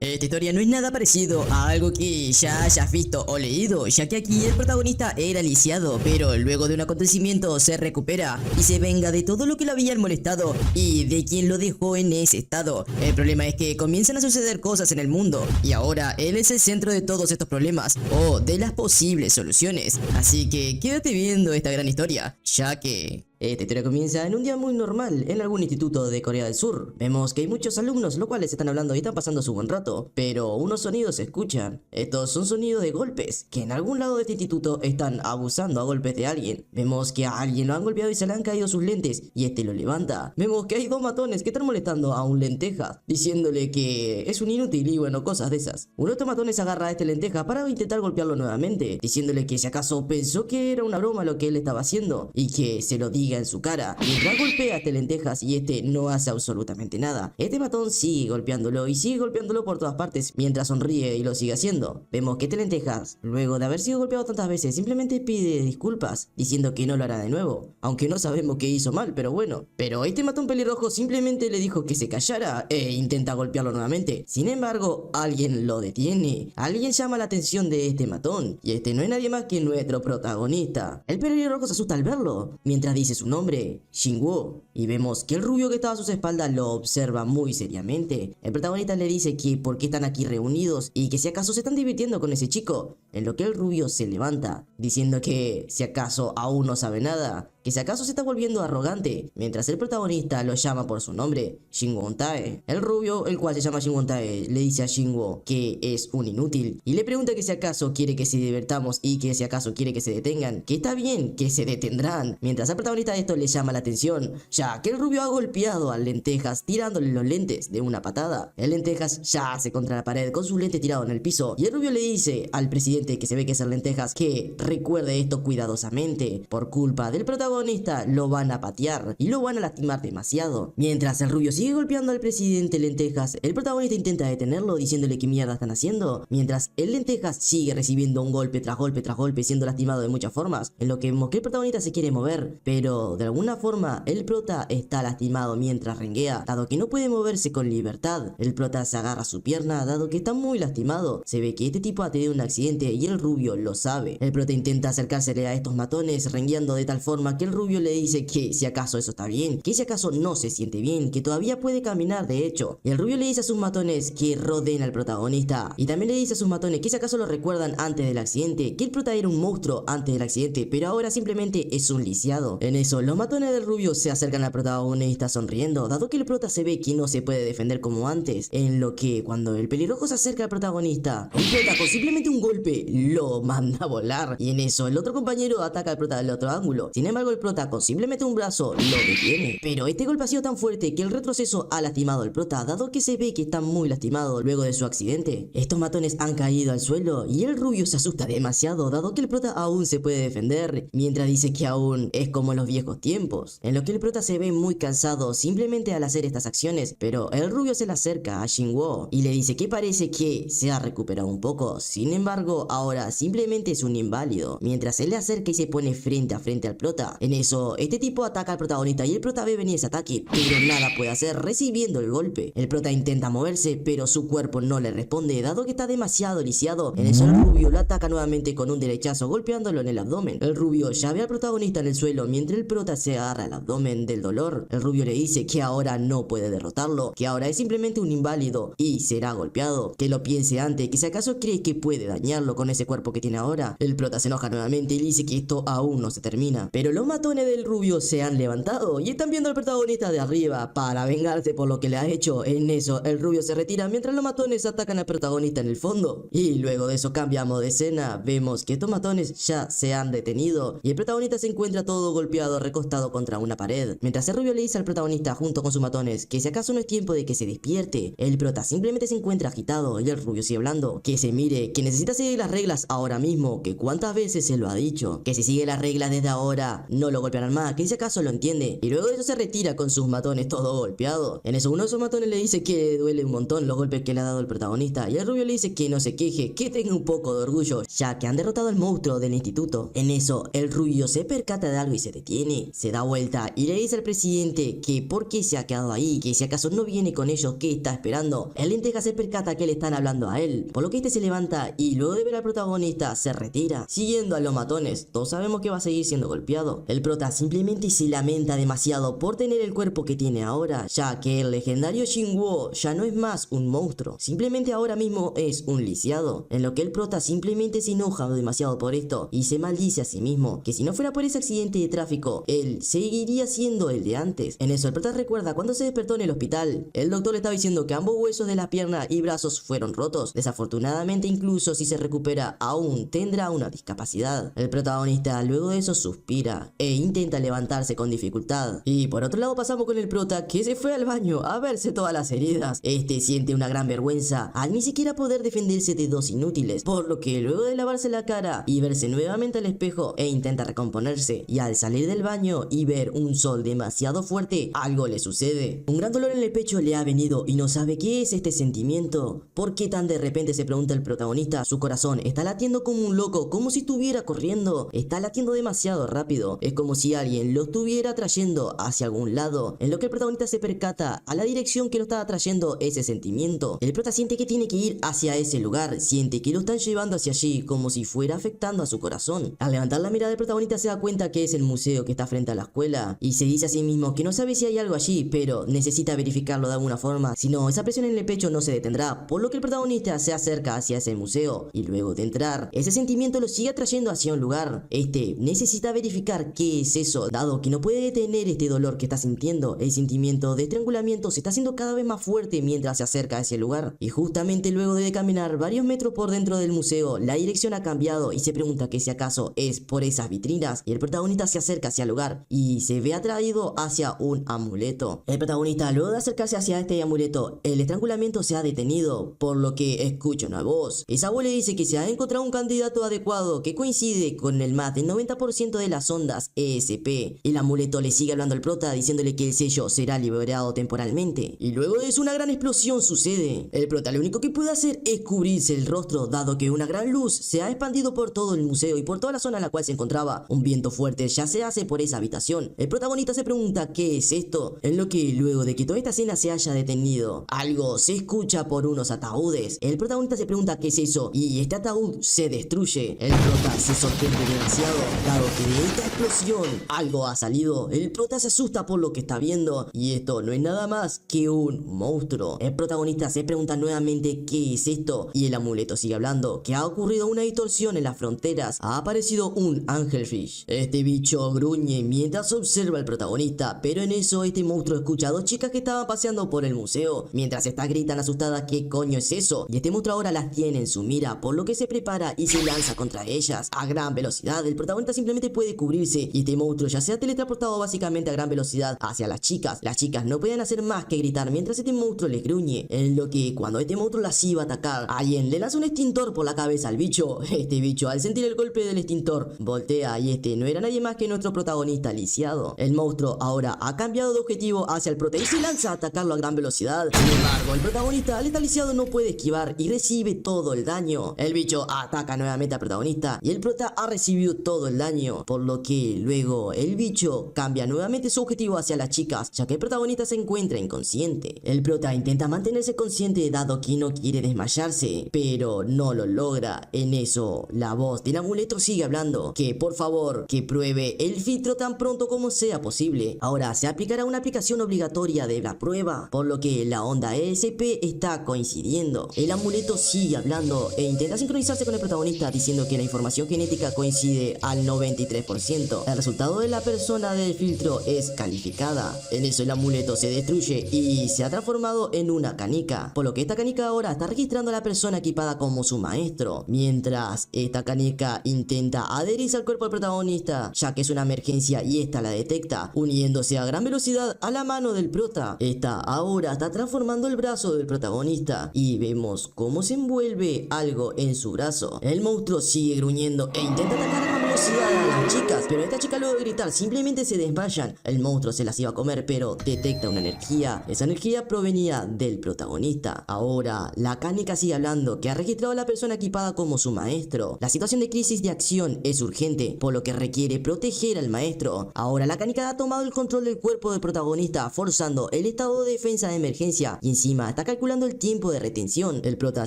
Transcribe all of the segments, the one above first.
Esta historia no es nada parecido a algo que ya hayas visto o leído, ya que aquí el protagonista era lisiado, pero luego de un acontecimiento se recupera y se venga de todo lo que lo habían molestado y de quien lo dejó en ese estado. El problema es que comienzan a suceder cosas en el mundo y ahora él es el centro de todos estos problemas o de las posibles soluciones. Así que quédate viendo esta gran historia, ya que esta historia comienza en un día muy normal en algún instituto de Corea del Sur. Vemos que hay muchos alumnos los cuales están hablando y están pasando su buen rato, pero unos sonidos se escuchan. Estos son sonidos de golpes, que en algún lado de este instituto están abusando a golpes de alguien. Vemos que a alguien lo han golpeado y se le han caído sus lentes y este lo levanta. Vemos que hay dos matones que están molestando a un lentejas, diciéndole que es un inútil y bueno, cosas de esas. Uno de estos matones agarra a este lenteja para intentar golpearlo nuevamente, diciéndole que si acaso pensó que era una broma lo que él estaba haciendo y que se lo diga en su cara. Mientras golpea a este lentejas y este no hace absolutamente nada. Este matón sigue golpeándolo y sigue golpeándolo por todas partes mientras sonríe y lo sigue haciendo. Vemos que este lentejas, luego de haber sido golpeado tantas veces, simplemente pide disculpas, diciendo que no lo hará de nuevo. Aunque no sabemos qué hizo mal, pero bueno. Pero este matón pelirrojo simplemente le dijo que se callara e intenta golpearlo nuevamente. Sin embargo, alguien lo detiene. Alguien llama la atención de este matón. Y este no es nadie más que nuestro protagonista. El pelirrojo se asusta al verlo, mientras dice su nombre, Jin-woo, y vemos que el rubio que estaba a sus espaldas lo observa muy seriamente. El protagonista le dice que por qué están aquí reunidos y que si acaso se están divirtiendo con ese chico, en lo que el rubio se levanta, diciendo que si acaso aún no sabe nada, que si acaso se está volviendo arrogante, mientras el protagonista lo llama por su nombre, Jin-woo Tae. El rubio, el cual se llama Jin-woo Tae, le dice a Jin-woo que es un inútil y le pregunta que si acaso quiere que se divertamos y que si acaso quiere que se detengan, que está bien, que se detendrán, mientras al protagonista esto le llama la atención, ya que el rubio ha golpeado al lentejas tirándole los lentes de una patada. El lentejas yace contra la pared con sus lentes tirados en el piso y el rubio le dice al presidente, que se ve que es el lentejas, que recuerde esto cuidadosamente. Por culpa del protagonista lo van a patear y lo van a lastimar demasiado. Mientras el rubio sigue golpeando al presidente lentejas, el protagonista intenta detenerlo diciéndole qué mierda están haciendo, mientras el lentejas sigue recibiendo un golpe tras golpe tras golpe, siendo lastimado de muchas formas, en lo que vemos que el protagonista se quiere mover, pero de alguna forma el prota está lastimado mientras renguea, dado que no puede moverse con libertad. El prota se agarra a su pierna dado que está muy lastimado. Se ve que este tipo ha tenido un accidente y el rubio lo sabe. El prota intenta acercársele a estos matones rengueando de tal forma que el rubio le dice que si acaso eso está bien, que si acaso no se siente bien, que todavía puede caminar de hecho. Y el rubio le dice a sus matones que rodeen al protagonista y también le dice a sus matones que si acaso lo recuerdan antes del accidente, que el prota era un monstruo antes del accidente, pero ahora simplemente es un lisiado. En eso, los matones del rubio se acercan al protagonista sonriendo, dado que el prota se ve que no se puede defender como antes, en lo que cuando el pelirrojo se acerca al protagonista, el prota con simplemente un golpe lo manda a volar, y en eso el otro compañero ataca al prota del otro ángulo. Sin embargo, el prota con simplemente un brazo lo detiene, pero este golpe ha sido tan fuerte que el retroceso ha lastimado al prota, dado que se ve que está muy lastimado luego de su accidente. Estos matones han caído al suelo y el rubio se asusta demasiado, dado que el prota aún se puede defender, mientras dice que aún es como en los viejos tiempos, en lo que el prota se ve muy cansado simplemente al hacer estas acciones, pero el rubio se le acerca a Jin-woo y le dice que parece que se ha recuperado un poco. Sin embargo, ahora simplemente es un inválido, mientras él le acerca y se pone frente a frente al prota. En eso, este tipo ataca al protagonista y el prota ve venir ese ataque, pero nada puede hacer recibiendo el golpe. El prota intenta moverse, pero su cuerpo no le responde, dado que está demasiado lisiado. En eso el rubio lo ataca nuevamente con un derechazo, golpeándolo en el abdomen. El rubio ya ve al protagonista en el suelo, mientras el prota se agarra al abdomen del dolor. El rubio le dice que ahora no puede derrotarlo, que ahora es simplemente un inválido y será golpeado, que lo piense antes, que si acaso cree que puede dañarlo con ese cuerpo que tiene ahora. El prota se enoja nuevamente y le dice que esto aún no se termina, pero los matones del rubio se han levantado y están viendo al protagonista de arriba para vengarse por lo que le ha hecho. En eso el rubio se retira mientras los matones atacan al protagonista en el fondo, y luego de eso cambiamos de escena. Vemos que estos matones ya se han detenido y el protagonista se encuentra todo golpeado recostado contra una pared, mientras el rubio le dice al protagonista junto con sus matones que si acaso no es tiempo de que se despierte. El prota simplemente se encuentra agitado y el rubio sigue hablando, que se mire, que necesita seguir las reglas ahora mismo, que cuántas veces se lo ha dicho, que si sigue las reglas desde ahora no lo golpearán más, que si acaso lo entiende. Y luego de eso se retira con sus matones todo golpeado. En eso uno de esos matones le dice que duele un montón los golpes que le ha dado el protagonista. Y el rubio le dice que no se queje, que tenga un poco de orgullo, ya que han derrotado al monstruo del instituto. En eso el rubio se percata de algo y se detiene. Se da vuelta y le dice al presidente que por qué se ha quedado ahí, que si acaso no viene con ellos, ¿qué está esperando? El lenteja se percata que le están hablando a él, por lo que este se levanta y luego de ver al protagonista se retira, siguiendo a los matones. Todos sabemos que va a seguir siendo golpeado. El prota simplemente se lamenta demasiado por tener el cuerpo que tiene ahora, ya que el legendario Shinwo ya no es más un monstruo, simplemente ahora mismo es un lisiado, en lo que el prota simplemente se enoja demasiado por esto y se maldice a sí mismo, que si no fuera por ese accidente de tráfico, él seguiría siendo el de antes. En eso el prota recuerda cuando se despertó en el hospital. El doctor le estaba diciendo que ambos huesos de la pierna y brazos fueron rotos. Desafortunadamente, incluso si se recupera, aún tendrá una discapacidad. El protagonista luego de eso suspira e intenta levantarse con dificultad. Y por otro lado pasamos con el prota, que se fue al baño a verse todas las heridas. Este siente una gran vergüenza al ni siquiera poder defenderse de dos inútiles, por lo que luego de lavarse la cara y verse nuevamente al espejo intenta recomponerse, y al salir del baño y ver un sol demasiado fuerte, algo le sucede. Un gran dolor en el pecho le ha venido y no sabe qué es este sentimiento. ¿Por qué tan de repente?, se pregunta el protagonista. Su corazón está latiendo como un loco, como si estuviera corriendo. Está latiendo demasiado rápido. Es como si alguien lo estuviera trayendo hacia algún lado. En lo que el protagonista se percata a la dirección que lo está trayendo ese sentimiento. El prota siente que tiene que ir hacia ese lugar. Siente que lo están llevando hacia allí, como si fuera afectando a su corazón. Al levantar la mirada, el protagonista se da cuenta que es el museo que está frente a la escuela. Y se dice a sí mismo que no sabe si hay algo allí, pero necesita verificarlo de alguna forma. Si no, esa presión en el pecho no se detendrá. Por lo que el protagonista se acerca hacia ese museo. Y luego de entrar, ese sentimiento lo sigue atrayendo hacia un lugar. Este necesita verificar qué es eso, dado que no puede detener este dolor que está sintiendo. El sentimiento de estrangulamiento se está haciendo cada vez más fuerte mientras se acerca a ese lugar. Y justamente luego de caminar varios metros por dentro del museo, la dirección ha cambiado y se pregunta que si acaso es por esas vitrinas. Y el protagonista se acerca hacia el lugar y se ve atraído hacia un amuleto. El protagonista, luego de acercarse hacia este amuleto, el estrangulamiento se ha detenido, por lo que escucha una voz. Esa voz le dice que se ha encontrado un candidato adecuado que coincide con el más del 90% de las ondas ESP. El amuleto le sigue hablando al prota, diciéndole que el sello será liberado temporalmente. Y luego de eso una gran explosión sucede. El prota lo único que puede hacer es cubrirse el rostro, dado que una gran luz se ha expandido por todo el museo y por toda la zona en la cual se encontraba. Un viento fuerte ya se hace por esa habitación. El protagonista se pregunta qué es esto, en lo que luego de que toda esta escena se haya detenido, algo se escucha por unos ataúdes. El protagonista se pregunta qué es eso y este ataúd se destruye. El prota se sorprende demasiado, dado que de esta explosión algo ha salido. El prota se asusta por lo que está viendo y esto no es nada más que un monstruo. El protagonista se pregunta nuevamente qué es esto y el amuleto sigue hablando que ha ocurrido una distorsión en las fronteras. Ha aparecido un angelfish. Este bicho gruñe mientras observa al protagonista, pero en eso este monstruo escucha a dos chicas que estaban paseando por el museo, mientras estas gritan asustadas qué coño es eso, y este monstruo ahora las tiene en su mira, por lo que se prepara y se lanza contra ellas a gran velocidad. El protagonista simplemente puede cubrirse y este monstruo ya se ha teletransportado básicamente a gran velocidad hacia las chicas. Las chicas no pueden hacer más que gritar mientras este monstruo les gruñe, en lo que cuando este monstruo las iba a atacar, alguien le lanza un extintor por la cabeza al bicho. Este bicho, al sentir el golpe del extintor, voltea y este no era nadie más que nuestro protagonista lisiado. El monstruo ahora ha cambiado de objetivo hacia el prota y se lanza a atacarlo a gran velocidad. Sin embargo, el protagonista al estar lisiado no puede esquivar y recibe todo el daño. El bicho ataca nuevamente al protagonista y el prota ha recibido todo el daño, por lo que luego el bicho cambia nuevamente su objetivo hacia las chicas, ya que el protagonista se encuentra inconsciente. El prota intenta mantenerse consciente dado que no quiere desmayarse, pero no lo logra. En eso la voz del amuleto sigue hablando que por favor que pruebe el filtro tan pronto como sea posible. Ahora se aplicará una aplicación obligatoria de la prueba, por lo que la onda ESP está coincidiendo. El amuleto sigue hablando e intenta sincronizarse con el protagonista, diciendo que la información genética coincide al 93%. El resultado de la persona del filtro es calificada. En eso el amuleto se destruye y se ha transformado en una canica, por lo que esta canica ahora está registrando a la persona equipada como su maestro, mientras esta canica intenta adherirse al cuerpo del protagonista, ya que es una emergencia y esta la detecta, uniéndose a gran velocidad a la mano del prota. Esta ahora está transformando el brazo del protagonista y vemos cómo se envuelve algo en su brazo. El monstruo sigue gruñendo e intenta atacar a gran velocidad a las chicas, pero esta chica luego de gritar simplemente se desmayan. El monstruo se las iba a comer, pero detecta una energía. Esa energía provenía del protagonista. Ahora, la Kanika sigue hablando que ha registrado a la persona equipada como su maestro. La situación de crisis de acción es urgente, por lo que requiere proteger al maestro. Ahora, la Kanika ha tomado el control del cuerpo del protagonista, forzando el estado de defensa de emergencia y encima está calculando el tiempo de retención. El prota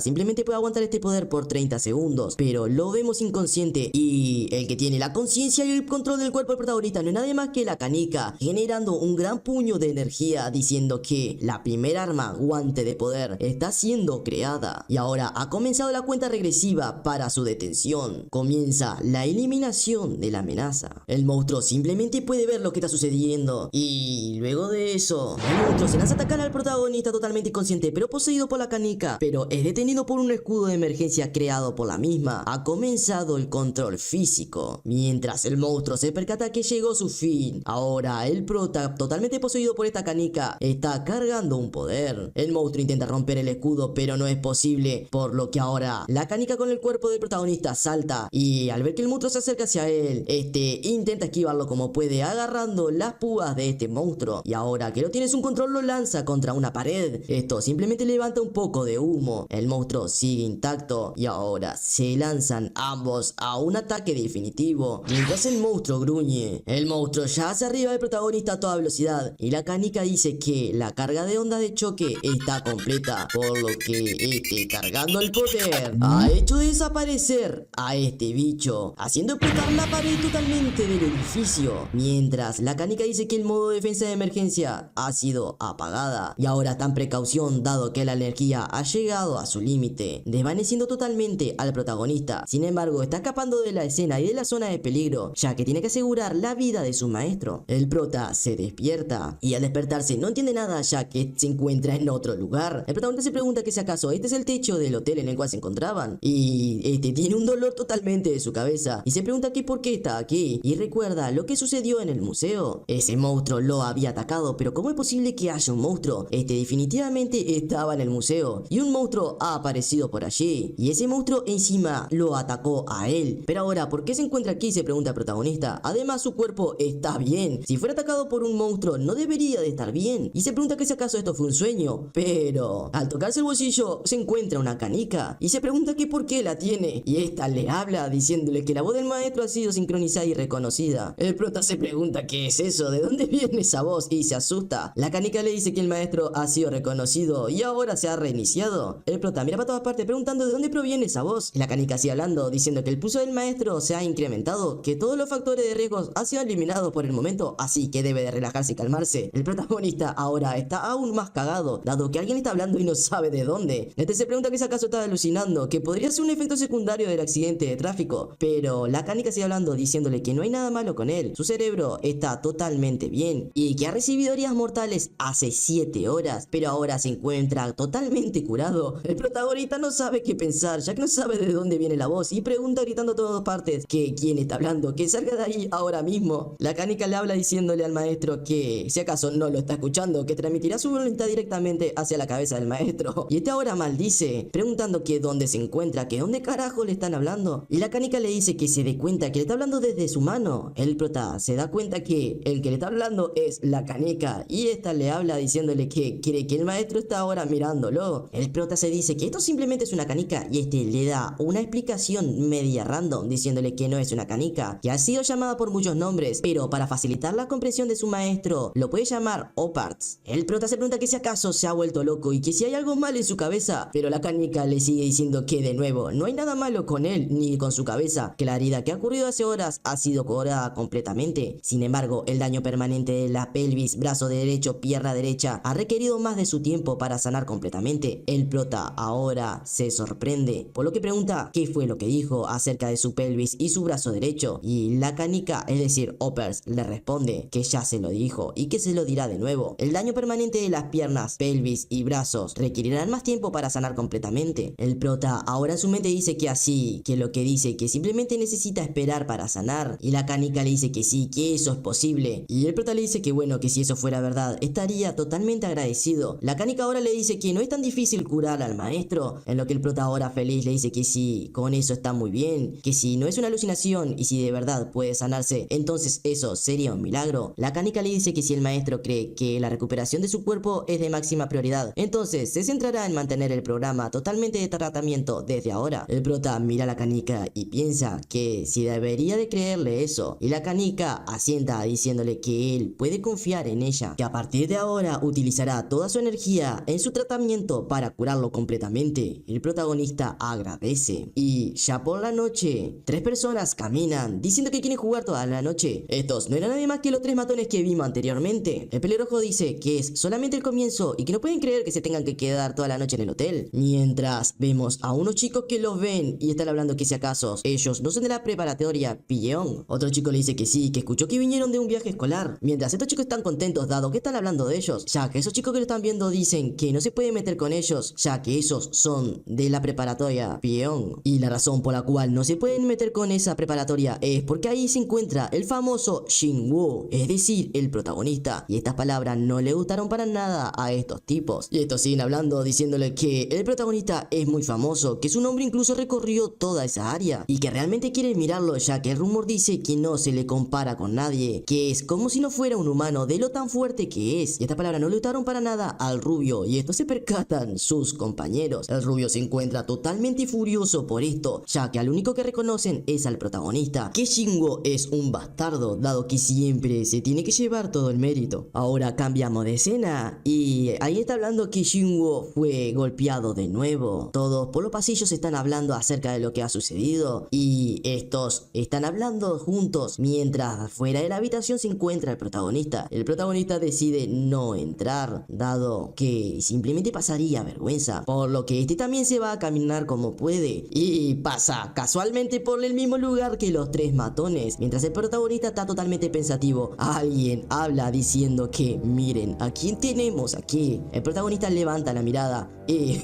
simplemente puede aguantar este poder por 30 segundos, pero lo vemos inconsciente y el que tiene la conciencia y el control del cuerpo del protagonista no es nadie más que la Kanika, generando un gran puño de energía diciendo que la primera arma, guante de poder, está siendo creada y ahora ha comenzado la cuenta regresiva para su detención. Comienza la eliminación de la amenaza. El monstruo simplemente puede ver lo que está sucediendo y luego de eso el monstruo se lanza a atacar al protagonista totalmente inconsciente pero poseído por la Kanika, pero es detenido por un escudo de emergencia creado por la misma. Ha comenzado el control físico mientras el monstruo se percata que llegó su fin. Ahora el prota, totalmente poseído por esta Kanika, está cargando un poder. El monstruo intenta romper el escudo pero no es posible, por lo que ahora la Kanika con el cuerpo del protagonista salta y al ver que el monstruo se acerca hacia él, este intenta esquivarlo como puede, agarrando las púas de este monstruo y ahora que lo tiene su control lo lanza contra una pared. Esto simplemente levanta un poco de humo. El monstruo sigue intacto y ahora se lanzan ambos a un ataque definitivo mientras el monstruo gruñe. El monstruo ya hacia arriba del protagonista a toda velocidad y la Kanika dice que la carga de onda de choque está completa, por lo que este, cargando el poder, ha hecho desaparecer a este bicho, haciendo explotar la pared totalmente del edificio, mientras la Kanika dice que el modo de defensa de emergencia ha sido apagada y ahora está en precaución dado que la energía ha llegado a su límite, desvaneciendo totalmente al protagonista. Sin embargo, está escapando de la escena y de la zona de peligro, ya que tiene que asegurar la vida de su maestro. El prota se despierta y al despertarse no entiende nada, ya que se encuentra en otro lugar. El protagonista se pregunta que si acaso este es el techo del hotel en el cual se encontraban y este tiene un dolor totalmente de su cabeza y se pregunta que por qué está aquí y recuerda lo que sucedió en el museo. Ese monstruo lo había atacado, pero ¿cómo es posible que haya un monstruo? Este definitivamente estaba en el museo y un monstruo ha aparecido por allí y ese monstruo encima lo atacó a él. Pero ahora, ¿por qué se encuentra aquí?, se pregunta el protagonista. Además, su cuerpo está bien. Si fuera atacado por un monstruo no debería de estar bien y se pregunta que si acaso esto fue un sueño. Pero al tocarse el bolsillo se encuentra una Kanika y se pregunta que por qué la tiene y esta le habla diciéndole que la voz del maestro ha sido sincronizada y reconocida. El prota se pregunta qué es eso, de dónde viene esa voz y se asusta. La Kanika le dice que el maestro ha sido reconocido y ahora se ha reiniciado. El prota mira para todas partes preguntando de dónde proviene esa voz. La Kanika sigue hablando diciendo que el pulso del maestro se ha incrementado, que todos los factores de riesgo han sido eliminados por el momento, así que debe de relajarse y calmarse. El protagonista ahora está aún más cagado, dado que alguien está hablando y no sabe de dónde. Este se pregunta que si acaso está alucinando, que podría ser un efecto secundario del accidente de tráfico, pero la Kanika sigue hablando diciéndole que no hay nada malo con él, su cerebro está totalmente bien y que ha recibido heridas mortales hace 7 horas, pero ahora se encuentra totalmente curado. El protagonista no sabe qué pensar, ya que no sabe de dónde viene la voz y pregunta gritando a todas partes que quién está hablando, que salga de ahí ahora mismo. La Kanika le habla diciéndole al maestro que si acaso no lo está escuchando, que transmitirá su voluntad directamente hacia la cabeza del maestro. Y este ahora maldice, preguntando que dónde se encuentra, que dónde carajo le están hablando. Y la Kanika le dice que se dé cuenta que le está hablando desde su mano. El prota se da cuenta que el que le está hablando es la Kanika y esta le habla diciéndole que cree que el maestro está ahora mirándolo. El prota se dice que esto simplemente es una Kanika y este le da una explicación media random diciéndole que no es una Kanika, que ha sido llamada por muchos nombres, pero para facilitar la comprensión de su maestro lo puede llamar Oparts. El prota se pregunta que si acaso se ha vuelto loco y que si hay algo mal en su cabeza, pero la Kanika le sigue diciendo que de nuevo no hay nada malo con él ni con su cabeza, que la herida que ha ocurrido hace horas ha sido curada completamente. Sin embargo, el daño permanente de la pelvis, brazo derecho, pierna derecha ha requerido más de su tiempo para sanar completamente. El prota ahora se sorprende, por lo que pregunta qué fue lo que dijo acerca de su pelvis y su brazo derecho, y la Kanika, es decir Opers, le responde que ya se lo dijo y que se lo dirá de nuevo. El daño permanente de las piernas, pelvis y brazos requerirán más tiempo para sanar completamente. El prota ahora en su mente dice que así, que lo que dice que simplemente necesita esperar para sanar, y la Kanika le dice que sí, que eso es posible, y el prota le dice que bueno, que si eso fuera verdad estaría totalmente agradecido. La Kanika ahora le dice que no es tan difícil curar al maestro, en lo que el prota ahora feliz le dice que sí, con eso está muy bien, que si no es una alucinación y si de verdad puede puede sanarse, entonces eso sería un milagro. La canica le dice que si el maestro cree que la recuperación de su cuerpo es de máxima prioridad, entonces se centrará en mantener el programa totalmente de tratamiento desde ahora. El prota mira a la canica y piensa que si debería de creerle eso, y la canica asienta diciéndole que él puede confiar en ella, que a partir de ahora utilizará toda su energía en su tratamiento para curarlo completamente. El protagonista agradece y ya por la noche, 3 personas caminan diciendo que quieren jugar toda la noche. Estos no eran nadie más que los 3 matones que vimos anteriormente. El pelirrojo dice que es solamente el comienzo y que no pueden creer que se tengan que quedar toda la noche en el hotel. Mientras vemos a unos chicos que los ven y están hablando que si acaso ellos no son de la preparatoria Pilleón. Otro chico le dice que sí, que escuchó que vinieron de un viaje escolar. Mientras estos chicos están contentos dado que están hablando de ellos, ya que esos chicos que lo están viendo dicen que no se puede meter con ellos, ya que esos son de la preparatoria Pilleón. Y la razón por la cual no se pueden meter con esa preparatoria es porque ahí se encuentra el famoso Xingwu, es decir, el protagonista. Y estas palabras no le gustaron para nada a estos tipos. Y estos siguen hablando diciéndole que el protagonista es muy famoso, que su nombre incluso recorrió toda esa área y que realmente quieren mirarlo, ya que el rumor dice que no se le compara con nadie, que es como si no fuera un humano de lo tan fuerte que es. Y esta palabra no le gustaron para nada al rubio, y esto se percatan sus compañeros. El rubio se encuentra totalmente furioso por esto, ya que al único que reconocen es al protagonista, que Xingwu es un bastardo, dado que siempre se tiene que llevar todo el mérito. Ahora cambiamos de escena y ahí está hablando que Xingwu fue golpeado de nuevo. Todos por los pasillos están hablando acerca de lo que ha sucedido y estos están hablando juntos mientras fuera de la habitación se encuentra el protagonista. El protagonista decide no entrar, dado que simplemente pasaría vergüenza, por lo que este también se va a caminar como puede y pasa casualmente por el mismo lugar que los 3 matones. Mientras el protagonista está totalmente pensativo, alguien habla diciendo que miren a quién tenemos aquí. El protagonista levanta la mirada y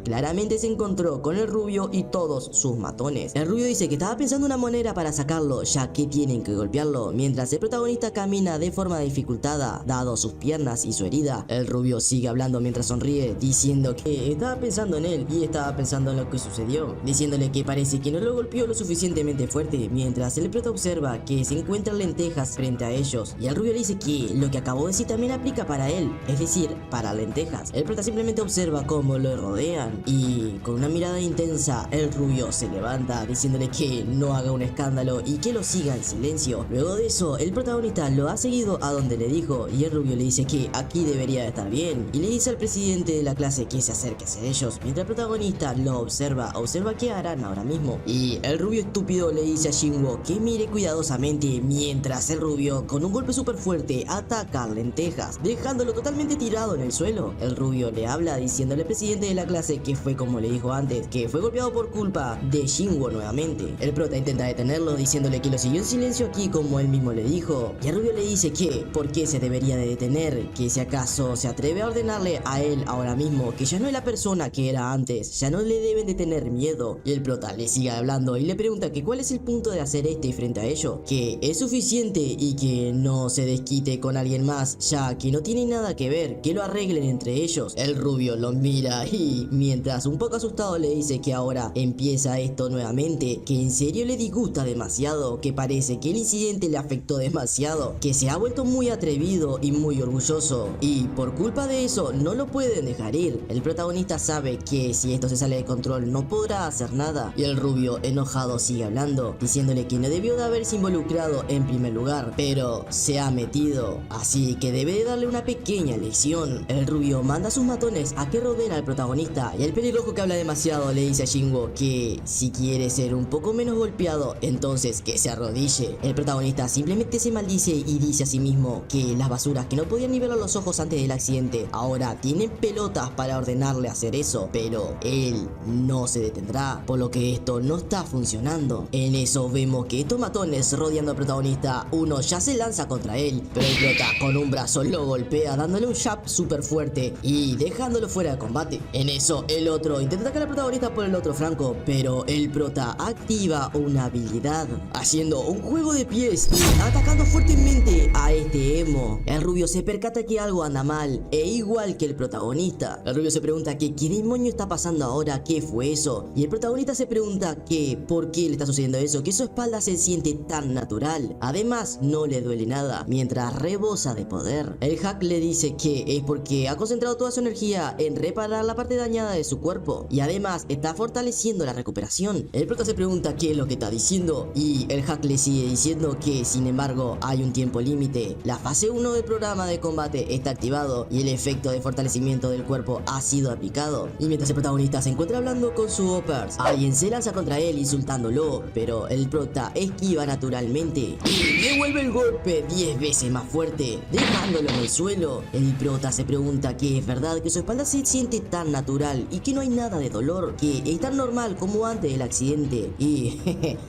claramente se encontró con el rubio y todos sus matones. El rubio dice que estaba pensando una manera para sacarlo, ya que tienen que golpearlo, mientras el protagonista camina de forma dificultada dado sus piernas y su herida. El rubio sigue hablando mientras sonríe, diciendo que estaba pensando en él y estaba pensando en lo que sucedió, diciéndole que parece que no lo golpeó lo suficientemente fuerte, mientras el prota observa que se encuentran lentejas frente a ellos, y el rubio le dice que lo que acabó de decir también aplica para él, es decir, para lentejas. El prota simplemente observa cómo lo rodean y con una mirada intensa el rubio se levanta diciéndole que no haga un escándalo y que lo siga en silencio. Luego de eso el protagonista lo ha seguido a donde le dijo y el rubio le dice que aquí debería de estar bien y le dice al presidente de la clase que se acerque hacia ellos, mientras el protagonista lo observa qué harán ahora mismo, y el rubio estúpido le dice a Xingwu que mire cuidadosamente mientras el rubio con un golpe súper fuerte ataca a lentejas dejándolo totalmente tirado en el suelo. El rubio le habla diciéndole al presidente de la clase que fue como le dijo antes, que fue golpeado por culpa de Xingwu nuevamente. El prota intenta detenerlo diciéndole que lo siguió en silencio aquí como él mismo le dijo, y el rubio le dice que por qué se debería de detener, que si acaso se atreve a ordenarle a él ahora mismo que ya no es la persona que era antes, ya no le deben de tener miedo. Y el prota le sigue hablando y le pregunta que cuál es el punto de hacer frente a ello, que es suficiente y que no se desquite con alguien más, ya que no tiene nada que ver, que lo arreglen entre ellos. El rubio lo mira y mientras un poco asustado le dice que ahora empieza esto nuevamente, que en serio le disgusta demasiado, que parece que el incidente le afectó demasiado, que se ha vuelto muy atrevido y muy orgulloso y por culpa de eso no lo pueden dejar ir. El protagonista sabe que si esto se sale de control no podrá hacer nada y el rubio enojado sigue hablando diciéndole que no debió de haberse involucrado en primer lugar, pero se ha metido, así que debe de darle una pequeña lección. El rubio manda a sus matones a que rodeen al protagonista y el pelirrojo, que habla demasiado, le dice a Xingwu que si quiere ser un poco menos golpeado entonces que se arrodille. El protagonista simplemente se maldice y dice a sí mismo que las basuras que no podían ni verlo a los ojos antes del accidente ahora tienen pelotas para ordenarle hacer eso, pero él no se detendrá, por lo que esto no está funcionando. En eso vemos que estos matones rodeando al protagonista, uno ya se lanza contra él, pero el prota con un brazo lo golpea dándole un jab súper fuerte y dejándolo fuera de combate. combate. En eso, el otro intenta atacar al protagonista por el otro flanco, pero el prota activa una habilidad, haciendo un juego de pies y atacando fuertemente a este emo. El rubio se percata que algo anda mal, e igual que el protagonista. El rubio se pregunta que qué demonio está pasando ahora, qué fue eso. Y el protagonista se pregunta que por qué le está sucediendo eso, que su espalda se siente tan natural. Además, no le duele nada, mientras rebosa de poder. El hack le dice que es porque ha concentrado toda su energía en reparar la parte dañada de su cuerpo, y además está fortaleciendo la recuperación. El prota se pregunta qué es lo que está diciendo, y el hack le sigue diciendo que sin embargo hay un tiempo límite. La fase 1 del programa de combate está activado y el efecto de fortalecimiento del cuerpo ha sido aplicado. Y mientras el protagonista se encuentra hablando con su Oppers, alguien se lanza contra él insultándolo, pero el prota esquiva naturalmente y devuelve el golpe 10 veces más fuerte, dejándolo en el suelo. El prota se pregunta que es verdad que su espalda se siente tan natural y que no hay nada de dolor, que es tan normal como antes del accidente. Y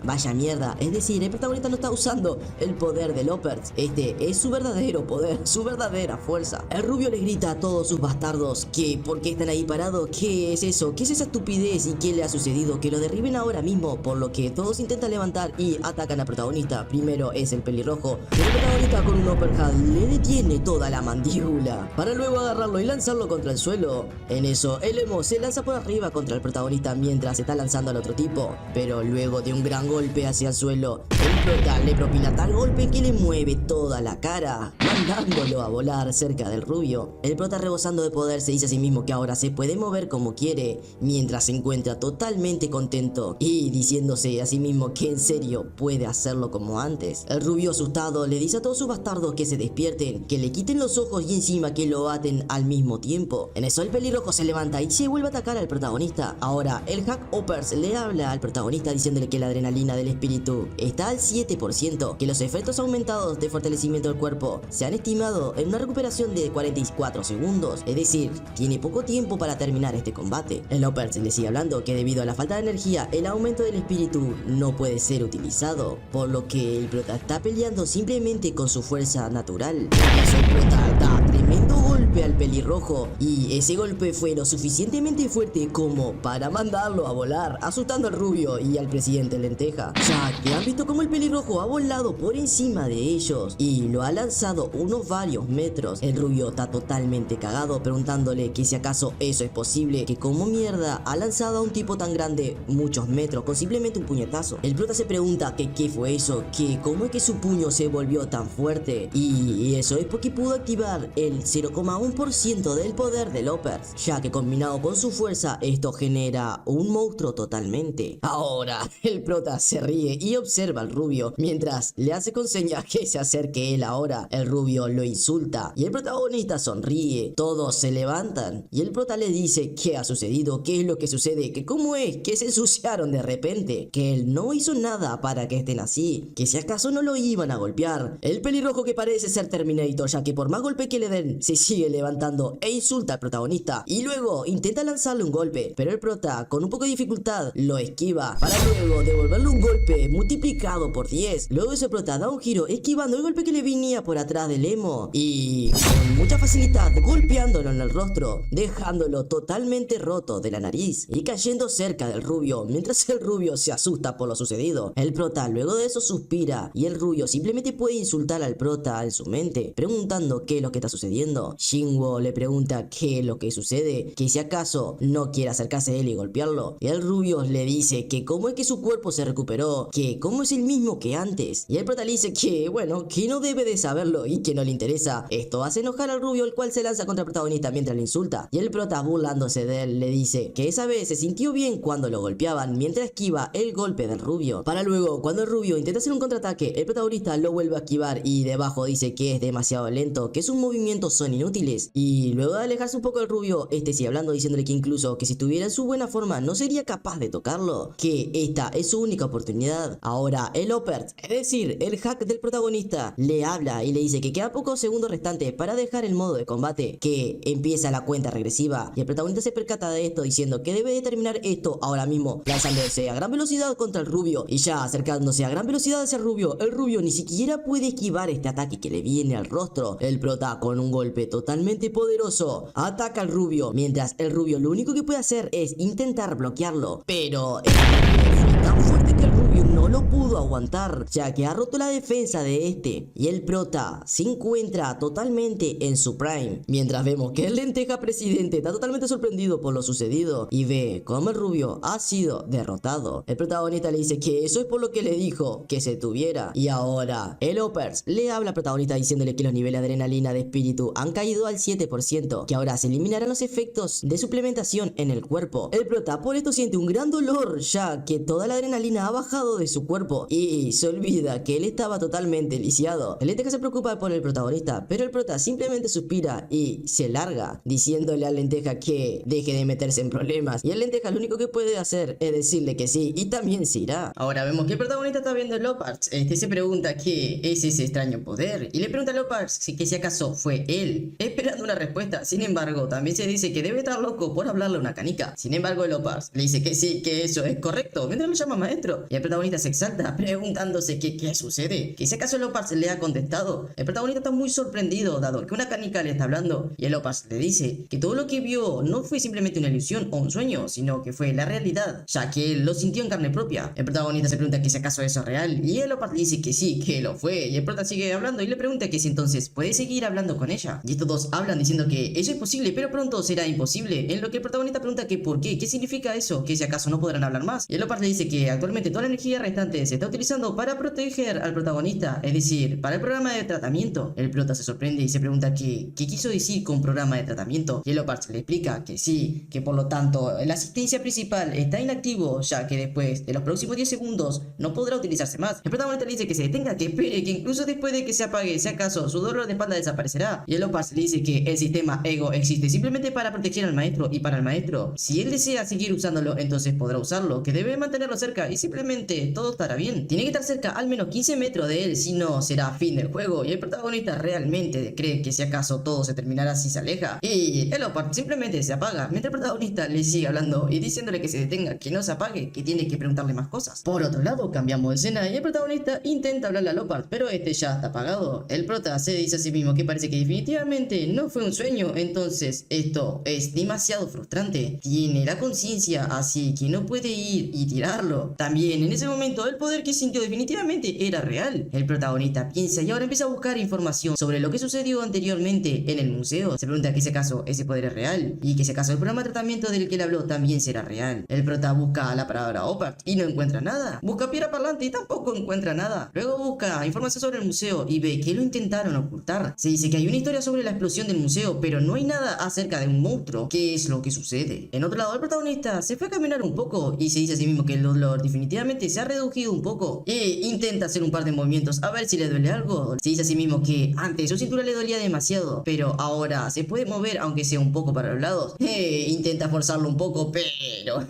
vaya mierda, es decir, el protagonista no está usando el poder del Oppers. Este es su verdadero poder, su verdadera fuerza. El rubio les grita a todos sus bastardos que por qué están ahí parados, qué es eso, qué es esa estupidez y qué le ha sucedido, que lo derriben ahora mismo, por lo que todos intentan levantar y atacan al protagonista. Primero es el pelirrojo, pero el protagonista con un uppercut le detiene toda la mandíbula para luego agarrarlo y lanzarlo contra el suelo. En eso el emo se lanza por arriba contra el protagonista mientras está lanzando al otro tipo, pero luego de un gran golpe hacia el suelo, el prota le propina tal golpe que le mueve toda la cara, mandándolo a volar cerca del rubio. El prota, rebosando de poder, se dice a sí mismo que ahora se puede mover como quiere, mientras se encuentra totalmente contento y diciéndose a sí mismo que en serio puede hacerlo como antes. El rubio, asustado, le dice a todos sus bastardos que se despierten, que le quiten los ojos y encima que lo aten al mismo tiempo. En eso el pelirrojo se levanta y se vuelve a atacar al protagonista. Ahora el hack Oppers le habla al protagonista diciéndole que la adrenalina del espíritu está al 7%, que los efectos aumentados de fortalecimiento del cuerpo se han estimado en una recuperación de 44 segundos, es decir, tiene poco tiempo para terminar este combate. El Oppers le sigue hablando que debido a la falta de energía, el aumento del espíritu no puede ser utilizado, por lo que el prota está peleando simplemente con su fuerza natural. Eso, el prota da tremendo golpe al pelirrojo, y ese golpe fue lo suficientemente fuerte como para mandarlo a volar, asustando al rubio y al presidente Lenteja, ya que han visto como el pelirrojo ha volado por encima de ellos y lo ha lanzado unos varios metros. El rubio está totalmente cagado, preguntándole que si acaso eso es posible, que como mierda ha lanzado a un tipo tan grande muchos metros con simplemente un puñetazo. El prota se pregunta que qué fue eso, que cómo es que su puño se volvió tan fuerte, y eso es porque pudo activar el 0,1% del poder del Oppers, ya que combinado con su fuerza esto genera un monstruo totalmente. Ahora el prota se ríe y observa al rubio mientras le hace con señas que se acerque él ahora. El rubio lo insulta y el protagonista sonríe. Todos se levantan y el prota le dice qué ha sucedido, qué es lo que sucede, que cómo es que se ensuciaron de repente, que él no hizo nada para que estén así, que si acaso no lo iban a golpear. El pelirrojo, que parece ser Terminator, ya que por más golpe que le den se sigue levantando e insulta al protagonista y luego intenta lanzarle un golpe, pero el prota con un poco de dificultad lo esquiva para luego devolverle un golpe multiplicado por 10. Luego ese prota da un giro esquivando el golpe que le venía por atrás del emo y con mucha facilidad golpeándolo en el rostro, dejándolo totalmente roto de la nariz y cayendo cerca del rubio, mientras el rubio se asusta por lo sucedido. El prota luego de eso suspira y el rubio simplemente puede insultar al prota en su mente, preguntando qué es lo que está sucediendo. Shinwo le pregunta qué es lo que sucede, que si acaso no quiere acercarse a él y golpearlo, y el rubio le dice que cómo es que su cuerpo se recuperó, que cómo es el mismo que antes, y el prota le dice que bueno, que no debe de saberlo y que no le interesa. Esto hace enojar al rubio, el cual se lanza contra el protagonista mientras le insulta, y el prota, burlándose de él, le dice que esa vez se sintió bien cuando lo golpeaban mientras esquiva el golpe del rubio, para luego cuando el rubio intenta hacer un contraataque, el protagonista lo vuelve a esquivar y debajo dice que es demasiado lento, que sus movimientos son inútiles, y luego de alejarse un poco del rubio, este sigue hablando diciéndole que incluso que si estuviera en su buena forma no sería capaz de tocarlo, que esta es su única oportunidad. Ahora el Oppers, es decir, el hack del protagonista, le habla y le dice que queda pocos segundos restantes para dejar el modo de combate, que empieza la cuenta regresiva, y el protagonista se percata de esto diciendo que debe de terminar esto ahora mismo, lanzándose a gran velocidad contra el rubio, y ya acercándose a gran velocidad hacia el rubio ni siquiera puede esquivar este ataque que le viene al rostro. El prota, con un golpe totalmente totalmente poderoso. Ataca al rubio, mientras el rubio lo único que puede hacer es intentar bloquearlo. Pero el fue tan fuerte que el rubio no lo pudo aguantar, ya que ha roto la defensa de este. Y el prota se encuentra totalmente en su prime. Mientras vemos que el lenteja presidente está totalmente sorprendido por lo sucedido y ve cómo el rubio ha sido derrotado. El protagonista le dice que eso es por lo que le dijo que se tuviera. Y ahora el Opers le habla al protagonista diciéndole que los niveles de adrenalina de espíritu han caído al 7%, que ahora se eliminarán los efectos de suplementación en el cuerpo. El prota por esto siente un gran dolor, ya que toda la adrenalina ha bajado de su cuerpo y se olvida que él estaba totalmente lisiado. El lenteja se preocupa por el protagonista, pero el prota simplemente suspira y se larga, diciéndole al lenteja que deje de meterse en problemas. Y el lenteja lo único que puede hacer es decirle que sí, y también se irá. Ahora vemos que el protagonista está viendo el Opers. Se pregunta qué es ese extraño poder y le pregunta al Opers si acaso fue él, esperando una respuesta. Sin embargo, también se dice que debe estar loco por hablarle a una canica. Sin embargo, el Opers le dice que sí, que eso es correcto, mientras lo llama maestro. Y el protagonista se exalta preguntándose qué sucede, que si acaso el Opers le ha contestado. El protagonista está muy sorprendido dado que una canica le está hablando y el Opers le dice que todo lo que vio no fue simplemente una ilusión o un sueño, sino que fue la realidad, ya que él lo sintió en carne propia. El protagonista se pregunta que si acaso eso es real y el Opers le dice que sí, que lo fue. Y el prota sigue hablando y le pregunta que si entonces puede seguir hablando con ella. Y estos dos hablan diciendo que eso es posible, pero pronto será imposible. En lo que el protagonista pregunta que por qué significa eso, que si acaso no podrán hablar más. Y el Opers le dice que actualmente toda la energía restante se está utilizando para proteger al protagonista, es decir, para el programa de tratamiento. El prota se sorprende y se pregunta qué quiso decir con programa de tratamiento. Y el Opers le explica que sí, que por lo tanto la asistencia principal está inactivo, ya que después de los próximos 10 segundos no podrá utilizarse más. El protagonista le dice que se detenga, que espere, que incluso después de que se apague, si acaso su dolor de espalda desaparecerá. Y el Opers le dice que el sistema Ego existe simplemente para proteger al maestro y para el maestro. Si él desea seguir usándolo, entonces podrá usarlo, que debe mantenerlo cerca y simplemente todo estará bien. Tiene que estar cerca al menos 15 metros de él, si no será fin del juego. Y el protagonista realmente cree que si acaso todo se terminará si se aleja. Y el Opers simplemente se apaga, mientras el protagonista le sigue hablando y diciéndole que se detenga, que no se apague, que tiene que preguntarle más cosas. Por otro lado, cambiamos de escena y el protagonista intenta hablarle al Opers, pero este ya está apagado. El prota se dice a sí mismo que parece que definitivamente no fue un sueño, entonces esto es demasiado frustrante. Tiene la conciencia, así que no puede ir y tirarlo. También en ese momento el poder que sintió definitivamente era real. El protagonista piensa y ahora empieza a buscar información sobre lo que sucedió anteriormente en el museo. Se pregunta que si acaso ese poder es real y que si acaso el programa de tratamiento del que él habló también será real. El prota busca la palabra Opers y no encuentra nada. Busca piedra parlante y tampoco encuentra nada. Luego busca información sobre el museo y ve que lo intentaron ocultar. Se dice que hay una historia sobre la explosión del museo, pero no hay nada acerca de un monstruo. ¿Qué es lo que sucede? En otro lado, el protagonista se fue a caminar un poco y se dice a sí mismo que el dolor definitivamente se ha reducido un poco e intenta hacer un par de movimientos a ver si le duele algo. Se dice a sí mismo que antes su cintura le dolía demasiado, pero ahora se puede mover aunque sea un poco para los lados. Intenta forzarlo un poco, pero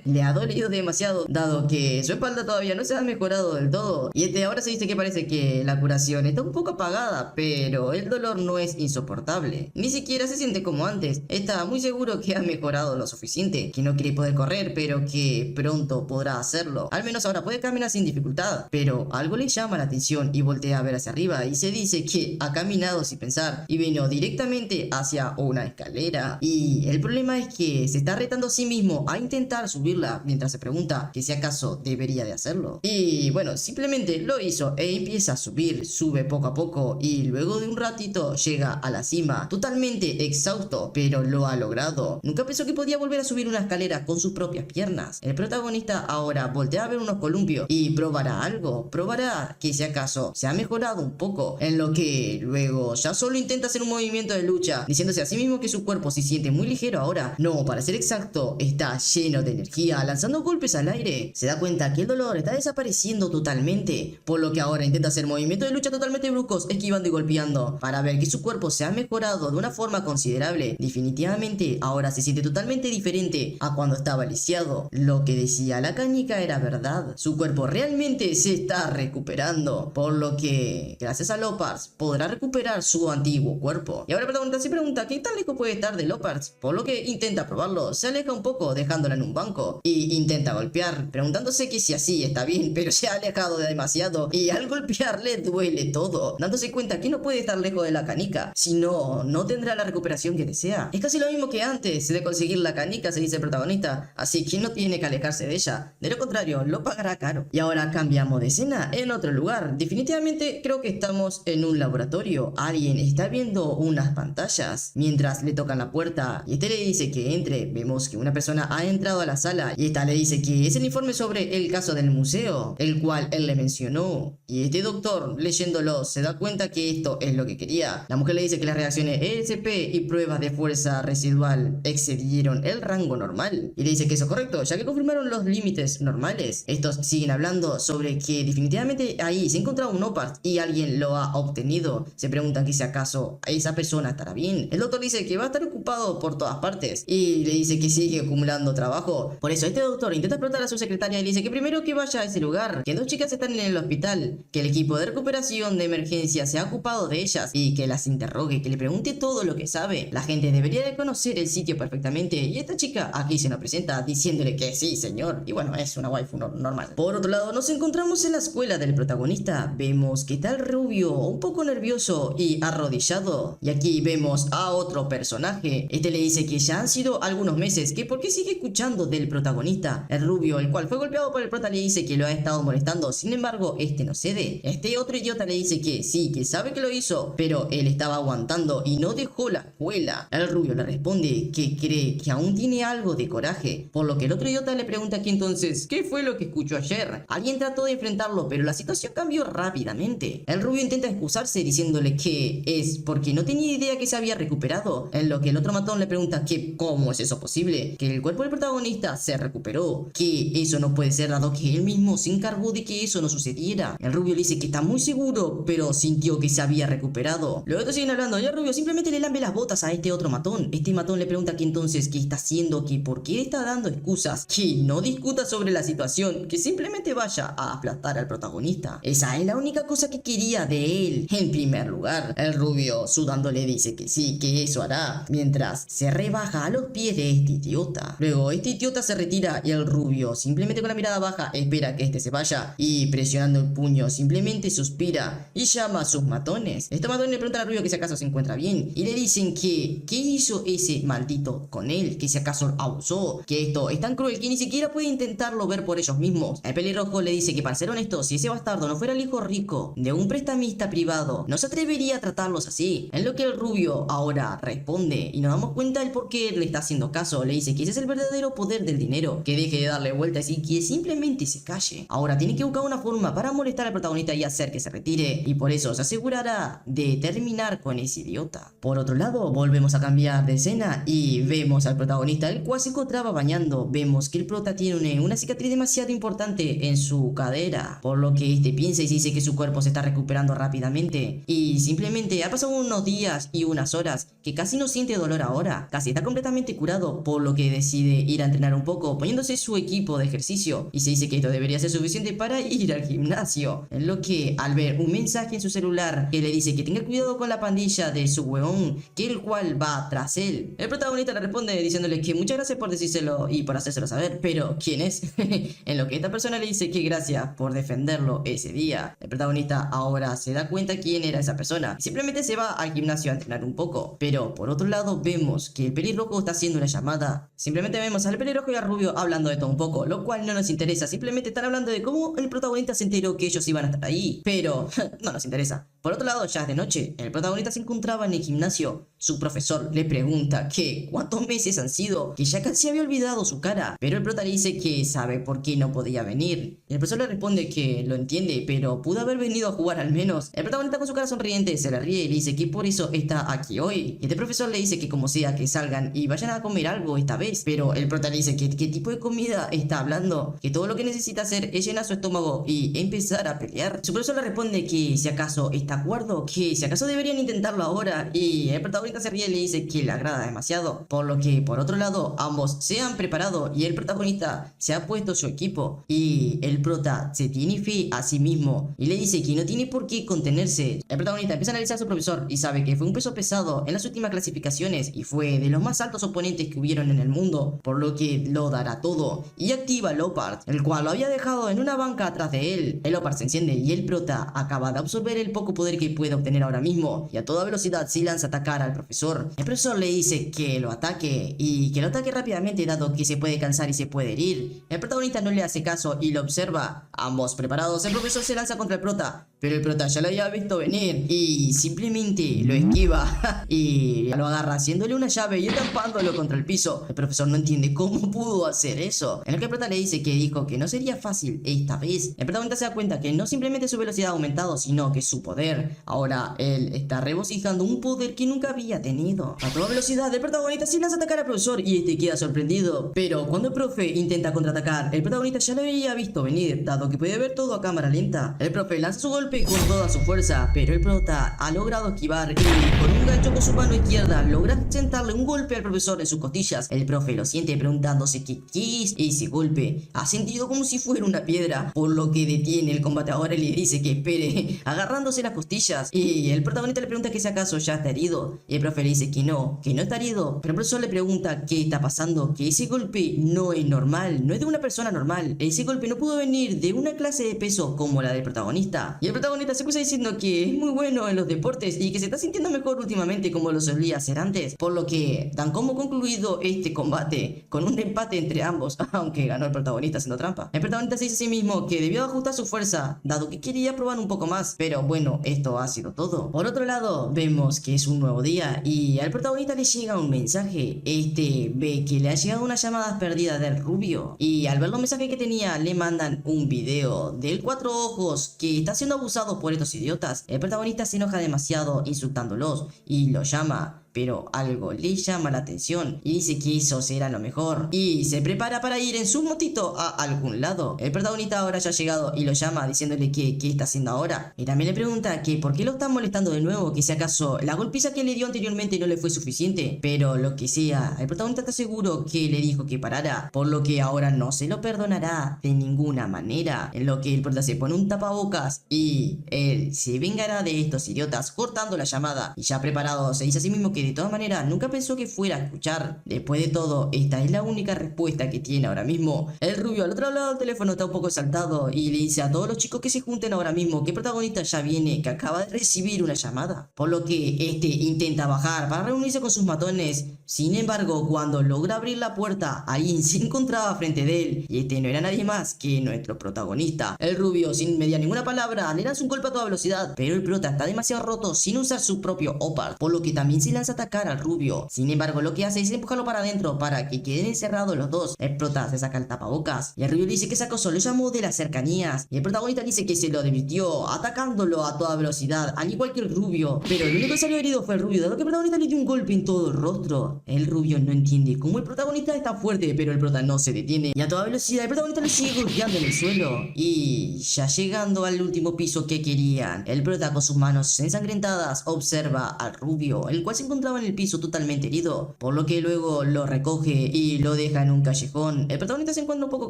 le ha dolido demasiado, dado que su espalda todavía no se ha mejorado del todo. Y ahora se dice que parece que la curación está un poco apagada, pero el dolor no es insoportable. Ni siquiera se siente como antes. Está muy seguro que ha mejorado lo suficiente, que no quiere poder correr, pero que pronto podrá hacerlo. Al menos ahora puede caminar sin dificultad. Pero algo le llama la atención y voltea a ver hacia arriba y se dice que ha caminado sin pensar y vino directamente hacia una escalera. Y el problema es que se está retando a sí mismo a intentar subirla mientras se pregunta que si acaso debería de hacerlo. Y bueno, simplemente lo hizo e empieza a subir. Sube poco a poco y luego de un ratito llega a la cima, totalmente exhausto, pero lo ha logrado. Nunca pensó que podía volver a subir una escalera con sus propias piernas. El protagonista ahora voltea a ver unos columpios y probará algo. Probará que si acaso se ha mejorado un poco, en lo que luego ya solo intenta hacer un movimiento de lucha, diciéndose a sí mismo que su cuerpo se siente muy ligero ahora. No, para ser exacto, está lleno de energía, lanzando golpes al aire. Se da cuenta que el dolor está desapareciendo totalmente, por lo que ahora intenta hacer movimientos de lucha totalmente bruscos, esquivando y golpeando, para ver que su cuerpo se ha mejorado de una forma considerable. Definitivamente ahora se siente totalmente diferente a cuando estaba lisiado. Lo que decía la canica era verdad, su cuerpo realmente se está recuperando, por lo que gracias a Opers podrá recuperar su antiguo cuerpo. Y ahora el protagonista se pregunta qué tan lejos puede estar de Opers, por lo que intenta probarlo. Se aleja un poco dejándola en un banco y intenta golpear, preguntándose que si así está bien, pero se ha alejado de demasiado y al golpear le duele todo, dándose cuenta que no puede estar lejos de la canica, sino no tendrá la recuperación que desea. Es casi lo mismo que antes de conseguir la canica, se dice el protagonista, así que no tiene que alejarse de ella, de lo contrario, lo pagará caro. Y ahora cambiamos de escena en otro lugar. Definitivamente creo que estamos en un laboratorio. Alguien está viendo unas pantallas mientras le tocan la puerta y este le dice que entre. Vemos que una persona ha entrado a la sala y esta le dice que es el informe sobre el caso del museo, el cual él le mencionó. Y este doctor, leyéndolo, se da cuenta que esto es lo que quería. La mujer le dice que las reacciones ESP y pruebas de fuerza residual excedieron el rango normal. Y le dice que eso es correcto, ya que confirmaron los límites normales. Estos siguen hablando sobre que definitivamente ahí se encontraba un OPART y alguien lo ha obtenido. Se preguntan que si acaso esa persona estará bien. El doctor dice que va a estar ocupado por todas partes y le dice que sigue acumulando trabajo. Por eso este doctor intenta explotar a su secretaria y le dice que primero que vaya a ese lugar, que dos chicas están en el hospital, que el equipo de recuperación de emergencia se ha ocupado de ellas y que las interrogue, que le pregunte todo lo que sabe. La gente debería de conocer el sitio perfectamente y esta chica aquí se nos presenta diciéndole que sí, señor. Y bueno, es una waifu normal. Por otro lado, nos encontramos en la escuela del protagonista. Vemos que está el rubio un poco nervioso y arrodillado. Y aquí vemos a otro personaje. Este le dice que ya han sido algunos meses, que por qué sigue escuchando del protagonista. El rubio, el cual fue golpeado por el prota, le dice que lo ha estado molestando. Sin embargo, este no cede. Este otro idiota le dice que sí, que sabe que lo hizo, pero él estaba aguantando y no dejó la escuela. El rubio le responde que cree que aún tiene algo de coraje, por lo que el otro idiota le pregunta que entonces, ¿qué fue lo que escuchó ayer? Alguien trató de enfrentarlo, pero la situación cambió rápidamente. El rubio intenta excusarse diciéndole que es porque no tenía idea que se había recuperado, en lo que el otro matón le pregunta que ¿cómo es eso posible? Que el cuerpo del protagonista se recuperó, que eso no puede ser dado que él mismo se encargó de que eso no sucediera. El rubio le dice que está muy seguro, pero sintió que se había recuperado. Luego estos siguen hablando y el rubio simplemente le lambe las botas a este otro matón. Este matón le pregunta que entonces qué está haciendo, que por qué está dando excusas, que no discuta sobre la situación, que simplemente vaya a aplastar al protagonista. Esa es la única cosa que quería de él. En primer lugar, el rubio sudando le dice que sí, que eso hará, mientras se rebaja a los pies de este idiota. Luego este idiota se retira y el rubio simplemente con la mirada baja espera que este se vaya y presionando el puño simplemente suspira y llama a sus matones. Estos matones le preguntan al rubio que si acaso se encuentra bien y le dicen que ¿qué hizo ese maldito con él? Que si acaso abusó, que esto es tan cruel que ni siquiera puede intentarlo ver por ellos mismos. El pelirrojo le dice que para ser honesto, si ese bastardo no fuera el hijo rico de un prestamista privado, no se atrevería a tratarlos así. En lo que el rubio ahora responde y nos damos cuenta del por qué le está haciendo caso. Le dice que ese es el verdadero poder del dinero, que deje de darle vueltas y que simplemente se calle. Ahora tiene que buscar una forma para molestar al protagonista y hacer que se retire, y por eso se asegurará de terminar con ese idiota. Por otro lado, volvemos a cambiar de escena y vemos al protagonista, el cual se encontraba bañando. Vemos que el prota tiene una cicatriz demasiado importante en su cadera, por lo que este piensa y dice que su cuerpo se está recuperando rápidamente y simplemente ha pasado unos días y unas horas que casi no siente dolor ahora, casi está completamente curado, por lo que decide ir a entrenar un poco poniéndose su equipo de ejercicio y se dice que esto debería ser suficiente para ir al gimnasio, en lo que al ver un mensaje en su celular que le dice que tenga cuidado con la pandilla de su huevón, que el cual va tras él, el protagonista le responde diciéndole que muchas gracias por decírselo y por hacérselo saber, pero ¿quién es? En lo que esta persona le dice que gracias por defenderlo ese día. El protagonista ahora se da cuenta quién era esa persona y simplemente se va al gimnasio a entrenar un poco, pero por otro lado vemos que el pelirrojo está haciendo una llamada. Simplemente vemos al pelirrojo y al rubio hablando de todo un poco, lo cual no nos interesa, simplemente están hablando de cómo el protagonista se enteró que ellos iban a estar ahí, pero no nos interesa. Por otro lado, ya es de noche, el protagonista se encontraba en el gimnasio. Su profesor le pregunta que cuántos meses han sido, que ya casi había olvidado su cara, pero el prota le dice que sabe por qué no podía venir. El profesor le responde que lo entiende, pero pudo haber venido a jugar al menos. El protagonista con su cara sonriente se le ríe y le dice que por eso está aquí hoy. Y este profesor le dice que como sea que salgan y vayan a comer algo esta vez, pero el prota le dice que qué tipo de comida está hablando, que todo lo que necesita hacer es llenar su estómago y empezar a pelear. Su profesor le responde que si acaso está de acuerdo, que si acaso deberían intentarlo ahora, y el protagonista protagonista se ríe y le dice que le agrada demasiado, por lo que por otro lado ambos se han preparado y el protagonista se ha puesto su equipo y el prota se tiene fe a sí mismo y le dice que no tiene por qué contenerse. El protagonista empieza a analizar a su profesor y sabe que fue un peso pesado en las últimas clasificaciones y fue de los más altos oponentes que hubieron en el mundo, por lo que lo dará todo y activa a Leopard, el cual lo había dejado en una banca atrás de él. El Leopard se enciende y el prota acaba de absorber el poco poder que puede obtener ahora mismo y a toda velocidad se lanza a atacar al profesor. El profesor le dice que lo ataque y que lo ataque rápidamente dado que se puede cansar y se puede herir. El protagonista no le hace caso y lo observa. Ambos preparados, el profesor se lanza contra el prota, pero el prota ya lo había visto venir y simplemente lo esquiva y lo agarra haciéndole una llave y estampándolo contra el piso. El profesor no entiende cómo pudo hacer eso, en lo que el prota le dice que dijo que no sería fácil esta vez. El protagonista se da cuenta que no simplemente su velocidad ha aumentado, sino que su poder. Ahora él está regocijando un poder que nunca había tenido. A toda velocidad el protagonista se lanza a atacar al profesor y este queda sorprendido, pero cuando el profe intenta contraatacar, el protagonista ya lo había visto venir, dado que puede ver todo a cámara lenta. El profe lanza su golpe con toda su fuerza, pero el prota ha logrado esquivar y con un gancho con su mano izquierda logra sentarle un golpe al profesor en sus costillas. El profe lo siente preguntándose qué es ese golpe. Ha sentido como si fuera una piedra, por lo que detiene el combate ahora y le dice que espere, agarrándose las costillas. Y el protagonista le pregunta que si acaso ya está herido. Y el profe le dice que no está herido. Pero el profesor le pregunta qué está pasando, que ese golpe no es normal, no es de una persona normal. Ese golpe no pudo venir de una clase de peso como la del protagonista. Y el protagonista se puso diciendo que es muy bueno en los deportes y que se está sintiendo mejor últimamente como lo solía hacer antes. Por lo que dan como concluido este combate con un empate entre ambos, aunque ganó el protagonista haciendo trampa. El protagonista se dice a sí mismo que debió ajustar su fuerza, dado que quería probar un poco más. Pero bueno, esto ha sido todo. Por otro lado, vemos que es un nuevo día y al protagonista le llega un mensaje. Este ve que le ha llegado una llamada perdida del rubio y al ver los mensajes que tenía le mandan un video del cuatro ojos que está siendo abusado por estos idiotas. El protagonista se enoja demasiado insultándolos y lo llama, pero algo le llama la atención y dice que eso será lo mejor y se prepara para ir en su motito a algún lado. El protagonista ahora ya ha llegado y lo llama diciéndole que qué está haciendo ahora y también le pregunta que por qué lo están molestando de nuevo, que si acaso la golpiza que le dio anteriormente no le fue suficiente. Pero lo que sea, el protagonista está seguro que le dijo que parara, por lo que ahora no se lo perdonará de ninguna manera, en lo que el protagonista se pone un tapabocas y él se vengará de estos idiotas cortando la llamada. Y ya preparado se dice a sí mismo que de todas maneras nunca pensó que fuera a escuchar. Después de todo, esta es la única respuesta que tiene ahora mismo. El rubio al otro lado del teléfono está un poco exaltado y le dice a todos los chicos que se junten ahora mismo que el protagonista ya viene, que acaba de recibir una llamada, por lo que este intenta bajar para reunirse con sus matones. Sin embargo, cuando logra abrir la puerta, alguien se encontraba frente de él y este no era nadie más que nuestro protagonista. El rubio, sin mediar ninguna palabra, le lanza un golpe a toda velocidad, pero el prota está demasiado roto sin usar su propio Opal, por lo que también se lanza a atacar al rubio. Sin embargo, lo que hace es empujarlo para adentro para que queden encerrados los dos. El prota se saca el tapabocas y el rubio dice que ese acoso lo llamó de las cercanías y el protagonista dice que se lo divirtió atacándolo a toda velocidad, al igual que el rubio. Pero el único que salió herido fue el rubio, dado que el protagonista le dio un golpe en todo el rostro. El rubio no entiende cómo el protagonista está fuerte, pero el prota no se detiene y a toda velocidad el protagonista le sigue golpeando en el suelo. Y ya llegando al último piso que querían, el prota con sus manos ensangrentadas observa al rubio, el cual se encontraba en el piso totalmente herido, por lo que luego lo recoge y lo deja en un callejón. El protagonista se encuentra un poco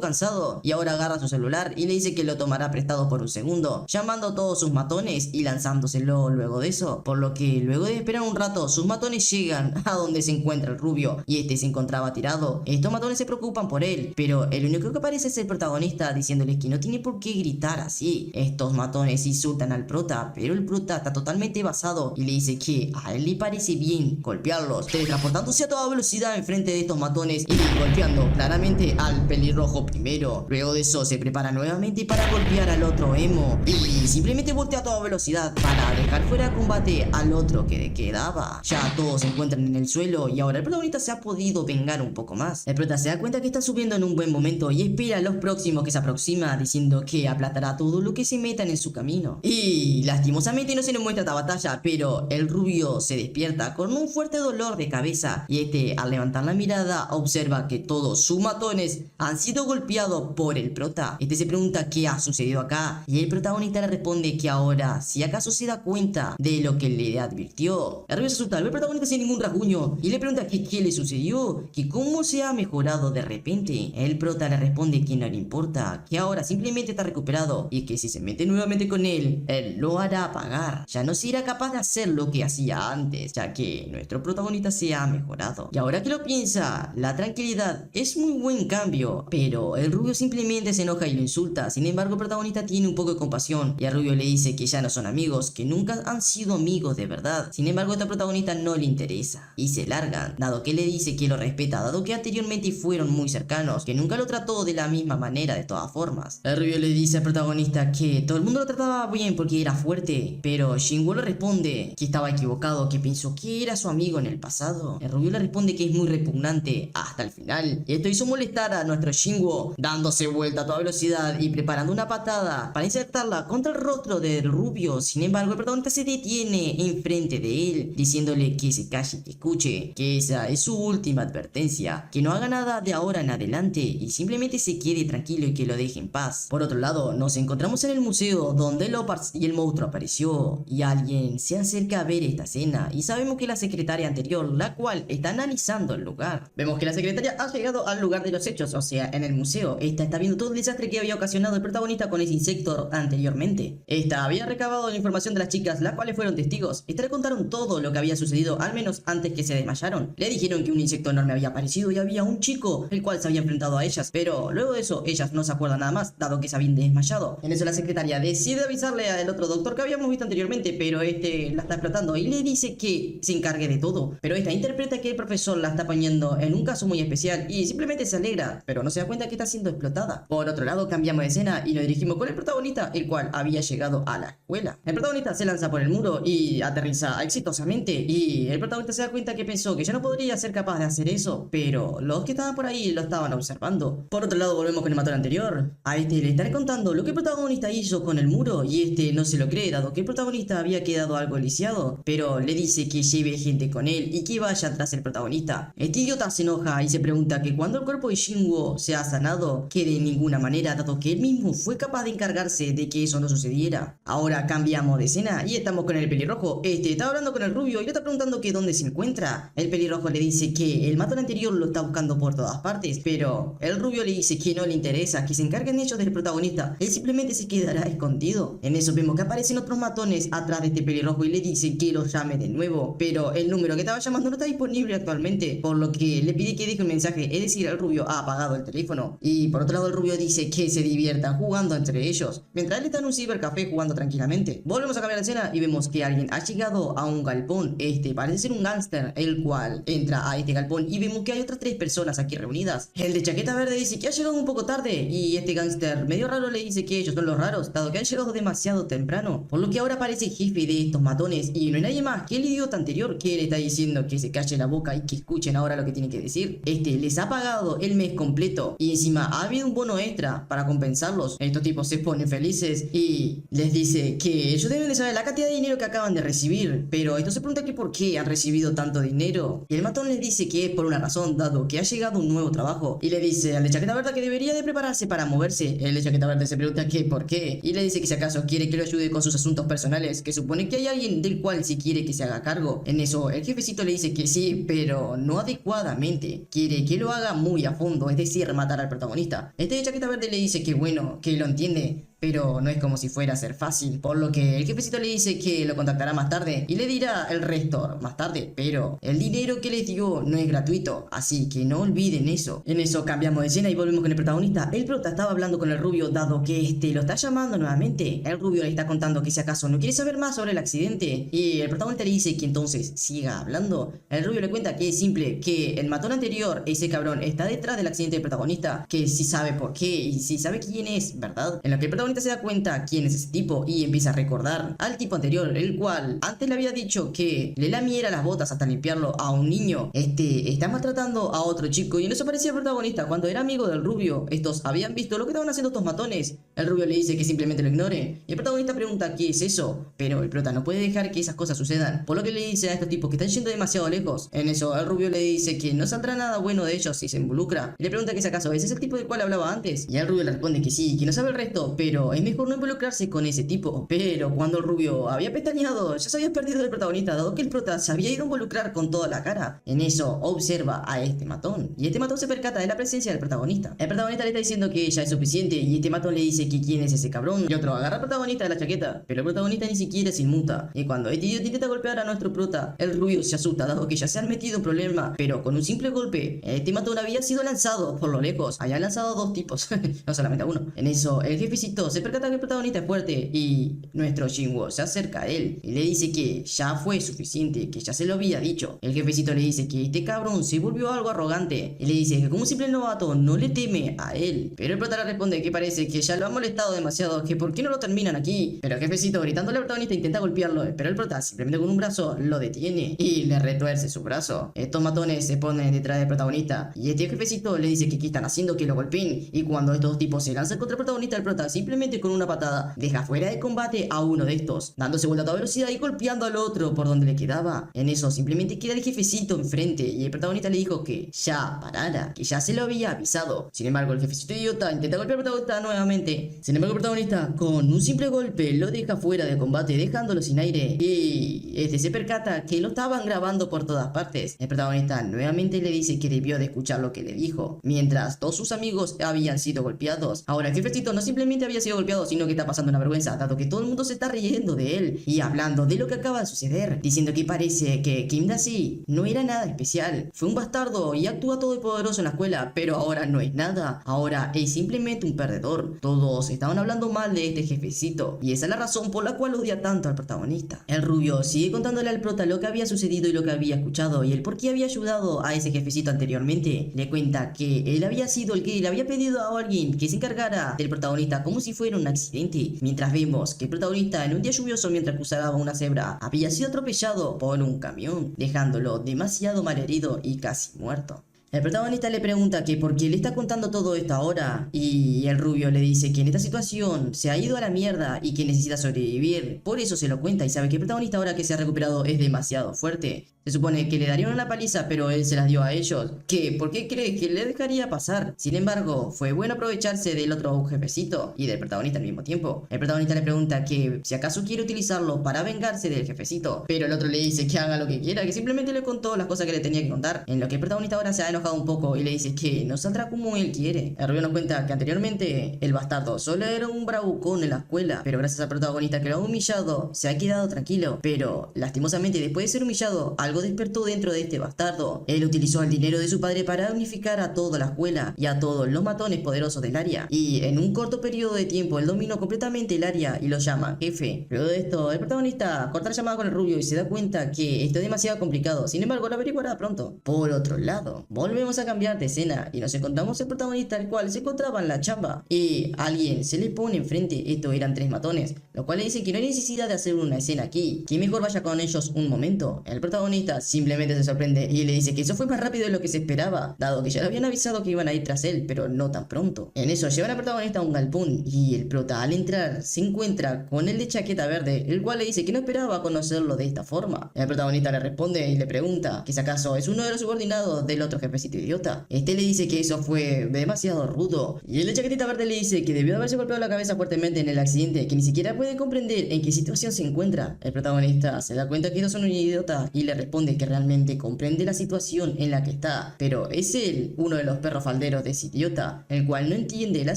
cansado y ahora agarra su celular y le dice que lo tomará prestado por un segundo, llamando a todos sus matones y lanzándoselo luego de eso, por lo que luego de esperar un rato sus matones llegan a donde se encuentra el rubio y este se encontraba tirado. Estos matones se preocupan por él, pero el único que aparece es el protagonista diciéndole que no tiene por qué gritar así. Estos matones insultan al prota, pero el prota está totalmente basado y le dice que a él le parece bien golpearlos, teletransportándose a toda velocidad enfrente de estos matones y golpeando claramente al pelirrojo primero. Luego de eso se prepara nuevamente para golpear al otro emo y simplemente voltea a toda velocidad para dejar fuera de combate al otro que quedaba. Ya todos se encuentran en el suelo y ahora el protagonista se ha podido vengar un poco más. El prota se da cuenta que está subiendo en un buen momento y espera a los próximos que se aproxima, diciendo que aplastará todo lo que se metan en su camino. Y lastimosamente no se nos muestra esta batalla, pero el rubio se despierta con con un fuerte dolor de cabeza y al levantar la mirada observa que todos sus matones han sido golpeados por el prota. Se pregunta qué ha sucedido acá y el protagonista le responde que ahora si acaso se da cuenta de lo que le advirtió. El rubio se asusta al ver al protagonista sin ningún rasguño y le pregunta que qué le sucedió, que cómo se ha mejorado de repente. El prota le responde que no le importa, que ahora simplemente está recuperado y que si se mete nuevamente con él lo hará pagar. Ya no será capaz de hacer lo que hacía antes, ya que nuestro protagonista se ha mejorado. Y ahora que lo piensa, la tranquilidad es muy buen cambio, pero el rubio simplemente se enoja y lo insulta. Sin embargo, el protagonista tiene un poco de compasión y el rubio le dice que ya no son amigos, que nunca han sido amigos de verdad. Sin embargo, a este protagonista no le interesa y se largan, dado que le dice que lo respeta, dado que anteriormente fueron muy cercanos, que nunca lo trató de la misma manera de todas formas. El rubio le dice al protagonista que todo el mundo lo trataba bien porque era fuerte, pero Shinwo le responde que estaba equivocado, que pensó que era su amigo en el pasado. El rubio le responde que es muy repugnante hasta el final y esto hizo molestar a nuestro Shinwo, dándose vuelta a toda velocidad y preparando una patada para insertarla contra el rostro del rubio. Sin embargo, el protagonista se detiene enfrente de él, diciéndole que se calle y que escuche, que esa es su última advertencia, que no haga nada de ahora en adelante y simplemente se quede tranquilo y que lo deje en paz. Por otro lado, nos encontramos en el museo donde Leopards y el monstruo apareció y alguien se acerca a ver esta escena y sabemos que la secretaria anterior, la cual está analizando el lugar. Vemos que la secretaria ha llegado al lugar de los hechos, o sea, en el museo. Esta está viendo todo el desastre que había ocasionado el protagonista con ese insecto anteriormente. Esta había recabado la información de las chicas, las cuales fueron testigos. Esta le contaron todo lo que había sucedido, al menos antes que se desmayaron. Le dijeron que un insecto enorme había aparecido y había un chico, el cual se había enfrentado a ellas, pero luego de eso, ellas no se acuerdan nada más, dado que se habían desmayado. En eso la secretaria decide avisarle al otro doctor que habíamos visto anteriormente, pero la está explotando y le dice que se encargue de todo. Pero esta interpreta que el profesor la está poniendo en un caso muy especial y simplemente se alegra, pero no se da cuenta que está siendo explotada. Por otro lado, cambiamos de escena y nos dirigimos con el protagonista, el cual había llegado a la escuela. El protagonista se lanza por el muro y aterriza exitosamente y el protagonista se da cuenta que pensó que ya no podría ser capaz de hacer eso, pero los que estaban por ahí lo estaban observando. Por otro lado, volvemos con el matón anterior. A le estaré contando lo que el protagonista hizo con el muro y no se lo cree, dado que el protagonista había quedado algo lisiado, pero le dice que lleve gente con él y que vaya tras el protagonista. Este idiota se enoja y se pregunta que cuando el cuerpo de Shinwo se ha sanado, que de ninguna manera, dado que él mismo fue capaz de encargarse de que eso no sucediera. Ahora cambiamos de escena y estamos con el pelirrojo. Está hablando con el rubio y le está preguntando que dónde se encuentra. El pelirrojo le dice que el matón anterior lo está buscando por todas partes, pero el rubio le dice que no le interesa, que se encarguen ellos del protagonista, él simplemente se quedará escondido. En eso vemos que aparecen otros matones atrás de este pelirrojo y le dice que lo llame de nuevo, pero el número que estaba llamando no está disponible actualmente, por lo que le pide que deje un mensaje, es decir, el rubio ha apagado el teléfono. Y por otro lado, el rubio dice que se diviertan jugando entre ellos, mientras él está en un cibercafé jugando tranquilamente. Volvemos a cambiar la escena y vemos que alguien ha llegado a un galpón. Parece ser un gángster, el cual entra a este galpón y vemos que hay otras 3 personas aquí reunidas. El de chaqueta verde dice que ha llegado un poco tarde y este gángster medio raro le dice que ellos son los raros, dado que han llegado demasiado temprano, por lo que ahora aparece el jefe de estos matones y no hay nadie más que el idiota anterior, que le está diciendo que se calle la boca y que escuchen ahora lo que tiene que decir. Les ha pagado el mes completo y encima ha habido un bono extra para compensarlos. Estos tipos se ponen felices y les dice que ellos deben de saber la cantidad de dinero que acaban de recibir, pero esto se pregunta que por qué han recibido tanto dinero y el matón les dice que es por una razón, dado que ha llegado un nuevo trabajo, y le dice al de chaqueta verde que debería de prepararse para moverse. El de chaqueta verde se pregunta que por qué y le dice que si acaso quiere que lo ayude con sus asuntos personales, que supone que hay alguien del cual si quiere que se haga cargo. En eso el jefecito le dice que sí, pero no adecuadamente, quiere que lo haga muy a fondo, es decir, matar al protagonista. Este de chaqueta verde le dice que bueno, que lo entiende, pero no es como si fuera a ser fácil, por lo que el jefecito le dice que lo contactará más tarde y le dirá el resto más tarde, pero el dinero que les dio no es gratuito, así que no olviden eso. En eso cambiamos de escena y volvemos con el protagonista. El prota estaba hablando con el rubio, dado que lo está llamando nuevamente. El rubio le está contando que si acaso no quiere saber más sobre el accidente y el protagonista le dice que entonces siga hablando. El rubio le cuenta que es simple, que el matón anterior, ese cabrón, está detrás del accidente del protagonista, que si sabe por qué y si sabe quién es, ¿verdad? En lo que el protagonista se da cuenta quién es ese tipo y empieza a recordar al tipo anterior, el cual antes le había dicho que le lamiera las botas hasta limpiarlo a un niño. Está maltratando a otro chico y en eso aparecía el protagonista cuando era amigo del rubio. Estos habían visto lo que estaban haciendo estos matones El rubio le dice que simplemente lo ignore. Y el protagonista pregunta qué es eso, pero el prota no puede dejar que esas cosas sucedan, por lo que le dice a estos tipos que están yendo demasiado lejos. En eso, el rubio le dice que no saldrá nada bueno de ellos si se involucra. Y le pregunta que si acaso ese es el tipo del cual hablaba antes. Y el rubio le responde que sí, que no sabe el resto, pero es mejor no involucrarse con ese tipo. Pero cuando el rubio había pestañeado, ya se había perdido el protagonista, dado que el prota se había ido a involucrar con toda la cara. En eso, observa a este matón. Y este matón se percata de la presencia del protagonista. El protagonista le está diciendo que ya es suficiente, y este matón le dice que quién es ese cabrón. Y otro agarra al protagonista de la chaqueta, pero el protagonista ni siquiera se inmuta. Y cuando este idiota intenta golpear a nuestro prota, el rubio se asusta, dado que ya se han metido en problema. Pero con un simple golpe, este matón había sido lanzado por lo lejos. Había lanzado a dos tipos, no solamente a uno. En eso, el jefecito se percata que el protagonista es fuerte, y nuestro Jinwoo se acerca a él y le dice que ya fue suficiente, que ya se lo había dicho. El jefecito le dice que este cabrón se volvió algo arrogante, y le dice que como un simple novato no le teme a él. Pero el prota le responde que parece que ya lo ha molestado demasiado, que por qué no lo terminan aquí. Pero el jefecito, gritándole al protagonista, intenta golpearlo, pero el prota simplemente con un brazo lo detiene y le retuerce su brazo. Estos matones se ponen detrás del protagonista, y este jefecito le dice que qué están haciendo, que lo golpeen. Y cuando estos dos tipos se lanzan contra el protagonista, el prota simplemente con una patada deja fuera de combate a uno de estos, dándose vuelta a toda velocidad y golpeando al otro por donde le quedaba. En eso simplemente queda el jefecito enfrente, y el protagonista le dijo que ya parara, que ya se lo había avisado. Sin embargo, el jefecito idiota intenta golpear al protagonista nuevamente. Sin embargo, el protagonista con un simple golpe lo deja fuera de combate, dejándolo sin aire, y este se percata que lo estaban grabando por todas partes. El protagonista nuevamente le dice que debió de escuchar lo que le dijo, mientras todos sus amigos habían sido golpeados. Ahora el jefecito no simplemente había sido golpeado, sino que está pasando una vergüenza, dado que todo el mundo se está riendo de él y hablando de lo que acaba de suceder, diciendo que parece que Kim Da-si no era nada especial, fue un bastardo y actúa todopoderoso en la escuela, pero ahora no es nada, ahora es simplemente un perdedor. Todos estaban hablando mal de este jefecito, y esa es la razón por la cual odia tanto al protagonista. El rubio sigue contándole al prota lo que había sucedido y lo que había escuchado, y el por qué había ayudado a ese jefecito anteriormente. Le cuenta que él había sido el que le había pedido a alguien que se encargara del protagonista como si fuera un accidente, mientras vemos que el protagonista en un día lluvioso, mientras cruzaba una cebra, había sido atropellado por un camión, dejándolo demasiado malherido y casi muerto. El protagonista le pregunta que por qué le está contando todo esto ahora, y el rubio le dice que en esta situación se ha ido a la mierda y que necesita sobrevivir. Por eso se lo cuenta, y sabe que el protagonista, ahora que se ha recuperado, es demasiado fuerte. Se supone que le darían una paliza, pero él se las dio a ellos. ¿Qué? ¿Por qué cree que le dejaría pasar? Sin embargo, fue bueno aprovecharse del otro jefecito y del protagonista al mismo tiempo. El protagonista le pregunta que si acaso quiere utilizarlo para vengarse del jefecito, pero el otro le dice que haga lo que quiera, que simplemente le contó las cosas que le tenía que contar. En lo que el protagonista ahora se ha enojado un poco y le dice que no saldrá como él quiere. El rubio nos cuenta que anteriormente el bastardo solo era un bravucón en la escuela, pero gracias al protagonista que lo ha humillado, se ha quedado tranquilo. Pero lastimosamente, después de ser humillado, algo despertó dentro de este bastardo. Él utilizó el dinero de su padre para unificar a toda la escuela y a todos los matones poderosos del área, y en un corto periodo de tiempo él dominó completamente el área y lo llama jefe. Luego de esto, el protagonista corta la llamada con el rubio y se da cuenta que esto es demasiado complicado. Sin embargo, lo averiguará pronto. Por otro lado, volvemos a cambiar de escena y nos encontramos el protagonista, el cual se encontraba en la chamba, y alguien se le pone enfrente. Estos eran tres matones, lo cual le dicen que no hay necesidad de hacer una escena aquí, que mejor vaya con ellos un momento. El protagonista simplemente se sorprende y le dice que eso fue más rápido de lo que se esperaba, dado que ya le habían avisado que iban a ir tras él, pero no tan pronto. En eso llevan al protagonista a un galpón, y el prota al entrar se encuentra con el de chaqueta verde, el cual le dice que no esperaba conocerlo de esta forma. El protagonista le responde y le pregunta que si acaso es uno de los subordinados del otro jefecito idiota. Este le dice que eso fue demasiado rudo, y el de chaquetita verde le dice que debió haberse golpeado la cabeza fuertemente en el accidente, que ni siquiera puede comprender en qué situación se encuentra. El protagonista se da cuenta que ellos son un idiota y le responde que realmente comprende la situación en la que está, pero es él uno de los perros falderos de ese idiota, el cual no entiende la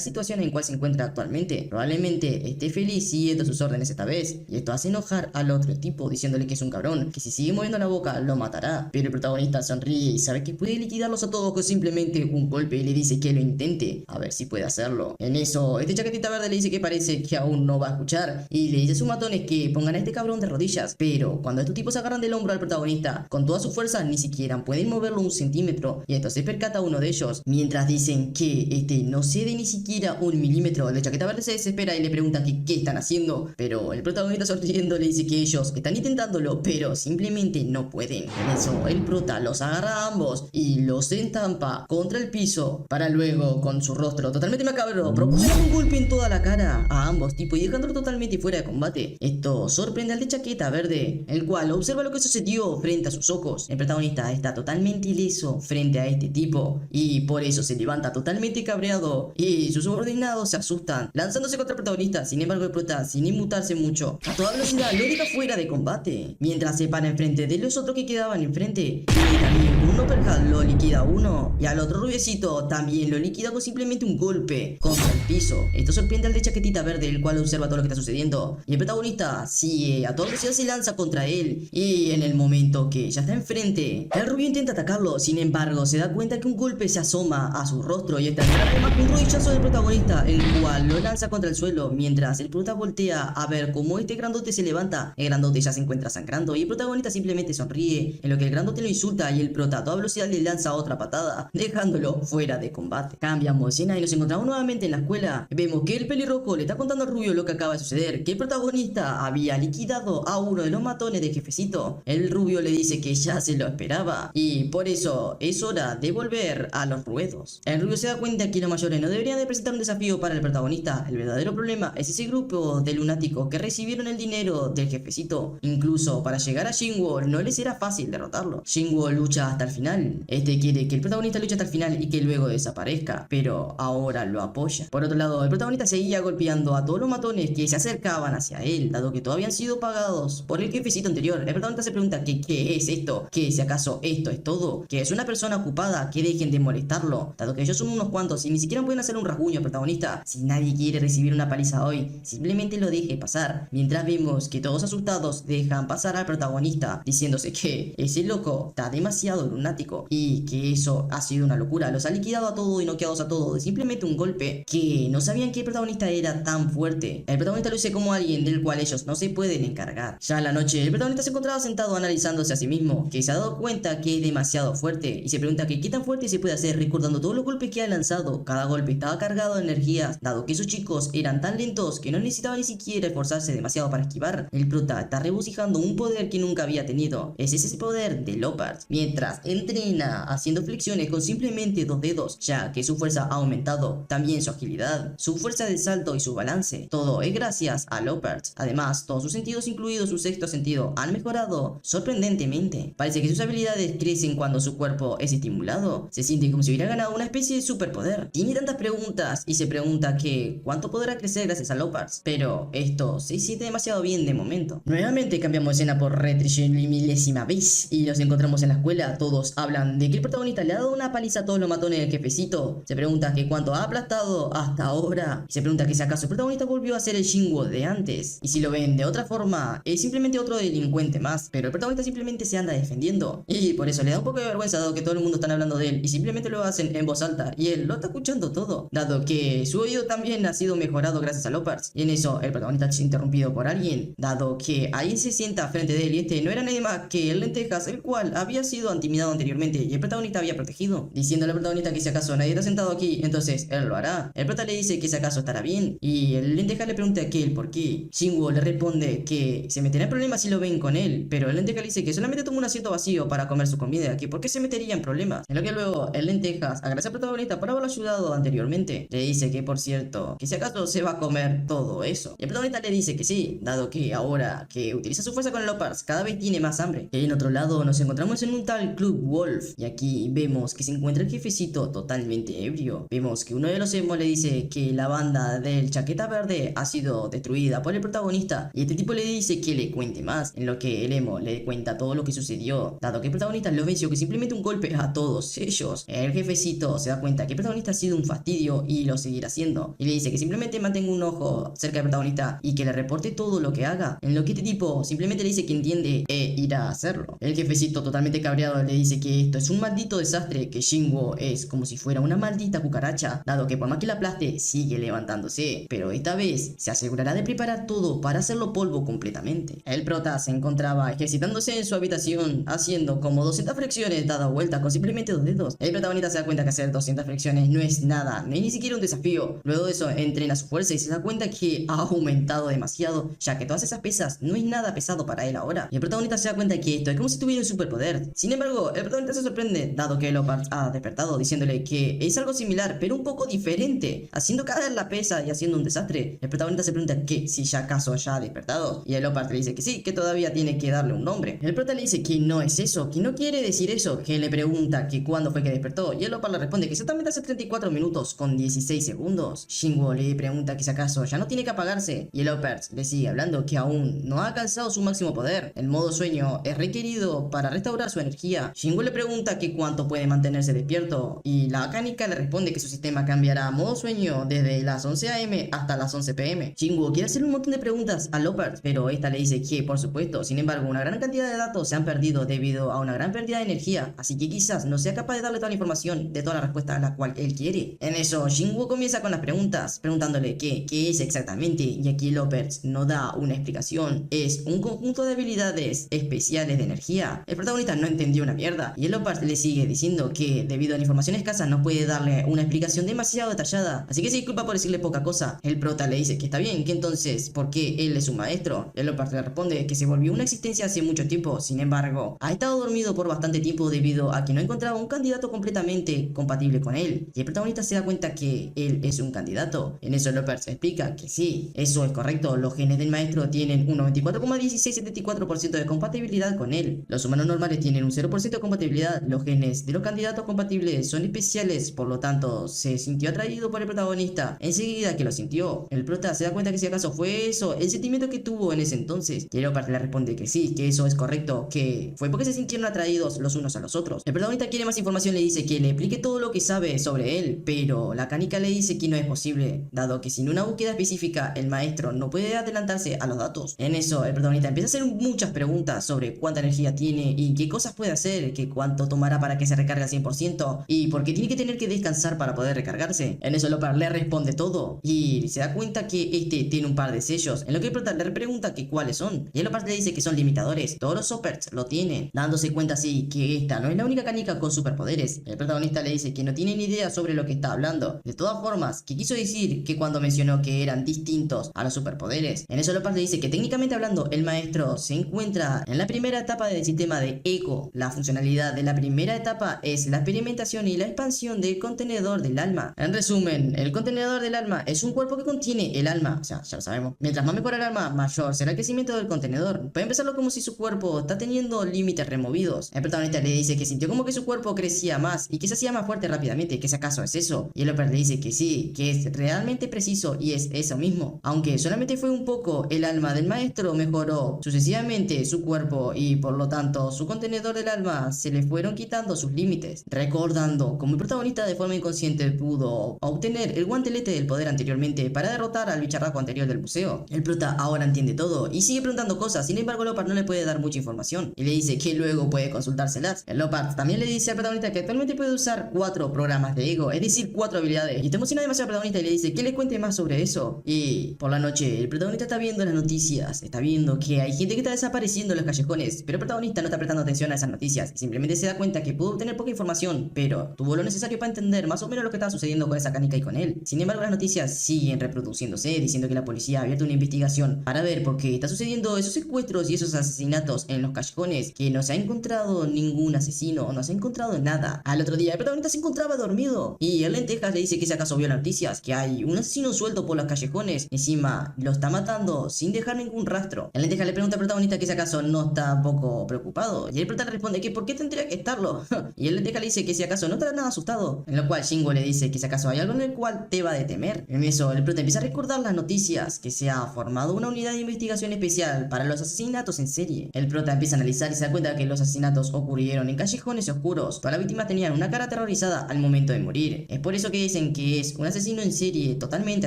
situación en cual se encuentra actualmente. Probablemente esté feliz siguiendo sus órdenes esta vez, y esto hace enojar al otro tipo, diciéndole que es un cabrón, que si sigue moviendo la boca lo matará. Pero el protagonista sonríe y sabe que puede liquidarlos a todos con simplemente un golpe, y le dice que lo intente, a ver si puede hacerlo. En eso, este chaquetita verde le dice que parece que aún no va a escuchar, y le dice a sus matones que pongan a este cabrón de rodillas. Pero cuando estos tipos agarran del hombro al protagonista con toda su fuerza, ni siquiera pueden moverlo un centímetro, y esto se percata uno de ellos, mientras dicen que este no cede ni siquiera un milímetro. El de chaqueta verde se desespera y le pregunta que qué están haciendo, pero el protagonista, sonriendo, le dice que ellos están intentándolo, pero simplemente no pueden. En eso el prota los agarra a ambos y los rostro se estampa contra el piso para luego, con su rostro totalmente macabro, proporcionar un golpe en toda la cara a ambos tipos y dejándolo totalmente fuera de combate. Esto sorprende al de chaqueta verde, el cual observa lo que sucedió frente a sus ojos. El protagonista está totalmente ileso frente a este tipo y por eso se levanta totalmente cabreado y sus subordinados se asustan, lanzándose contra el protagonista. Sin embargo, el prota, sin inmutarse mucho, a toda velocidad lo deja fuera de combate, mientras se para enfrente de los otros que quedaban enfrente y también un uppercut lo liquida uno y al otro rubiecito también lo liquida con simplemente un golpe contra el piso. Esto sorprende al de chaquetita verde, el cual observa todo lo que está sucediendo y el protagonista sigue a toda velocidad, se lanza contra él y en el momento que ya está enfrente, el rubio intenta atacarlo. Sin embargo, se da cuenta que un golpe se asoma a su rostro y está además un rodillazo del protagonista, el cual lo lanza contra el suelo, mientras el prota voltea a ver cómo este grandote se levanta. El grandote ya se encuentra sangrando y el protagonista simplemente sonríe, en lo que el grandote lo insulta y el prota a toda velocidad le lanza otra patada, dejándolo fuera de combate. Cambiamos escena y nos encontramos nuevamente en la escuela. Vemos que el pelirrojo le está contando al rubio lo que acaba de suceder, que el protagonista había liquidado a uno de los matones de jefecito. El rubio le dice que ya se lo esperaba y por eso es hora de volver a los ruedos. El rubio se da cuenta que los mayores no deberían de presentar un desafío para el protagonista. El verdadero problema es ese grupo de lunáticos que recibieron el dinero del jefecito. Incluso para llegar a Shinwo no les era fácil derrotarlo. Shinwo lucha hasta el final. Este quiere que el protagonista luche hasta el final y que luego desaparezca, pero ahora lo apoya. Por otro lado, el protagonista seguía golpeando a todos los matones que se acercaban hacia él, dado que todavía han sido pagados por el jefecito anterior. El protagonista se pregunta que qué es esto, que si acaso esto es todo, que es una persona ocupada, que dejen de molestarlo, dado que ellos son unos cuantos y ni siquiera pueden hacer un rasguño al protagonista. Si nadie quiere recibir una paliza hoy, simplemente lo deje pasar. Mientras vemos que todos asustados dejan pasar al protagonista, diciéndose que ese loco está demasiado lunático y que eso ha sido una locura. Los ha liquidado a todos y noqueados a todos de simplemente un golpe, que no sabían que el protagonista era tan fuerte. El protagonista luce como alguien del cual ellos no se pueden encargar. Ya en la noche, el protagonista se encontraba sentado analizándose a sí mismo, que se ha dado cuenta que es demasiado fuerte y se pregunta que qué tan fuerte se puede hacer, recordando todos los golpes que ha lanzado. Cada golpe estaba cargado de energías, dado que esos chicos eran tan lentos que no necesitaban ni siquiera esforzarse demasiado para esquivar. El prota está regocijando un poder que nunca había tenido. Ese es ese poder de Leopard, mientras entrena haciendo flexiones con simplemente 2 dedos, ya que su fuerza ha aumentado, también su agilidad, su fuerza de salto y su balance. Todo es gracias a Leopard. Además, todos sus sentidos, incluido su sexto sentido, han mejorado sorprendentemente. Parece que sus habilidades crecen cuando su cuerpo es estimulado. Se siente como si hubiera ganado una especie de superpoder. Tiene tantas preguntas y se pregunta que cuánto podrá crecer gracias a Leopard, pero esto se siente demasiado bien de momento. Nuevamente cambiamos escena por milésima vez y nos encontramos en la escuela. Todos hablan de que el protagonista le ha dado una paliza a todos los matones del jefecito. Se pregunta que cuánto ha aplastado hasta ahora y se pregunta que si acaso el protagonista volvió a ser el Shinwo de antes, y si lo ven de otra forma es simplemente otro delincuente más. Pero el protagonista simplemente se anda defendiendo y por eso le da un poco de vergüenza, dado que todo el mundo está hablando de él y simplemente lo hacen en voz alta y él lo está escuchando todo, dado que su oído también ha sido mejorado gracias a Leopard. Y en eso el protagonista es interrumpido por alguien, dado que ahí se sienta frente de él y este no era nadie más que el Lentejas, el cual había sido intimidado anteriormente y el protagonista había protegido, diciéndole al protagonista que si acaso nadie está sentado aquí, entonces él lo hará. El prota le dice que si acaso estará bien y el Lentejas le pregunta que el por qué. Shinwo le responde que se meterá en problemas si lo ven con él, pero el Lentejas le dice que solamente tomó un asiento vacío para comer su comida, que por qué se metería en problemas. En lo que luego el Lentejas agradece al protagonista por haberlo ayudado anteriormente. Le dice que por cierto, que si acaso se va a comer todo eso. Y el protagonista le dice que sí, dado que ahora que utiliza su fuerza con el Leopard cada vez tiene más hambre. Y en otro lado nos encontramos en un tal Club Wolf y aquí vemos que se encuentra el jefecito totalmente ebrio. Vemos que uno de los emos le dice que la banda del chaqueta verde ha sido destruida por el protagonista y este tipo le dice que le cuente más, en lo que el emo le cuenta todo lo que sucedió, dado que el protagonista lo venció que simplemente un golpe a todos ellos. El jefecito se da cuenta que el protagonista ha sido un fastidio y lo seguirá haciendo y le dice que simplemente mantenga un ojo cerca del protagonista y que le reporte todo lo que haga, en lo que este tipo simplemente le dice que entiende e irá a hacerlo. El jefecito totalmente cabreado le dice que esto es un maldito desastre, que Shinwo es como si fuera una maldita cucaracha, dado que por más que la aplaste sigue levantándose, pero esta vez se asegurará de preparar todo para hacerlo polvo completamente. El prota se encontraba ejercitándose en su habitación haciendo como 200 flexiones dada vuelta con simplemente 2 dedos. El protagonista se da cuenta que hacer 200 flexiones no es nada, ni siquiera un desafío. Luego de eso entrena su fuerza y se da cuenta que ha aumentado demasiado, ya que todas esas pesas no es nada pesado para él ahora. Y el protagonista se da cuenta que esto es como si tuviera un superpoder. Sin embargo, el protagonista se sorprende, dado que Leopard ha despertado, diciéndole que es algo similar, pero un poco diferente, haciendo caer la pesa y haciendo un desastre. El protagonista se pregunta que si ya acaso ya ha despertado, y el Leopard le dice que sí, que todavía tiene que darle un nombre. El prota le dice que no es eso, que no quiere decir eso, que le pregunta que cuándo fue que despertó, y el Leopard le responde que exactamente hace 34 minutos con 16 segundos. Shinwo le pregunta que si acaso ya no tiene que apagarse, y el Leopard le sigue hablando que aún no ha alcanzado su máximo poder. El modo sueño es requerido para restaurar su energía. Shinwo le pregunta que cuánto puede mantenerse despierto, y la Kanika le responde que su sistema cambiará a modo sueño desde las 11 AM hasta las 11 PM. Shinwo quiere hacer un montón de preguntas a Leopard, pero esta le dice que por supuesto, sin embargo, una gran cantidad de datos se han perdido debido a una gran pérdida de energía, así que quizás no sea capaz de darle toda la información de toda la respuesta a la cual él quiere. En eso, Shinwo comienza con las preguntas, preguntándole qué es exactamente, y aquí Leopard no da una explicación. Es un conjunto de habilidades especiales de energía. El protagonista no entendió una mierda, y el Leopard le sigue diciendo que debido a la información escasa no puede darle una explicación demasiado detallada, así que se disculpa por decirle poca cosa. El prota le dice que está bien, que entonces, ¿por qué él es su maestro? El Leopard le responde que se volvió una existencia hace mucho tiempo, sin embargo, ha estado dormido por bastante tiempo debido a que no encontraba un candidato completamente compatible con él, y el protagonista se da cuenta que él es un candidato. En eso Leopard se explica que sí, eso es correcto, los genes del maestro tienen un 94,1674% de compatibilidad con él. Los humanos normales tienen un 0% de compatibilidad. Los genes de los candidatos compatibles son especiales, por lo tanto, se sintió atraído por el protagonista enseguida que lo sintió. El prota se da cuenta que si acaso fue eso el sentimiento que tuvo en ese entonces, y Leopard le responde que sí, que eso es correcto, que fue porque se sintieron atraídos los unos a los otros. El protagonista quiere más información, le dice que le explique todo lo que sabe sobre él, pero la Kanika le dice que no es posible, dado que sin una búsqueda específica el maestro no puede adelantarse a los datos. En eso el protagonista empieza a hacer muchas preguntas sobre cuánta energía tiene y qué cosas puede hacer, que cuánto tomará para que se recargue al 100% y por qué tiene que tener que descansar para poder recargarse. En eso Leopard le responde todo y se da cuenta que este tiene un par de sellos, en lo que el protagonista le pregunta que cuáles son, y Leopard le dice que son limitadores. Todos los Soppers lo tienen, dándose cuenta así que esta no es la única Kanika con superpoderes. El protagonista le dice que no tiene ni idea sobre lo que está hablando. De todas formas, que quiso decir que cuando mencionó que eran distintos a los superpoderes. En eso Leopard le dice que técnicamente hablando el maestro se encuentra en la primera etapa del sistema de Eco. La funcionalidad de la primera etapa es la experimentación y la expansión del contenedor del alma. En resumen, el contenedor del alma es un cuerpo que contiene el alma, o sea, ya lo sabemos. Mientras más mejora el alma, mayor será el crecimiento del contenedor. Puede empezarlo como si su cuerpo está teniendo límites removidos. El protagonista le dice que sintió como que su cuerpo crecía más y que se hacía más fuerte rápidamente, que si acaso es eso. Y el Leopard le dice que sí, que es realmente preciso y es eso mismo. Aunque solamente fue un poco, el alma del maestro mejoró sucesivamente su cuerpo y por lo tanto su contenedor del alma se le fueron quitando sus límites, recordando como el protagonista de forma inconsciente pudo obtener el guantelete del poder anteriormente para derrotar al bicharraco anterior del buceo. El prota ahora entiende todo y sigue preguntando cosas, sin embargo Leopard no le puede dar mucha información y le dice que luego puede consultárselas. El Leopard también le dice al protagonista que actualmente puede usar 4 programas de ego, es decir, 4 habilidades, y está emocionado demasiado al protagonista y le dice que le cuente más sobre eso. Y por la noche el protagonista está viendo las noticias, está viendo que hay gente que está desapareciendo en los callejones, pero el protagonista no está prestando atención a esas noticias, simplemente se da cuenta que pudo obtener poca información, pero tuvo lo necesario para entender más o menos lo que estaba sucediendo con esa Kanika y con él. Sin embargo, las noticias siguen reproduciéndose, diciendo que la policía ha abierto una investigación para ver por qué está sucediendo esos secuestros y esos asesinatos en los callejones, que no se ha encontrado ningún asesino, no se ha encontrado nada. Al otro día el protagonista se encontraba dormido y el Lentejas le dice que si acaso vio las noticias, que hay un asesino suelto por los callejones, encima lo está matando sin dejar ningún rastro. El Lentejas le pregunta al protagonista que si acaso no está un poco preocupado, y el protagonista le responde que por qué tendría que estarlo. Y el Lentejas le dice que si acaso no está nada asustado, en lo cual Shingo le dice que si acaso hay algo en el cual te va de temer. En eso el prota empieza a recordar las noticias, que se ha formado una unidad de investigación especial para los asesinatos en serie. El prota empieza a analizar y se da cuenta que los asesinatos ocurrieron en callejones oscuros. Todas las víctimas tenían una cara aterrorizada al momento de morir. Es por eso que dicen que es un asesino en serie totalmente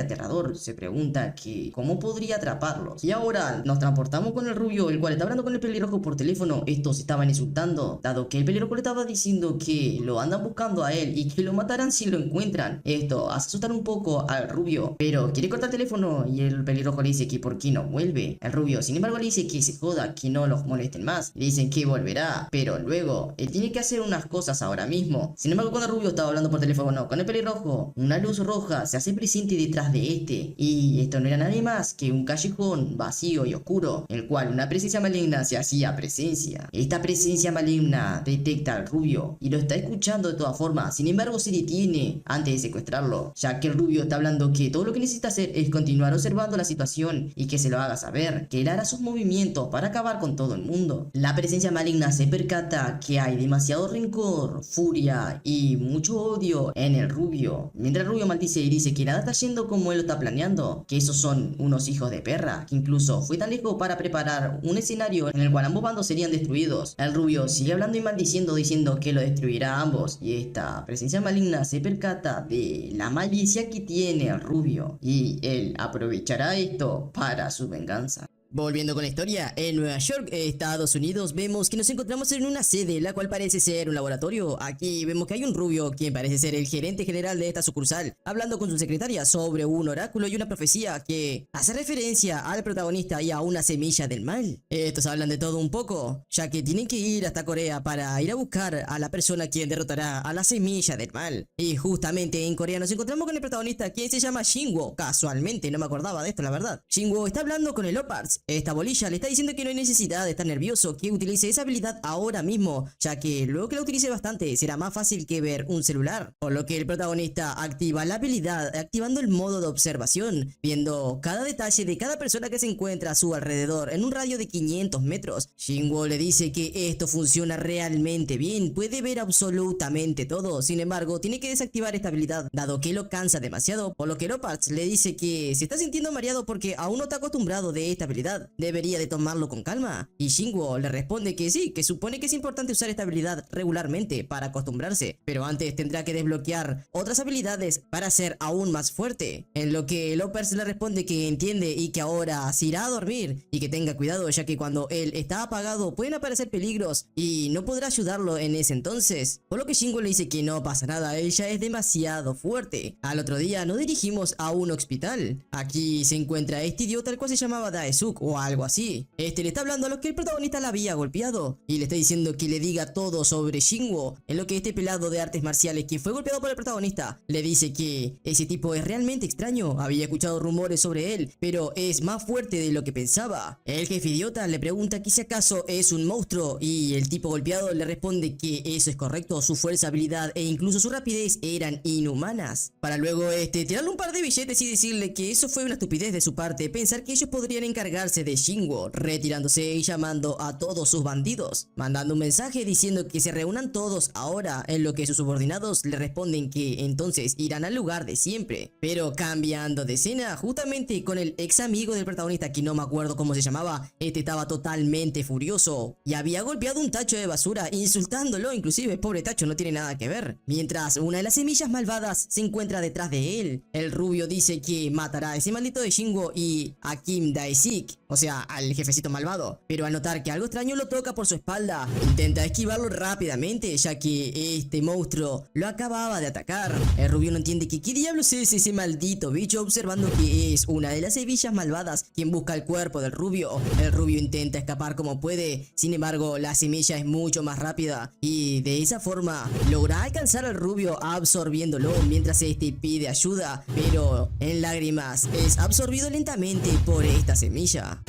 aterrador. Se pregunta que cómo podría atraparlos. Y ahora nos transportamos con el rubio, el cual está hablando con el pelirrojo por teléfono. Estos estaban insultando, dado que el pelirrojo le estaba diciendo que lo andan buscando a él y que lo matarán si lo encuentran. Esto hace asustar un poco al rubio, pero quiere cortar el teléfono y el pelirrojo le dice que por qué no vuelve. El rubio, sin embargo, le dice que se joda, que no los molesten más. Le dicen que volverá, pero luego él tiene que hacer unas cosas ahora mismo. Sin embargo, cuando el rubio estaba hablando por teléfono con el pelirrojo, una luz roja se hace presente detrás de este, y esto no era nadie más que un callejón vacío y oscuro, en el cual una presencia maligna se hacía presencia. Esta presencia maligna escena detecta al rubio y lo está escuchando de todas formas. Sin embargo, se detiene antes de secuestrarlo, ya que el rubio está hablando que todo lo que necesita hacer es continuar observando la situación y que se lo haga saber, que él hará sus movimientos para acabar con todo el mundo. La presencia maligna se percata que hay demasiado rencor, furia y mucho odio en el rubio, mientras el rubio maldice y dice que nada está yendo como él lo está planeando, que esos son unos hijos de perra, que incluso fue tan lejos para preparar un escenario en el cual ambos bandos serían destruidos. El rubio sigue hablando y maldiciendo, diciendo que lo destruirá a ambos, y esta presencia maligna se percata de la malicia que tiene el rubio y él aprovechará esto para su venganza. Volviendo con la historia, en Nueva York, Estados Unidos, vemos que nos encontramos en una sede, la cual parece ser un laboratorio. Aquí vemos que hay un rubio, quien parece ser el gerente general de esta sucursal, hablando con su secretaria sobre un oráculo y una profecía que hace referencia al protagonista y a una semilla del mal. Estos hablan de todo un poco, ya que tienen que ir hasta Corea para ir a buscar a la persona quien derrotará a la semilla del mal. Y justamente en Corea nos encontramos con el protagonista, quien se llama Shinwo. Casualmente, no me acordaba de esto, la verdad. Shinwo está hablando con el Leopards. Esta bolilla le está diciendo que no hay necesidad de estar nervioso, que utilice esa habilidad ahora mismo, ya que luego que la utilice bastante será más fácil que ver un celular. Por lo que el protagonista activa la habilidad activando el modo de observación, viendo cada detalle de cada persona que se encuentra a su alrededor en un radio de 500 metros. Shinwo le dice que esto funciona realmente bien, puede ver absolutamente todo. Sin embargo, tiene que desactivar esta habilidad, dado que lo cansa demasiado, por lo que Leopards le dice que se está sintiendo mareado porque aún no está acostumbrado de esta habilidad. Debería de tomarlo con calma. Y Shinwo le responde que sí, que supone que es importante usar esta habilidad regularmente para acostumbrarse, pero antes tendrá que desbloquear otras habilidades para ser aún más fuerte. En lo que Lopers le responde que entiende y que ahora se irá a dormir y que tenga cuidado, ya que cuando él está apagado pueden aparecer peligros y no podrá ayudarlo en ese entonces. Por lo que Shinwo le dice que no pasa nada, él ya es demasiado fuerte. Al otro día nos dirigimos a un hospital. Aquí se encuentra este idiota, el cual se llamaba Daesuk o algo así. Este le está hablando a lo que el protagonista la había golpeado y le está diciendo que le diga todo sobre Shinwo, en lo que este pelado de artes marciales que fue golpeado por el protagonista le dice que ese tipo es realmente extraño, había escuchado rumores sobre él, pero es más fuerte de lo que pensaba. El jefe idiota le pregunta que si acaso es un monstruo y el tipo golpeado le responde que eso es correcto, su fuerza, habilidad e incluso su rapidez eran inhumanas, para luego tirarle un par de billetes y decirle que eso fue una estupidez de su parte, pensar que ellos podrían encargarse de Shinwo, retirándose y llamando a todos sus bandidos, mandando un mensaje diciendo que se reúnan todos ahora, en lo que sus subordinados le responden que entonces irán al lugar de siempre. Pero cambiando de escena, justamente con el ex amigo del protagonista, que no me acuerdo cómo se llamaba, estaba totalmente furioso y había golpeado un tacho de basura, insultándolo, inclusive pobre tacho no tiene nada que ver, mientras una de las semillas malvadas se encuentra detrás de él. El rubio dice que matará a ese maldito de Shinwo y a Kim Dae-sik, o sea, al jefecito malvado, pero al notar que algo extraño lo toca por su espalda, intenta esquivarlo rápidamente, ya que este monstruo lo acababa de atacar. El rubio no entiende que qué diablos es ese maldito bicho, observando que es una de las semillas malvadas quien busca el cuerpo del rubio. El rubio intenta escapar como puede, sin embargo la semilla es mucho más rápida y de esa forma logra alcanzar al rubio absorbiéndolo mientras este pide ayuda, pero en lágrimas es absorbido lentamente por esta semilla.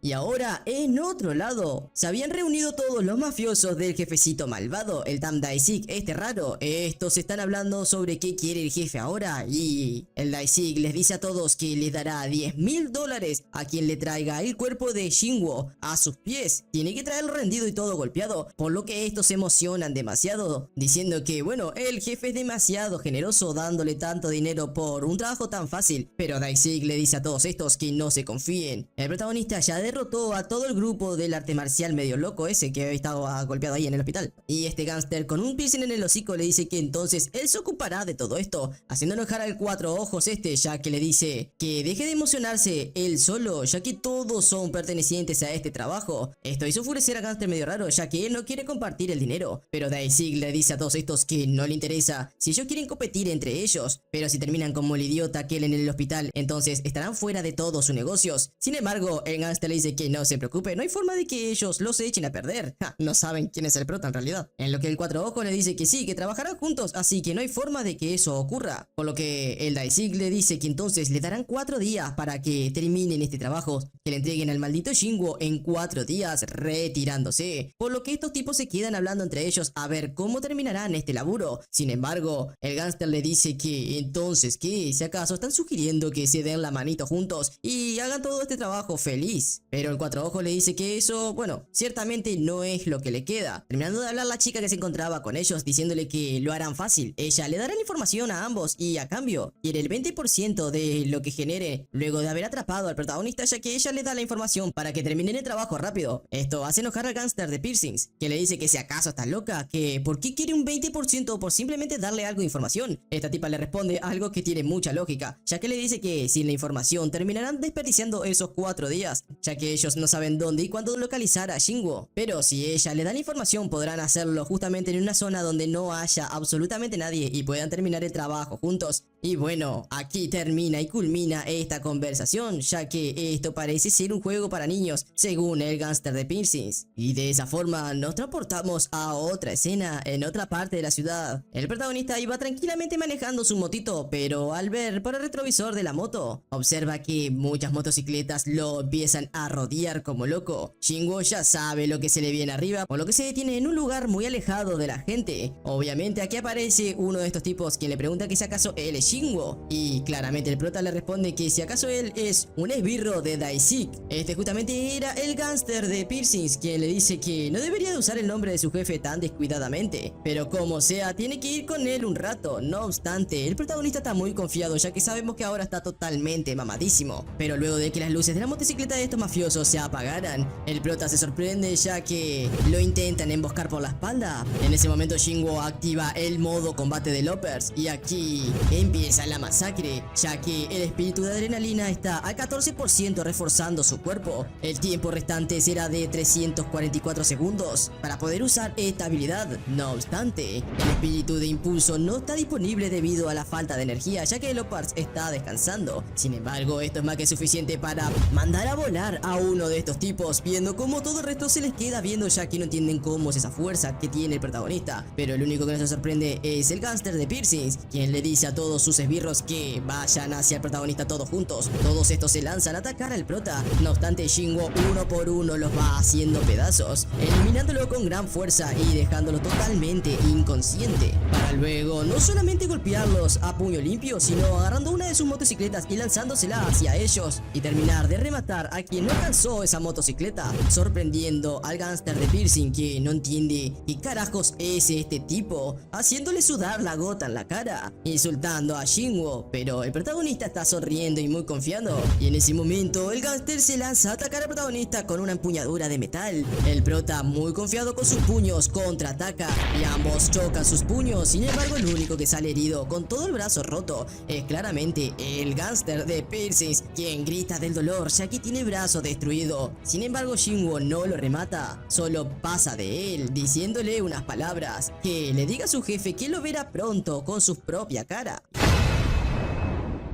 Y ahora, en otro lado, se habían reunido todos los mafiosos del jefecito malvado, el Tam Dae-sik, este raro. Estos están hablando sobre qué quiere el jefe ahora y el Dae-sik les dice a todos que le dará $10.000 a quien le traiga el cuerpo de Shinwo a sus pies. Tiene que traerlo rendido y todo golpeado, por lo que estos se emocionan demasiado, diciendo que bueno, el jefe es demasiado generoso dándole tanto dinero por un trabajo tan fácil. Pero Dae-sik le dice a todos estos que no se confíen. El protagonista ya derrotó a todo el grupo del arte marcial medio loco ese que estaba golpeado ahí en el hospital. Y este gángster con un piercing en el hocico le dice que entonces él se ocupará de todo esto, haciendo enojar al cuatro ojos ya que le dice que deje de emocionarse él solo, ya que todos son pertenecientes a este trabajo. Esto hizo enfurecer a gángster medio raro, ya que él no quiere compartir el dinero. Pero Dae-sik le dice a todos estos que no le interesa si ellos quieren competir entre ellos, pero si terminan como el idiota aquel en el hospital, entonces estarán fuera de todos sus negocios. Sin embargo, el gángster le dice dice que no se preocupe, no hay forma de que ellos los echen a perder. Ja, no saben quién es el prota en realidad. En lo que el Cuatro Ojos le dice que sí, que trabajarán juntos, así que no hay forma de que eso ocurra. Por lo que el Daisig le dice que entonces le darán 4 días para que terminen este trabajo, que le entreguen al maldito Shinwo en 4 días retirándose. Por lo que estos tipos se quedan hablando entre ellos a ver cómo terminarán este laburo. Sin embargo, el gángster le dice que entonces que si acaso están sugiriendo que se den la manito juntos y hagan todo este trabajo feliz. Pero el Cuatro Ojos le dice que eso, bueno, ciertamente no es lo que le queda. Terminando de hablar la chica que se encontraba con ellos diciéndole que lo harán fácil. Ella le dará la información a ambos y a cambio quiere el 20% de lo que genere luego de haber atrapado al protagonista, ya que ella le da la información para que terminen el trabajo rápido. Esto hace enojar al gángster de piercings, que le dice que si acaso está loca, que por qué quiere un 20% por simplemente darle algo de información. Esta tipa le responde algo que tiene mucha lógica, ya que le dice que sin la información terminarán desperdiciando esos 4 días, ya que ellos no saben dónde y cuándo localizar a Shinwo. Pero si ella le da la información podrán hacerlo justamente en una zona donde no haya absolutamente nadie y puedan terminar el trabajo juntos. Y bueno, aquí termina y culmina esta conversación, ya que esto parece ser un juego para niños, según el gángster de piercings. Y de esa forma nos transportamos a otra escena en otra parte de la ciudad. El protagonista iba tranquilamente manejando su motito, pero al ver por el retrovisor de la moto, observa que muchas motocicletas lo empiezan a rodear como loco. Shinwo ya sabe lo que se le viene arriba, por lo que se detiene en un lugar muy alejado de la gente. Obviamente aquí aparece uno de estos tipos quien le pregunta que si acaso él es Shinwo, y claramente el prota le responde que si acaso él es un esbirro de Daisig. Este justamente era el gángster de piercings, quien le dice que no debería de usar el nombre de su jefe tan descuidadamente, pero como sea tiene que ir con él un rato. No obstante, el protagonista está muy confiado, ya que sabemos que ahora está totalmente mamadísimo. Pero luego de que las luces de la motocicleta de estos mafiosos se apagaran, el prota se sorprende ya que lo intentan emboscar por la espalda. En ese momento Shinwo activa el modo combate de Loppers y aquí empieza la masacre, ya que el espíritu de adrenalina está al 14% reforzando su cuerpo. El tiempo restante será de 344 segundos para poder usar esta habilidad. No obstante, el espíritu de impulso no está disponible debido a la falta de energía, ya que Loppers está descansando. Sin embargo, esto es más que suficiente para mandar a volar a uno de estos tipos, viendo cómo todo el resto se les queda viendo, ya que no entienden cómo es esa fuerza que tiene el protagonista. Pero el único que no se sorprende es el gángster de piercings, quien le dice a todos sus esbirros que vayan hacia el protagonista todos juntos. Todos estos se lanzan a atacar al prota. No obstante, Shinwo uno por uno los va haciendo pedazos, eliminándolo con gran fuerza y dejándolo totalmente inconsciente, para luego no solamente golpearlos a puño limpio, sino agarrando una de sus motocicletas y lanzándosela hacia ellos y terminar de rematar a quien no alcanzó esa motocicleta, sorprendiendo al gángster de piercing, que no entiende qué carajos es este tipo, haciéndole sudar la gota en la cara, insultando a Shinwo. Pero el protagonista está sonriendo y muy confiado, y en ese momento el gángster se lanza a atacar al protagonista con una empuñadura de metal. El prota, muy confiado con sus puños, contraataca y ambos chocan sus puños. Sin embargo, el único que sale herido con todo el brazo roto es claramente el gángster de piercings, quien grita del dolor ya que tiene el brazo destruido. Sin embargo, Shinwo no lo remata, solo pasa de él diciéndole unas palabras, que le diga a su jefe que lo verá pronto con su propia cara.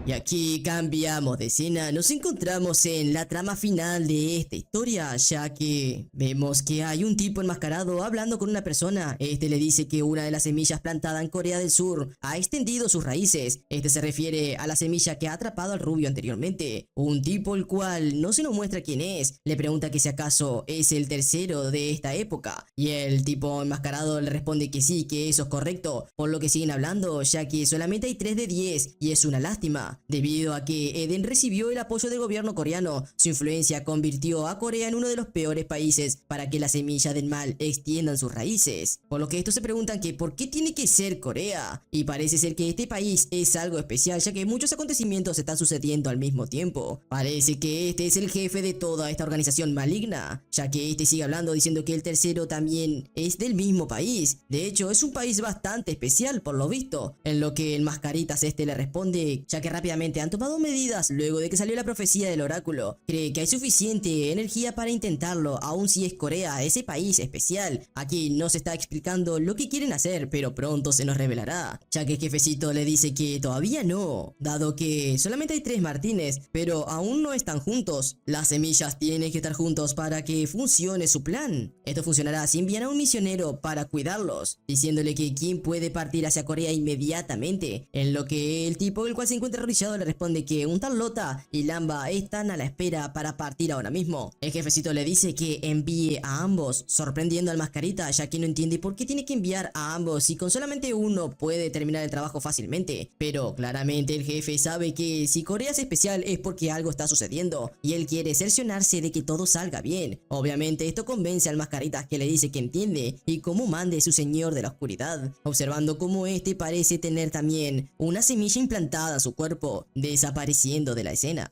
Y aquí cambiamos de escena, nos encontramos en la trama final de esta historia, ya que vemos que hay un tipo enmascarado hablando con una persona. Este le dice que una de las semillas plantada en Corea del Sur ha extendido sus raíces. Este se refiere a la semilla que ha atrapado al rubio anteriormente. Un tipo el cual no se nos muestra quién es, le pregunta que si acaso es el tercero de esta época, y el tipo enmascarado le responde que sí, que eso es correcto, por lo que siguen hablando, ya que solamente hay 3 de 10 y es una lástima. Debido a que Eden recibió el apoyo del gobierno coreano, su influencia convirtió a Corea en uno de los peores países para que la semilla del mal extiendan sus raíces. Por lo que estos se preguntan que por qué tiene que ser Corea, y parece ser que este país es algo especial, ya que muchos acontecimientos están sucediendo al mismo tiempo. Parece que este es el jefe de toda esta organización maligna, ya que este sigue hablando diciendo que el tercero también es del mismo país. De hecho, es un país bastante especial por lo visto, en lo que el mascaritas este le responde, ya que rápidamente rápidamente han tomado medidas luego de que salió la profecía del oráculo. Cree que hay suficiente energía para intentarlo, aun si es Corea, ese país especial. Aquí no se está explicando lo que quieren hacer, pero pronto se nos revelará, ya que el jefecito le dice que todavía no, dado que solamente hay 3 Martínez, pero aún no están juntos. Las semillas tienen que estar juntos para que funcione su plan. Esto funcionará si envían a un misionero para cuidarlos, diciéndole que Kim puede partir hacia Corea inmediatamente, en lo que el tipo, el cual se encuentra arrodillado, le responde que un tal Lota y Lamba están a la espera para partir ahora mismo. El jefecito le dice que envíe a ambos, sorprendiendo al mascarita, ya que no entiende por qué tiene que enviar a ambos si con solamente uno puede terminar el trabajo fácilmente. Pero claramente el jefe sabe que si Corea es especial es porque algo está sucediendo y él quiere cerciorarse de que todo salga bien. Obviamente esto convence al mascarita, que le dice que entiende y cómo mande su señor de la oscuridad, observando cómo este parece tener también una semilla implantada en su cuerpo, desapareciendo de la escena.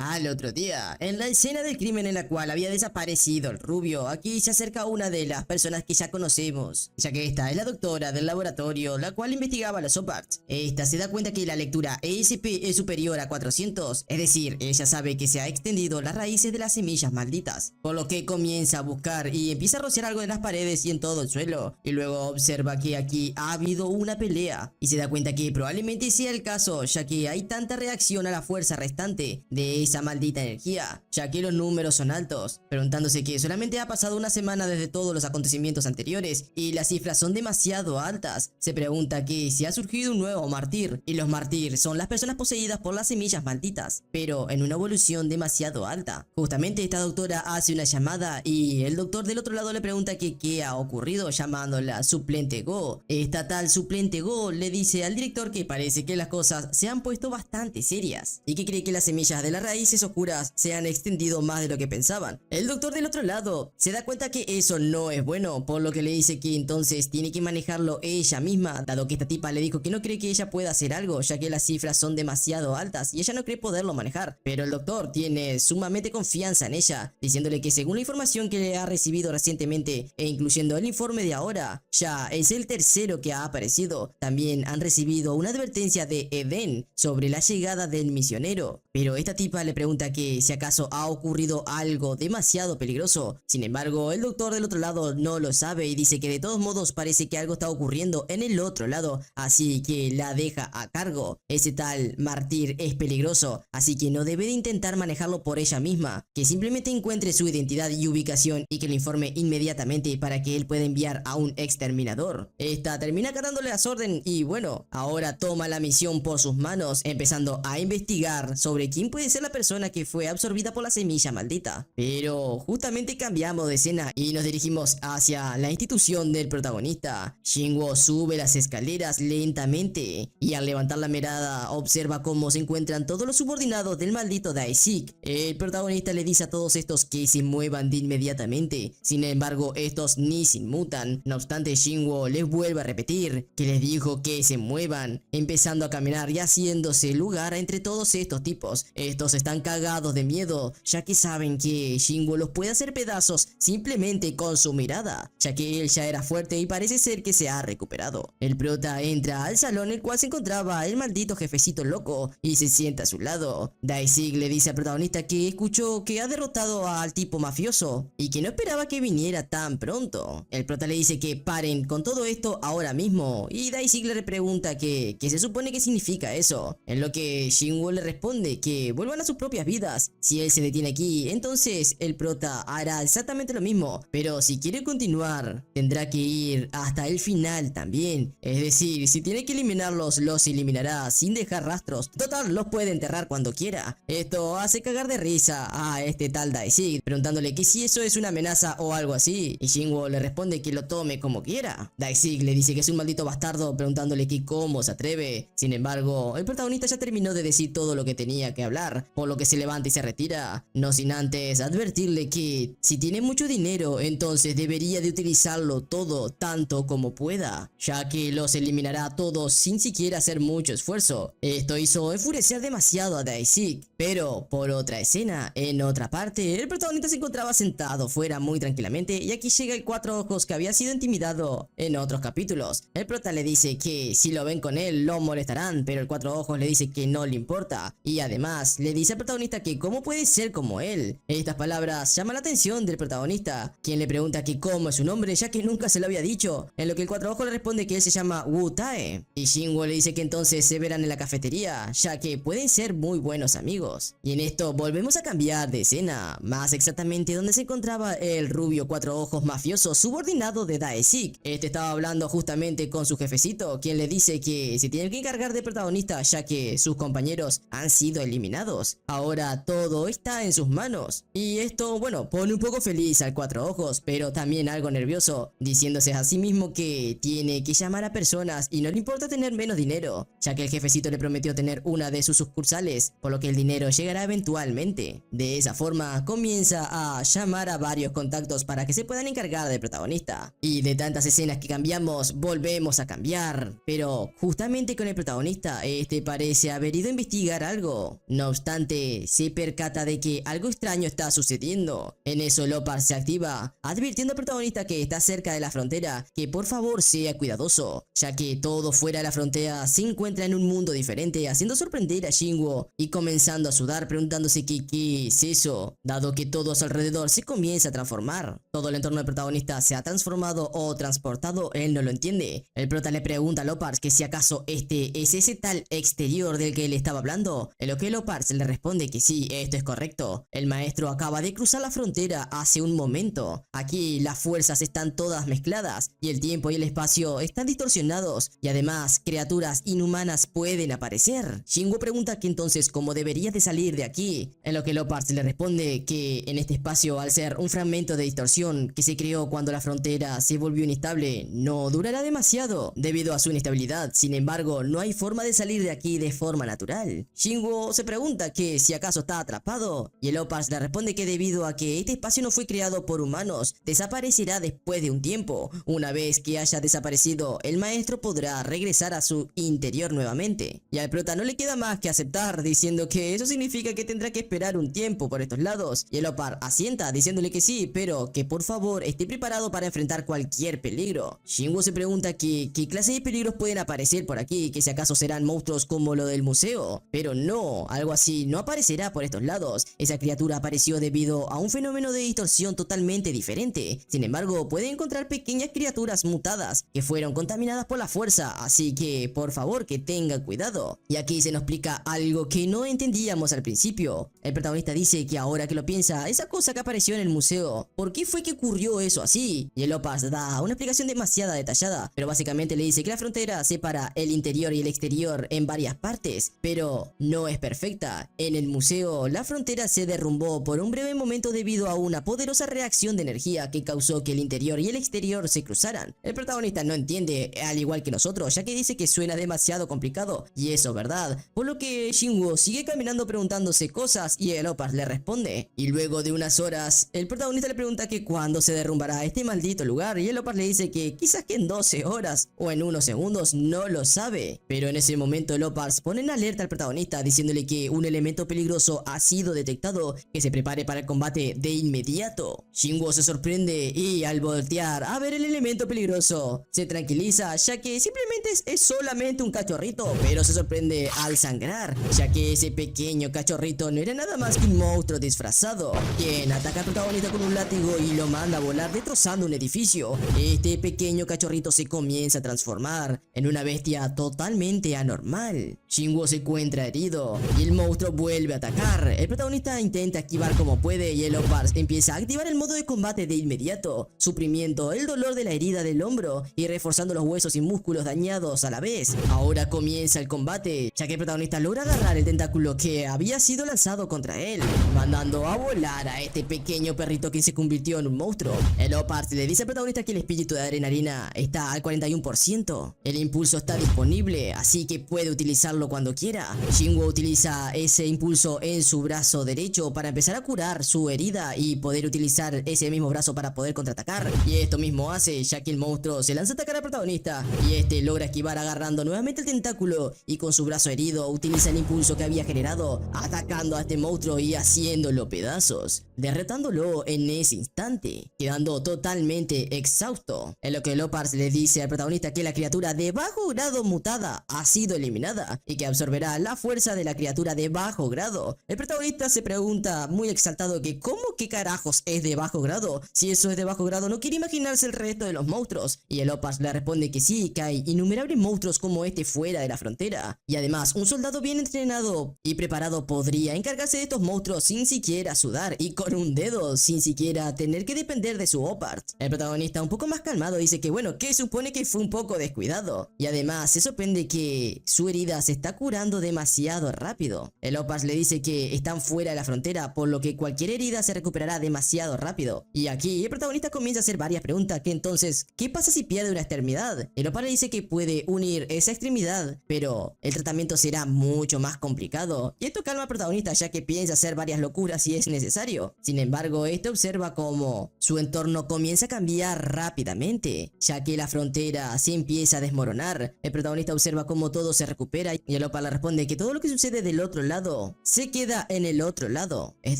Al otro día, en la escena del crimen en la cual había desaparecido el rubio, aquí se acerca una de las personas que ya conocemos, ya que esta es la doctora del laboratorio, la cual investigaba los Soparts. Esta se da cuenta que la lectura ESP es superior a 400, es decir, ella sabe que se ha extendido las raíces de las semillas malditas, por lo que comienza a buscar y empieza a rociar algo en las paredes y en todo el suelo, y luego observa que aquí ha habido una pelea, y se da cuenta que probablemente sea el caso, ya que hay tanta reacción a la fuerza restante de esa maldita energía, ya que los números son altos, preguntándose que solamente ha pasado una semana desde todos los acontecimientos anteriores y las cifras son demasiado altas. Se pregunta que si ha surgido un nuevo mártir, y los mártir son las personas poseídas por las semillas malditas, pero en una evolución demasiado alta. Justamente esta doctora hace una llamada y el doctor del otro lado le pregunta que qué ha ocurrido, llamándola suplente Go. Esta tal suplente Go le dice al director que parece que las cosas se han puesto bastante serias y que cree que las semillas de la raíz oscuras se han extendido más de lo que pensaban. El doctor del otro lado se da cuenta que eso no es bueno, por lo que le dice que entonces tiene que manejarlo ella misma, dado que esta tipa le dijo que no cree que ella pueda hacer algo, ya que las cifras son demasiado altas y ella no cree poderlo manejar. Pero el doctor tiene sumamente confianza en ella, diciéndole que según la información que le ha recibido recientemente, e incluyendo el informe de ahora, ya es el tercero que ha aparecido. También han recibido una advertencia de Eden sobre la llegada del misionero, pero esta tipa le pregunta que si acaso ha ocurrido algo demasiado peligroso. Sin embargo, el doctor del otro lado no lo sabe y dice que de todos modos parece que algo está ocurriendo en el otro lado, así que la deja a cargo. Ese tal mártir es peligroso, así que no debe de intentar manejarlo por ella misma, que simplemente encuentre su identidad y ubicación y que le informe inmediatamente para que él pueda enviar a un exterminador. Esta termina acatándole las órdenes y bueno, ahora toma la misión por sus manos, empezando a investigar sobre quién puede ser la persona que fue absorbida por la semilla maldita. Pero justamente cambiamos de escena y nos dirigimos hacia la institución del protagonista. Shinwo sube las escaleras lentamente y al levantar la mirada observa cómo se encuentran todos los subordinados del maldito Daisik. El protagonista le dice a todos estos que se muevan de inmediatamente, sin embargo estos ni se inmutan. No obstante, Shinwo les vuelve a repetir que les dijo que se muevan, empezando a caminar y haciéndose lugar entre todos estos tipos. Estos están cagados de miedo, ya que saben que Shinwo los puede hacer pedazos simplemente con su mirada, ya que él ya era fuerte y parece ser que se ha recuperado. El prota entra al salón en el cual se encontraba el maldito jefecito loco y se sienta a su lado. Daisig le dice al protagonista que escuchó que ha derrotado al tipo mafioso y que no esperaba que viniera tan pronto. El prota le dice que paren con todo esto ahora mismo y Daisig le pregunta que qué se supone que significa eso, en lo que Shinwo le responde que vuelvan a sus propias vidas. Si él se detiene aquí, entonces el prota hará exactamente lo mismo, pero si quiere continuar, tendrá que ir hasta el final también. Es decir, si tiene que eliminarlos, los eliminará sin dejar rastros. Total, los puede enterrar cuando quiera. Esto hace cagar de risa a este tal Daisig, preguntándole que si eso es una amenaza o algo así, y Shinwo le responde que lo tome como quiera. Daisig le dice que es un maldito bastardo, preguntándole que cómo se atreve. Sin embargo, el protagonista ya terminó de decir todo lo que tenía que hablar, por lo que se levanta y se retira, no sin antes advertirle que si tiene mucho dinero, entonces debería de utilizarlo todo tanto como pueda, ya que los eliminará a todos sin siquiera hacer mucho esfuerzo. Esto hizo enfurecer demasiado a Daisy, pero por otra escena, en otra parte, el protagonista se encontraba sentado fuera muy tranquilamente y aquí llega el Cuatro Ojos que había sido intimidado en otros capítulos. El prota le dice que si lo ven con él lo molestarán, pero el Cuatro Ojos le dice que no le importa y además le dice al protagonista que cómo puede ser como él. Estas palabras llaman la atención del protagonista, quien le pregunta que cómo es su nombre ya que nunca se lo había dicho, en lo que el Cuatro Ojos le responde que él se llama Wu Tae y Shinwo le dice que entonces se verán en la cafetería ya que pueden ser muy buenos amigos. Y en esto volvemos a cambiar de escena, más exactamente donde se encontraba el rubio Cuatro Ojos mafioso subordinado de Daesik. Este estaba hablando justamente con su jefecito, quien le dice que se tiene que encargar del protagonista ya que sus compañeros han sido eliminados. Ahora todo está en sus manos. Y esto, bueno, pone un poco feliz al Cuatro Ojos, pero también algo nervioso, diciéndose a sí mismo que tiene que llamar a personas y no le importa tener menos dinero, ya que el jefecito le prometió tener una de sus sucursales, por lo que el dinero llegará eventualmente. De esa forma comienza a llamar a varios contactos para que se puedan encargar del protagonista. Y de tantas escenas que cambiamos, volvemos a cambiar, pero justamente con el protagonista, este parece haber ido a investigar algo. No obstante, se percata de que algo extraño está sucediendo. En eso Lopar se activa, advirtiendo al protagonista que está cerca de la frontera que por favor sea cuidadoso, ya que todo fuera de la frontera se encuentra en un mundo diferente, haciendo sorprender a Shinwo y comenzando a sudar preguntándose qué es eso, dado que todo a su alrededor se comienza a transformar. Todo el entorno del protagonista se ha transformado o transportado, él no lo entiende. El prota le pregunta a Lopars que si acaso este es ese tal exterior del que él estaba hablando, en lo que Lopars le responde que sí, esto es correcto. El maestro acaba de cruzar la frontera hace un momento. Aquí las fuerzas están todas mezcladas y el tiempo y el espacio están distorsionados y además criaturas inhumanas pueden aparecer. Shinwo pregunta que entonces cómo debería de salir de aquí, en lo que Lopars le responde que en este espacio, al ser un fragmento de distorsión que se creó cuando la frontera se volvió inestable, no durará demasiado debido a su inestabilidad. Sin embargo, no hay forma de salir de aquí de forma natural. Shinwo se pregunta que si acaso está atrapado y el Lopars le responde que debido a que este espacio no fue creado por humanos, desaparecerá después de un tiempo. Una vez que haya desaparecido, el maestro podrá regresar a su interior nuevamente. Y al prota no le queda más que aceptar, diciendo que eso significa que tendrá que esperar un tiempo por estos lados. Y el Lopar asienta diciéndole que sí, pero que por favor esté preparado para enfrentar cualquier peligro. Shinwo se pregunta que qué clase de peligros pueden aparecer por aquí, que si acaso serán monstruos como lo del museo. Pero no, algo así no aparecerá por estos lados. Esa criatura apareció debido a un fenómeno de distorsión totalmente diferente. Sin embargo, puede encontrar pequeñas criaturas mutadas que fueron contaminadas por la fuerza, así que por favor que tenga cuidado. Y aquí se nos explica algo que no entendíamos al principio. El protagonista dice que ahora que lo piensa, esa cosa que apareció en el museo, ¿por qué fue que ocurrió eso así? Y el Lopars da una explicación demasiado detallada, pero básicamente le dice que la frontera separa el interior y el exterior en varias partes, pero no es perfecta. En el museo, la frontera se derrumbó por un breve momento debido a una poderosa reacción de energía que causó que el interior y el exterior se cruzaran. El protagonista no entiende, al igual que nosotros, ya que dice que suena demasiado complicado, y eso es verdad, por lo que Shinwo sigue caminando preguntándose cosas y el Lopars le responde. Y luego de unas horas, el protagonista le pregunta que cuándo se derrumbará este maldito lugar y el Lopars le dice que quizás que en 12 horas o en unos segundos, no lo sabe. Pero en ese momento el Lopars pone en alerta al protagonista diciéndole que un elemento peligroso ha sido detectado, que se prepare para el combate de inmediato. Shinwo se sorprende y al voltear a ver el elemento peligroso, se tranquiliza ya que simplemente es solamente un cachorrito, pero se sorprende al sangrar, ya que ese pequeño cachorrito no era nada más que un monstruo disfrazado, quien ataca al protagonista con un látigo y lo manda a volar destrozando un edificio. Este pequeño cachorrito se comienza a transformar en una bestia totalmente anormal. Shinwo se encuentra herido y el monstruo vuelve a atacar. El protagonista intenta esquivar como puede y el Lopars empieza a activar el modo de combate de inmediato, suprimiendo el dolor de la herida del hombro y reforzando los huesos y músculos dañados a la vez. Ahora comienza el combate, ya que el protagonista logra agarrar el tentáculo que había sido lanzado contra él, mandando a volar a este pequeño perrito que se convirtió en un monstruo. El Lopars le dice al protagonista que el espíritu de adrenalina está al 41%. El impulso está disponible, así que puede utilizarlo cuando quiera. Shinwo utiliza ese impulso impulso en su brazo derecho para empezar a curar su herida y poder utilizar ese mismo brazo para poder contraatacar. Y esto mismo hace, ya que el monstruo se lanza a atacar al protagonista y este logra esquivar agarrando nuevamente el tentáculo y con su brazo herido utiliza el impulso que había generado, atacando a este monstruo y haciéndolo pedazos, derrotándolo en ese instante, quedando totalmente exhausto. En lo que Leopards le dice al protagonista que la criatura de bajo grado mutada ha sido eliminada y que absorberá la fuerza de la criatura de bajo grado. El protagonista se pregunta muy exaltado que ¿cómo que carajos es de bajo grado? Si eso es de bajo grado no quiere imaginarse el resto de los monstruos. Y el Leopards le responde que sí, que hay innumerables monstruos como este fuera de la frontera. Y además un soldado bien entrenado y preparado podría encargarse de estos monstruos sin siquiera sudar y con un dedo, sin siquiera tener que depender de su Leopards. El protagonista un poco más calmado dice que bueno, que supone que fue un poco descuidado. Y además se sorprende que su herida se está curando demasiado rápido. El Leopards le dice que están fuera de la frontera, por lo que cualquier herida se recuperará demasiado rápido. Y aquí el protagonista comienza a hacer varias preguntas, que entonces, ¿qué pasa si pierde una extremidad? El Leopards le dice que puede unir esa extremidad, pero el tratamiento será mucho más complicado. Y esto calma al protagonista, ya que piensa hacer varias locuras si es necesario. Sin embargo, este observa cómo su entorno comienza a cambiar rápidamente, ya que la frontera se empieza a desmoronar. El protagonista observa cómo todo se recupera y el Leopards le responde que todo lo que sucede del otro lado se queda en el otro lado, es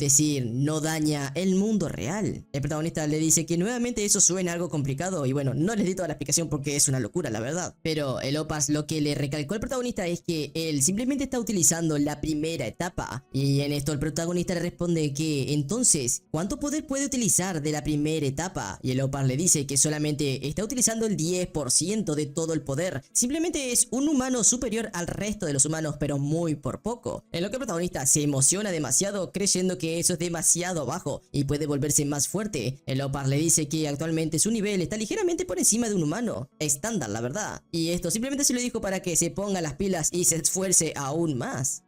decir, no daña el mundo real. El protagonista le dice que nuevamente eso suena algo complicado y bueno, no les di toda la explicación porque es una locura la verdad. Pero el Leopards lo que le recalcó al protagonista es que él simplemente está utilizando la primera etapa. Y en esto el protagonista le responde que entonces, ¿cuánto poder puede utilizar de la primera etapa? Y el Leopards le dice que solamente está utilizando el 10% de todo el poder. Simplemente es un humano superior al resto de los humanos, pero muy por poco. En lo que el protagonista se emociona demasiado creyendo que eso es demasiado bajo y puede volverse más fuerte. El Leopards le dice que actualmente su nivel está ligeramente por encima de un humano estándar, la verdad. Y esto simplemente se lo dijo para que se ponga las pilas y se esfuerce aún más.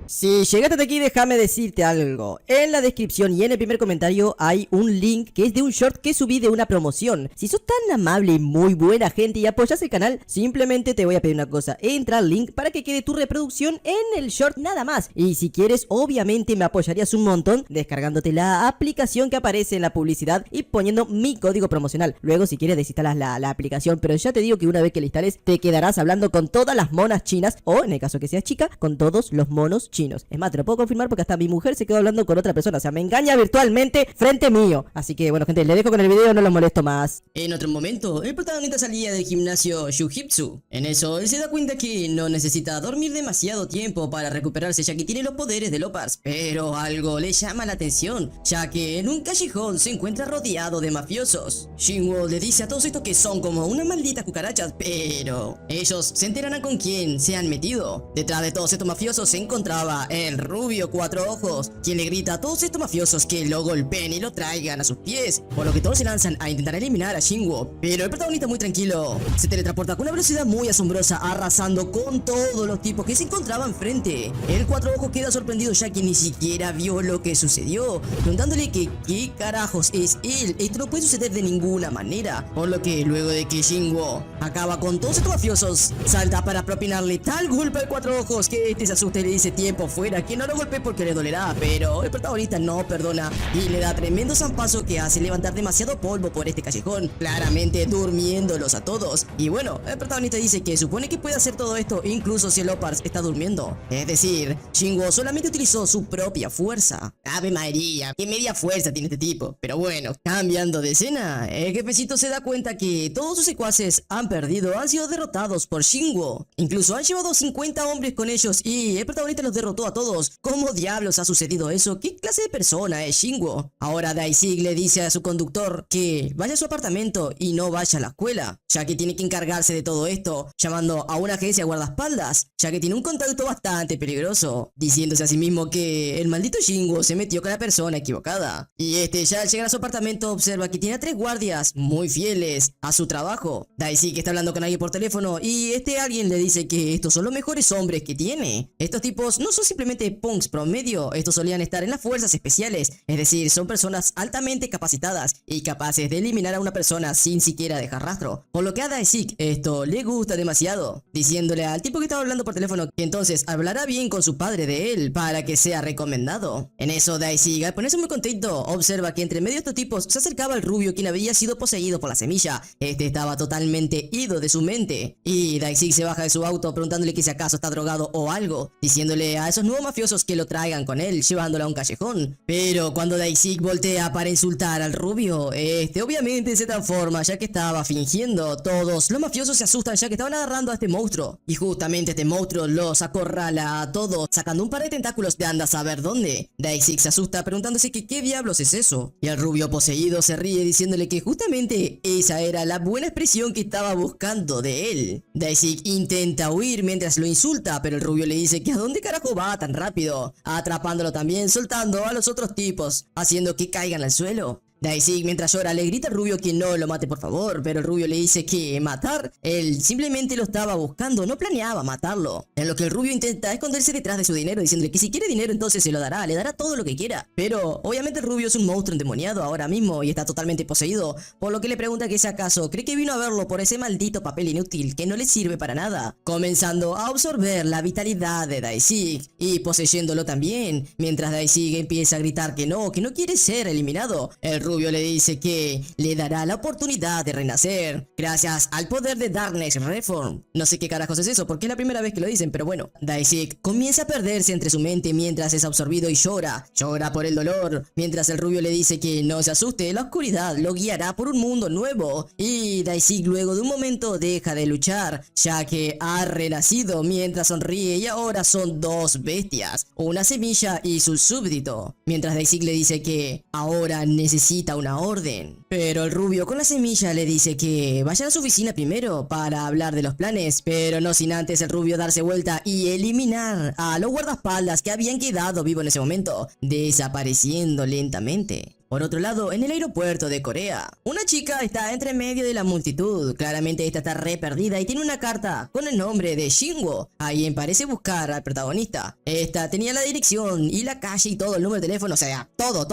Si llegaste hasta aquí, déjame decirte algo. En la descripción y en el primer comentario hay un link que es de un short que subí de una promoción. Si sos tan amable y muy buena gente y apoyas el canal, simplemente te voy a pedir una cosa. Entra al link para que quede tu reproducción en el short nada más. Y si quieres, obviamente me apoyarías un montón descargándote la aplicación que aparece en la publicidad y poniendo mi código promocional. Luego, si quieres, desinstalas la aplicación, pero ya te digo que una vez que la instales, te quedarás hablando con todas las monas chinas, o en el caso que seas chica, con todos los monos chinos. Es más, te lo puedo confirmar porque hasta mi mujer se quedó hablando con otra persona. O sea, me engaña virtualmente frente mío. Así que bueno, gente, le dejo con el video, no los molesto más. En otro momento, el protagonista salía del gimnasio Jiu-Jitsu. En eso, él se da cuenta que no necesita dormir demasiado tiempo para recuperarse, ya que tiene los poderes de Leopards. Pero algo le llama la atención, ya que en un callejón se encuentra rodeado de mafiosos. Shinwo le dice a todos estos que son como unas malditas cucarachas, pero ellos se enterarán con quién se han metido. Detrás de todos estos mafiosos se encontraba el rubio Cuatro Ojos, quien le grita a todos estos mafiosos que lo golpeen y lo traigan a sus pies, por lo que todos se lanzan a intentar eliminar a Shinwo. Pero el protagonista, muy tranquilo, se teletransporta con una velocidad muy asombrosa, arrasando con todos los tipos que se encontraban frente. El Cuatro Ojos queda sorprendido, ya que ni siquiera vio lo que sucedió, preguntándole que qué carajos es él. Esto no puede suceder de ninguna manera, por lo que luego de que Shinwo acaba con todos estos mafiosos, salta para propinarle tal golpe al Cuatro Ojos que este se asusta y le dice tiempo fuera, que no lo golpee porque le dolerá. Pero el protagonista no perdona y le da tremendo zampazo que hace levantar demasiado polvo por este callejón, claramente durmiéndolos a todos. Y bueno, el protagonista dice que supone que puede hacer todo esto incluso si el Leopards está durmiendo. Es decir, Shinwo solamente utilizó su propia fuerza. Ave María, qué media fuerza tiene este tipo. Pero bueno, cambiando de escena, el jefecito se da cuenta que todos sus secuaces han perdido, han sido derrotados por Shinwo. Incluso han llevado 50 hombres con ellos y el protagonista los derrotó a todos. ¿Cómo diablos ha sucedido eso? ¿Qué clase de persona es Shinwo? Ahora Daisy le dice a su conductor que vaya a su apartamento y no vaya a la escuela, ya que tiene que encargarse de todo esto, llamando a una agencia de guardaespaldas, ya que tiene un contacto bastante peligroso, diciéndose a sí mismo que el maldito Shinwo se metió con la persona equivocada. Y este, ya al llegar a su apartamento, observa que tiene a 3 guardias muy fieles a su trabajo. Daisy que está hablando con alguien por teléfono y este alguien le dice que estos son los mejores hombres que tiene. Estos tipos no son simplemente punks promedio, estos solían estar en las fuerzas especiales, es decir, son personas altamente capacitadas y capaces de eliminar a una persona sin siquiera dejar rastro. Por lo que a Daisik esto le gusta demasiado, diciéndole al tipo que estaba hablando por teléfono que entonces hablará bien con su padre de él para que sea recomendado. En eso Daisik, al ponerse muy contento, observa que entre medio de estos tipos se acercaba el rubio quien había sido poseído por la semilla. Este estaba totalmente ido de su mente y Daisik se baja de su auto preguntándole que si acaso está drogado o algo, diciéndole a esos nuevos mafiosos que lo traigan con él, llevándolo a un callejón. Pero cuando Daisik voltea para insultar al rubio, este obviamente se transforma ya que estaba fingiendo. Todos los mafiosos se asustan ya que estaban agarrando a este monstruo y justamente este monstruo los acorrala a todos sacando un par de tentáculos de anda a saber dónde. Daisik se asusta preguntándose que qué diablos es eso y el rubio poseído se ríe diciéndole que justamente esa era la buena expresión que estaba buscando de él. Daisik intenta huir mientras lo insulta, pero el rubio le dice que a dónde carajo va tan rápido, atrapándolo también, soltando a los otros tipos, haciendo que caigan al suelo. Daisik mientras llora le grita al rubio que no lo mate por favor, pero el rubio le dice que matar, él simplemente lo estaba buscando, no planeaba matarlo. En lo que el rubio intenta esconderse detrás de su dinero diciéndole que si quiere dinero entonces se lo dará, le dará todo lo que quiera. Pero obviamente el rubio es un monstruo endemoniado ahora mismo y está totalmente poseído, por lo que le pregunta que si acaso cree que vino a verlo por ese maldito papel inútil que no le sirve para nada, comenzando a absorber la vitalidad de Daisik y poseyéndolo también, mientras Daisik empieza a gritar que no quiere ser eliminado. El rubio le dice que le dará la oportunidad de renacer gracias al poder de Darkness Reform. No sé qué carajos es eso porque es la primera vez que lo dicen, pero bueno. Daisik comienza a perderse entre su mente mientras es absorbido y llora por el dolor, mientras el rubio le dice que no se asuste, la oscuridad lo guiará por un mundo nuevo. Y Daisik luego de un momento deja de luchar ya que ha renacido mientras sonríe y ahora son dos bestias, una semilla y su súbdito, mientras Daisik le dice que ahora necesita una orden. Pero el rubio con la semilla le dice que vaya a su oficina primero para hablar de los planes, pero no sin antes el rubio darse vuelta y eliminar a los guardaespaldas que habían quedado vivos en ese momento, desapareciendo lentamente. Por otro lado, en el aeropuerto de Corea, una chica está entre medio de la multitud. Claramente esta está re perdida y tiene una carta con el nombre de Shinwo. Alguien parece buscar al protagonista. Esta tenía la dirección y la calle y todo, el número de teléfono, o sea, todo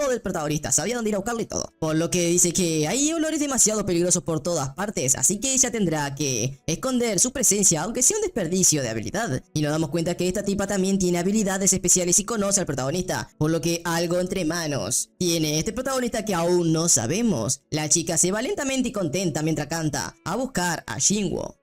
del protagonista. Sabía dónde ir a buscarlo y todo. Por lo que dice que hay olores demasiado peligrosos por todas partes, así que ella tendrá que esconder su presencia, aunque sea un desperdicio de habilidad. Y nos damos cuenta que esta tipa también tiene habilidades especiales y conoce al protagonista, por lo que algo entre manos tiene este protagonista que aún no sabemos. La chica se va lentamente y contenta mientras canta a buscar a Shinwo.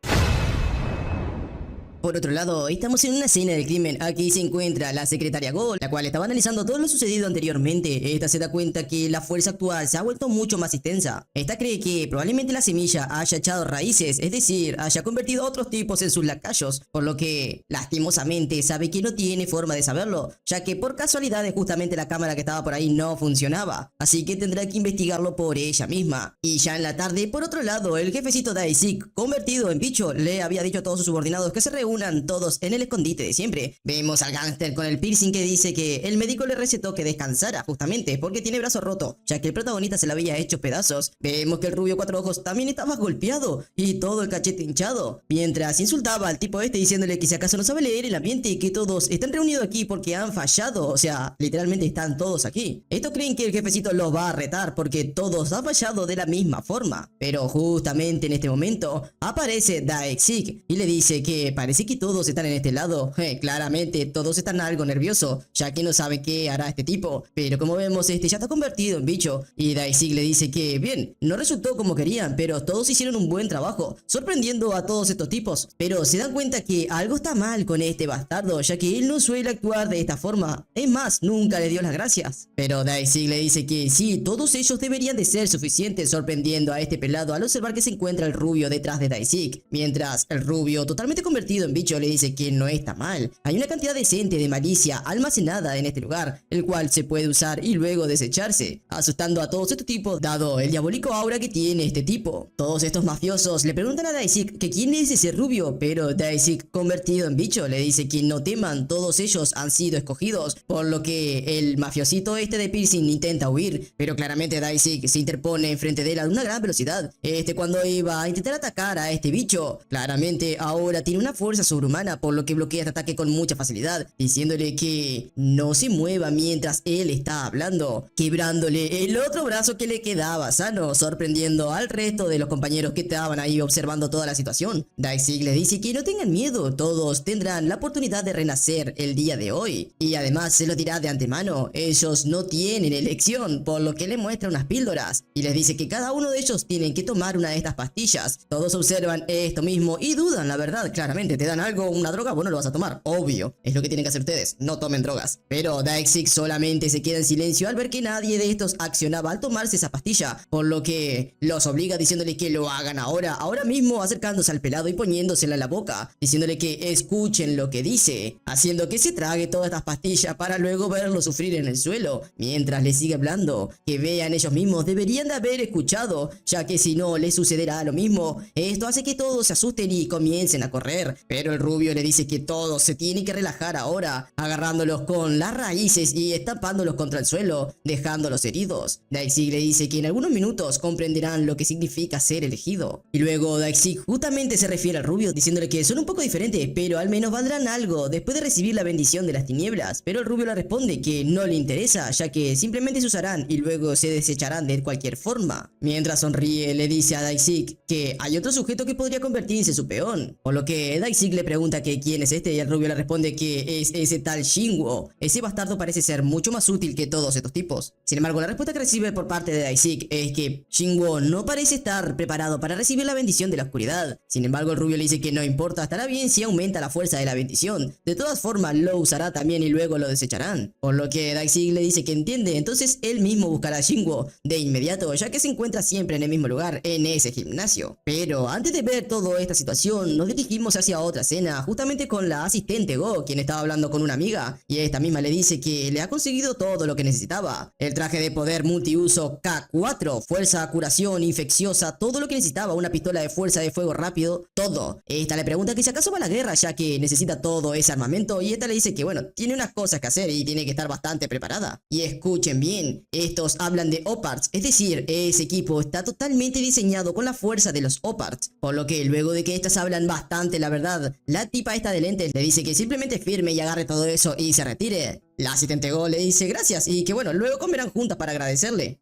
Por otro lado, estamos en una escena del crimen. Aquí se encuentra la secretaria Go, la cual estaba analizando todo lo sucedido anteriormente. Esta se da cuenta que la fuerza actual se ha vuelto mucho más extensa. Esta cree que probablemente la semilla haya echado raíces, es decir, haya convertido a otros tipos en sus lacayos, por lo que lastimosamente sabe que no tiene forma de saberlo, ya que por casualidades justamente la cámara que estaba por ahí no funcionaba, así que tendrá que investigarlo por ella misma. Y ya en la tarde, por otro lado, el jefecito Daisik, convertido en bicho, le había dicho a todos sus subordinados que se reúnan todos en el escondite de siempre. Vemos al gángster con el piercing que dice que el médico le recetó que descansara justamente porque tiene brazo roto, ya que el protagonista se lo había hecho pedazos. Vemos que el rubio cuatro ojos también estaba golpeado y todo el cachete hinchado, mientras insultaba al tipo este diciéndole que si acaso no sabe leer el ambiente y que todos están reunidos aquí porque han fallado, o sea, literalmente están todos aquí. Estos creen que el jefecito los va a retar porque todos han fallado de la misma forma, pero justamente en este momento aparece Daisik y le dice que parece que todos están en este lado. Claramente todos están algo nerviosos, ya que no saben qué hará este tipo, pero como vemos este ya está convertido en bicho y Daisik le dice que bien, no resultó como querían, pero todos hicieron un buen trabajo, sorprendiendo a todos estos tipos, pero se dan cuenta que algo está mal con este bastardo, ya que él no suele actuar de esta forma, es más, nunca le dio las gracias. Pero Daisik le dice que sí, todos ellos deberían de ser suficientes, sorprendiendo a este pelado al observar que se encuentra el rubio detrás de Daisik, mientras el rubio totalmente convertido en bicho le dice que no está mal. Hay una cantidad decente de malicia almacenada en este lugar, el cual se puede usar y luego desecharse, asustando a todos estos tipos dado el diabólico aura que tiene este tipo. Todos estos mafiosos le preguntan a Daisik que quién es ese rubio, pero Daisik convertido en bicho le dice que no teman, todos ellos han sido escogidos, por lo que el mafiosito este de piercing intenta huir, pero claramente Daisik se interpone enfrente de él a una gran velocidad. Cuando iba a intentar atacar a este bicho, claramente ahora tiene una fuerza fuerza sobrehumana, por lo que bloquea este ataque con mucha facilidad, diciéndole que no se mueva mientras él está hablando, quebrándole el otro brazo que le quedaba sano, sorprendiendo al resto de los compañeros que estaban ahí observando toda la situación. Darkseid les dice que no tengan miedo, todos tendrán la oportunidad de renacer el día de hoy, y además se lo dirá de antemano, ellos no tienen elección, por lo que le muestra unas píldoras, y les dice que cada uno de ellos tienen que tomar una de estas pastillas. Todos observan esto mismo y dudan, la verdad, claramente, te dan algo, una droga, bueno, lo vas a tomar, obvio, es lo que tienen que hacer ustedes, no tomen drogas. Pero Darkseid solamente se queda en silencio al ver que nadie de estos accionaba al tomarse esa pastilla, por lo que los obliga diciéndole que lo hagan ahora mismo, acercándose al pelado y poniéndosela en la boca, diciéndole que escuchen lo que dice, haciendo que se trague todas estas pastillas para luego verlo sufrir en el suelo, mientras le sigue hablando, que vean ellos mismos, deberían de haber escuchado, ya que si no les sucederá lo mismo. Esto hace que todos se asusten y comiencen a correr, pero el rubio le dice que todos se tienen que relajar ahora, agarrándolos con las raíces y estampándolos contra el suelo, dejándolos heridos. Darkseid le dice que en algunos minutos comprenderán lo que significa ser elegido. Y luego Darkseid justamente se refiere al rubio, diciéndole que son un poco diferentes, pero al menos valdrán algo después de recibir la bendición de las tinieblas. Pero el rubio le responde que no le interesa, ya que simplemente se usarán y luego se desecharán de cualquier forma. Mientras sonríe, le dice a Darkseid que hay otro sujeto que podría convertirse en su peón, por lo que Darkseid le pregunta que quién es este, y el rubio le responde que es ese tal Shinwo. Ese bastardo parece ser mucho más útil que todos estos tipos. Sin embargo, la respuesta que recibe por parte de Darkseid es que Shinwo no parece estar preparado para recibir la bendición de la oscuridad. Sin embargo, el rubio le dice que no importa, estará bien si aumenta la fuerza de la bendición. De todas formas, lo usará también y luego lo desecharán. Por lo que Darkseid le dice que entiende, entonces él mismo buscará a Shinwo de inmediato, ya que se encuentra siempre en el mismo lugar, en ese gimnasio. Pero antes de ver toda esta situación, nos dirigimos hacia otra escena, justamente con la asistente Go, quien estaba hablando con una amiga, y esta misma le dice que le ha conseguido todo lo que necesitaba. El traje de poder multiuso K4, fuerza, curación, infecciosa, todo lo que necesitaba, una pistola de fuerza de fuego rápido, todo. Esta le pregunta que si acaso va a la guerra, ya que necesita todo ese armamento, y esta le dice que bueno, tiene unas cosas que hacer y tiene que estar bastante preparada. Y escuchen bien, estos hablan de Oparts, es decir, ese equipo está totalmente diseñado con la fuerza de los Oparts, por lo que luego de que estas hablan bastante la verdad, la tipa esta de lentes le dice que simplemente firme y agarre todo eso y se retire. La asistente Go le dice gracias y que bueno, luego comerán juntas para agradecerle.